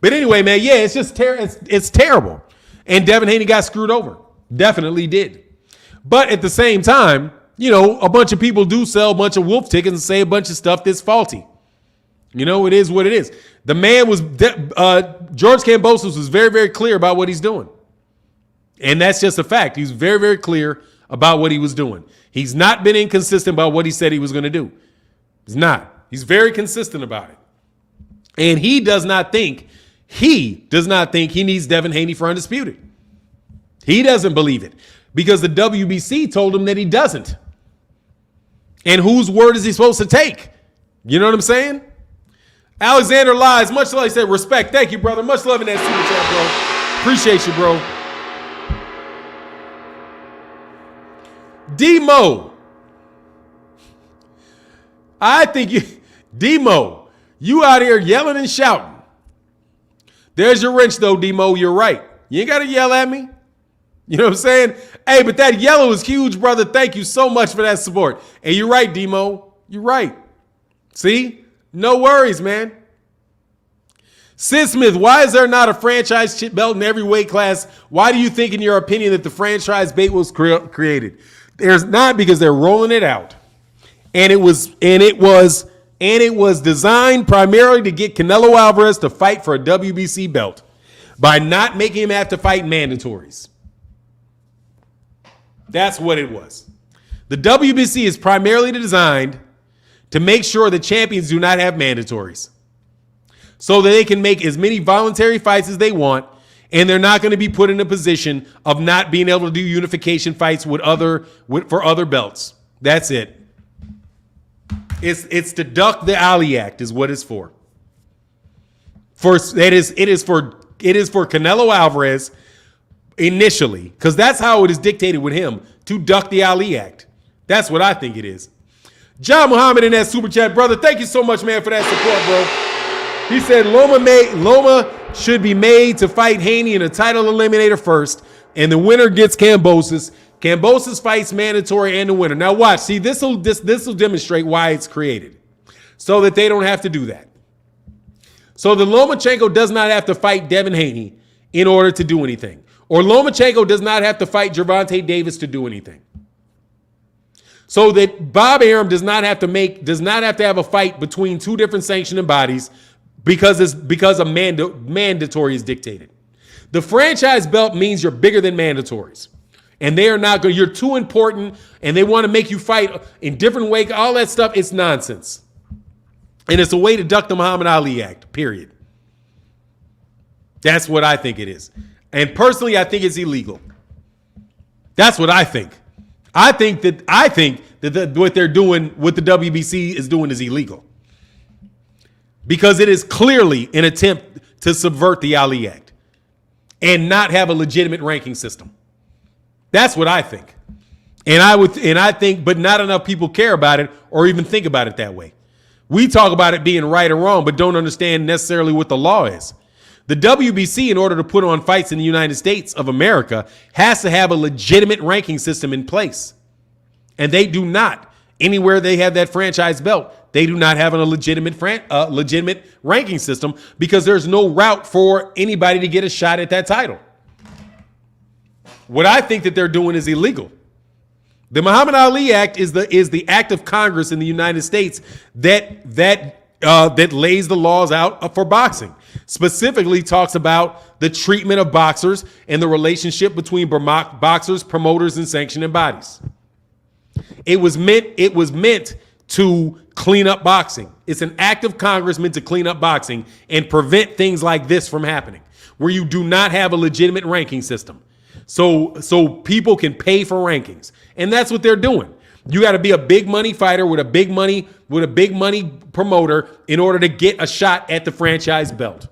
But anyway, man, yeah, it's just it's terrible. And Devin Haney got screwed over. Definitely did. But at the same time, you know, a bunch of people do sell a bunch of wolf tickets and say a bunch of stuff that's faulty. You know, it is what it is. The man was, George Kambosos was very, very clear about what he's doing. And that's just a fact. He's very, very clear about what he was doing. He's not been inconsistent about what he said he was going to do. He's not. He's very consistent about it. And he does not think he needs Devin Haney for undisputed. He doesn't believe it because the WBC told him that he doesn't. And whose word is he supposed to take? You know what I'm saying? Alexander Lies, much love. He said, respect. Thank you, brother. Much love in that super chat, bro. Appreciate you, bro. D-Mo. I think you, D-Mo, you out here yelling and shouting. There's your wrench, though, D-Mo. You're right. You ain't got to yell at me. You know what I'm saying? Hey, but that yellow is huge, brother. Thank you so much for that support. And you're right, D-Mo. You're right. See? No worries, man. Sid Smith, why is there not a franchise belt in every weight class? Why do you think, in your opinion, that the franchise belt was created? There's not, because they're rolling it out. And it was designed primarily to get Canelo Alvarez to fight for a WBC belt by not making him have to fight mandatories. That's what it was. The WBC is primarily designed to make sure the champions do not have mandatories so that they can make as many voluntary fights as they want, and they're not going to be put in a position of not being able to do unification fights for other belts. That's it. It's to duck the Ali Act is what it's for. It is for Canelo Alvarez initially, because that's how it is dictated with him, to duck the Ali Act. That's what I think it is. John Muhammad in that super chat, brother. Thank you so much, man, for that support, bro. He said Loma should be made to fight Haney in a title eliminator first, and the winner gets Kambosos. Kambosos fights mandatory and the winner. Now watch, see, this will demonstrate why it's created, so that they don't have to do that. So the Lomachenko does not have to fight Devin Haney in order to do anything, or Lomachenko does not have to fight Gervonta Davis to do anything. So that Bob Arum does not have to have a fight between two different sanctioning bodies because a mandatory is dictated. The franchise belt means you're bigger than mandatories. And they are not good. You're too important, and they want to make you fight in different ways. All that stuff, it's nonsense. And it's a way to duck the Muhammad Ali Act, period. That's what I think it is. And personally, I think it's illegal. That's what I think. I think that what they're doing, what the WBC is doing, is illegal. Because it is clearly an attempt to subvert the Ali Act and not have a legitimate ranking system. That's what I think. And I think, but not enough people care about it or even think about it that way. We talk about it being right or wrong, but don't understand necessarily what the law is. The WBC, in order to put on fights in the United States of America, has to have a legitimate ranking system in place. And they do not. Anywhere they have that franchise belt, they do not have a legitimate ranking system, because there's no route for anybody to get a shot at that title. What I think that they're doing is illegal. The Muhammad Ali Act is the act of Congress in the United States that lays the laws out for boxing. Specifically talks about the treatment of boxers and the relationship between boxers, promoters, and sanctioning bodies. It was meant to clean up boxing. It's an act of Congress meant to clean up boxing and prevent things like this from happening, where you do not have a legitimate ranking system. So people can pay for rankings. And that's what they're doing. You got to be a big money fighter with a big money promoter in order to get a shot at the franchise belt.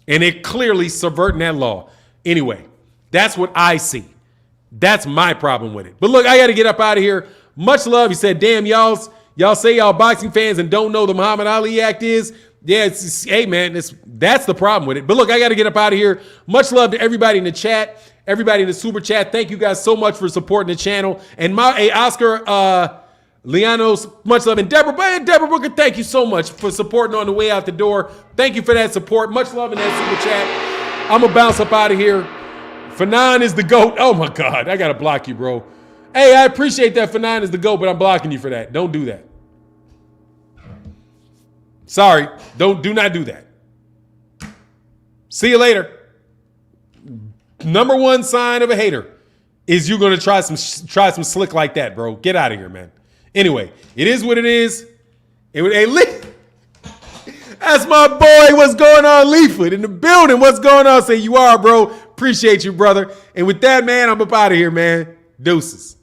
And it clearly subverting that law. Anyway, that's what I see. That's my problem with it. But look, I got to get up out of here. Much love. He said, damn, y'all say y'all boxing fans and don't know the Muhammad Ali Act is. Yeah, hey, man, that's the problem with it. But look, I got to get up out of here. Much love to everybody in the chat, everybody in the super chat. Thank you guys so much for supporting the channel. And Oscar Leanos, much love. And Deborah Booker, thank you so much for supporting on the way out the door. Thank you for that support. Much love in that super chat. I'm going to bounce up out of here. Fanon is the GOAT. Oh, my God. I got to block you, bro. Hey, I appreciate that Fanon is the GOAT, but I'm blocking you for that. Don't do that. Sorry. Do not do that. See you later. Number one sign of a hater is you're going to try some slick like that, bro. Get out of here, man. Anyway, it is what it is. That's my boy. What's going on, Leaford? In the building. What's going on? Say you are, bro. Appreciate you, brother. And with that, man, I'm up out of here, man. Deuces.